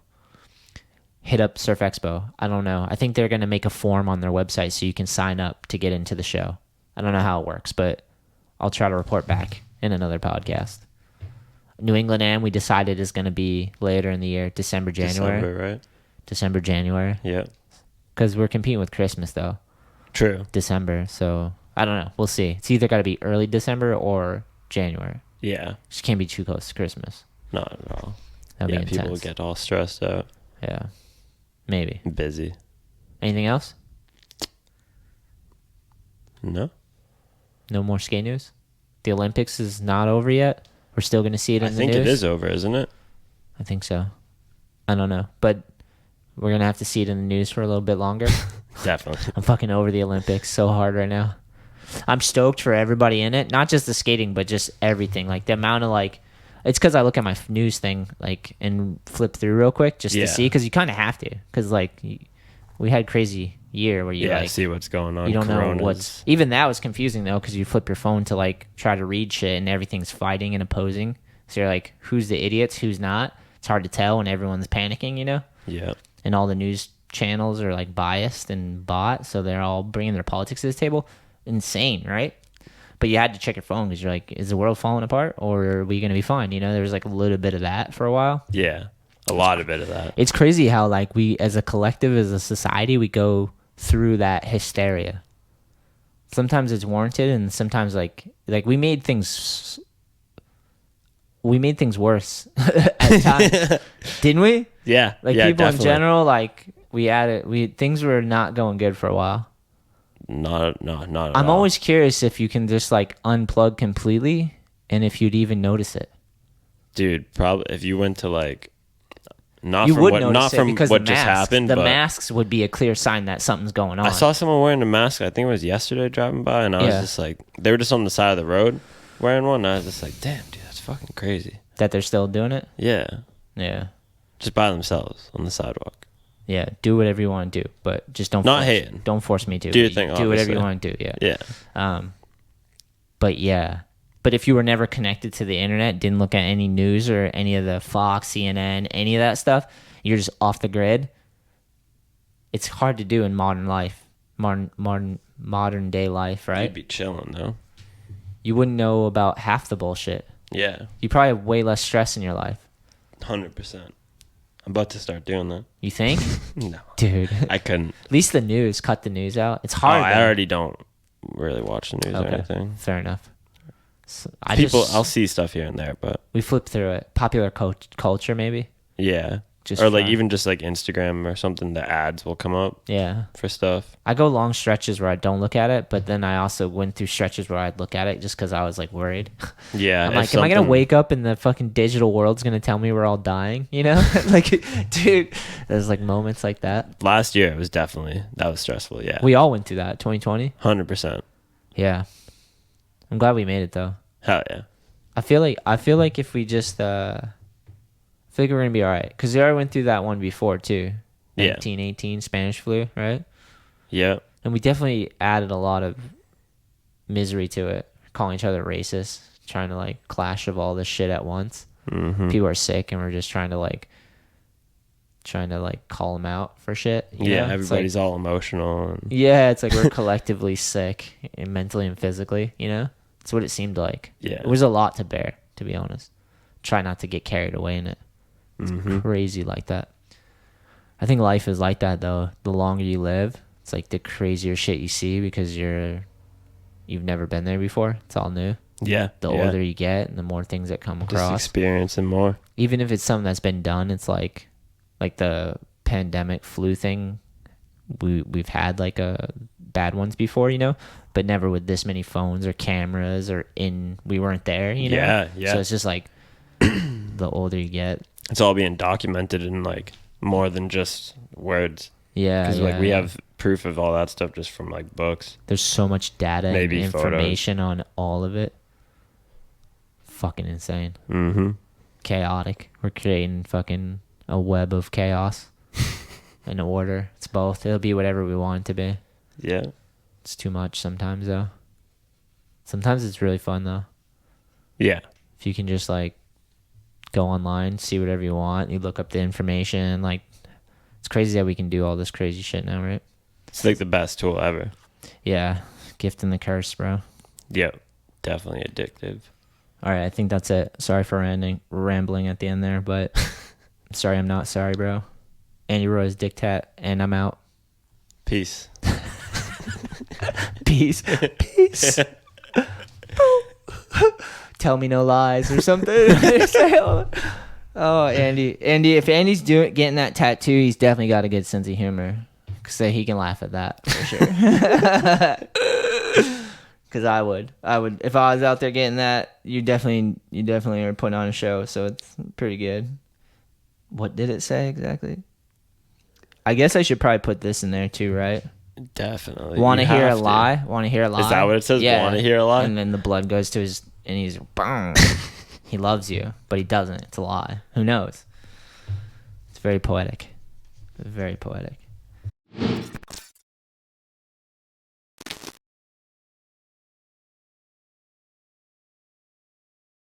hit up Surf Expo. I don't know. I think they're going to make a form on their website so you can sign up to get into the show. I don't know how it works, but I'll try to report back in another podcast. New England Am, we decided, is going to be later in the year, December, January. December, right? December, January. Yeah. Because we're competing with Christmas, though. True. December. So, I don't know. We'll see. It's either got to be early December or January. Yeah. Just can't be too close to Christmas. Not at all. That'd be People intense. get all stressed out. Yeah. Maybe. Busy. Anything else? No? No more skate news? The Olympics is not over yet? We're still going to see it in the news? I think it is over, isn't it? I think so. I don't know. But we're going to have to see it in the news for a little bit longer. Definitely. I'm fucking over the Olympics so hard right now. I'm stoked for everybody in it. Not just the skating, but just everything. Like the amount of like... It's because I look at my news thing like and flip through real quick just to see. Because you kind of have to. Because like we had crazy year where you like... see what's going on. You don't Coronas. know what's... Even that was confusing though because you flip your phone to like try to read shit and everything's fighting and opposing. So you're like, who's the idiots? Who's not? It's hard to tell when everyone's panicking, you know? Yeah. And all the news channels are like biased and bought, so they're all bringing their politics to this table. Insane, right? But you had to check your phone because you're like, is the world falling apart or are we going to be fine? You know, there was like a little bit of that for a while. Yeah. A lot of that. It's crazy how like we as a collective, as a society, we go through that hysteria. Sometimes it's warranted and sometimes like we made things worse at times. Didn't we? Yeah. Like yeah, people definitely. in general, like things were not going good for a while. Not at I'm all. always curious if you can just like unplug completely and if you'd even notice it. Dude, probably if you went to like not You from would what notice not it from because what the just masks, happened, the but masks would be a clear sign that something's going on. I saw someone wearing a mask. I think it was yesterday driving by, and I was just like, they were just on the side of the road wearing one. And I was just like, damn, dude, that's fucking crazy. that they're still doing it. Yeah, Yeah, just by themselves on the sidewalk. yeah. Do whatever you want to do, but just don't. Not force, hating. Don't force me to. Do your thing, Do whatever you obviously. want to do. Yeah. Yeah, But yeah, But if you were never connected to the internet, didn't look at any news or any of the Fox, CNN, any of that stuff, you're just off the grid. It's hard to do in modern life, modern day life, right? You'd be chilling though. You wouldn't know about half the bullshit. Yeah, You probably have way less stress in your life. 100%. I'm about to start doing that. You think? No, Dude. I couldn't. At least the news, cut the news out. It's Oh, hard. I though. already don't really watch the news or Okay, anything. fair enough. So I'll see stuff here and there, but we flip through it. Popular culture, maybe. yeah, Just or like fun. even just like Instagram or something. The ads will come up Yeah. for stuff. I go long stretches where I don't look at it, but then I also went through stretches where I'd look at it just because I was like worried. Yeah, I'm if like, am I gonna something- wake up and the fucking digital world's gonna tell me we're all dying? You know, like, dude, there's like moments like that. Last year it was definitely that was stressful. Yeah, We all went through that. 2020. 100%. Yeah, I'm glad we made it though. Hell yeah. I feel like if we just I feel like we're gonna be all right because we already went through that one before too. Yeah. 1918 Spanish flu, right? Yeah. And we definitely added a lot of misery to it, calling each other racist, trying to like clash of all this shit at once. Mm-hmm. People are sick, and we're just trying to call them out for shit. you Yeah, know? It's like- everybody's all emotional. And yeah, it's like we're collectively sick, and mentally and physically. You know, that's what it seemed like. Yeah. It was a lot to bear, to be honest. Try not to get carried away in it. It's Mhm. crazy like that. I think life is like that though. The longer you live, it's like the crazier shit you see because you've never been there before. It's all new. yeah, The yeah. older you get and the more things that come just across. experiencing more. Even if it's something that's been done, it's like the pandemic flu thing. We've had like bad ones before, you know, but never with this many phones or cameras or we weren't there, you know. Yeah, yeah. So it's just like the older you get. It's all being documented in like more than just words. Yeah, Because like yeah, we yeah. have proof of all that stuff just from like books. There's so much data Maybe and photos. information on all of it. Fucking insane. Mm-hmm. Chaotic. We're creating fucking a web of chaos and order. It's both. It'll be whatever we want it to be. Yeah. It's too much sometimes though. Sometimes it's really fun though. Yeah. If you can just like go online, see whatever you want, you look up the information, like it's crazy that we can do all this crazy shit now, right? It's like the best tool ever. Yeah. Gift and the curse, bro. Yep. Definitely addictive. All right, I think that's it. Sorry for rambling at the end there, but sorry I'm not sorry, bro. Andy Roy's Dick Tat, and I'm out. Peace. Peace. Peace. Tell me no lies or something. Oh, Andy, if Andy's getting that tattoo, he's definitely got a good sense of humor, so he can laugh at that for sure. Because I would if I was out there getting that. You definitely are putting on a show, so it's pretty good. What did it say exactly? I guess I should probably put this in there too, right? Definitely. Want to You hear a have to. lie? Want to hear a lie? Is that what it says? Yeah. Wanna hear a lie? And then the blood goes to his, and he's, boom. He loves you, but he doesn't. It's a lie. Who knows? It's very poetic. Very poetic.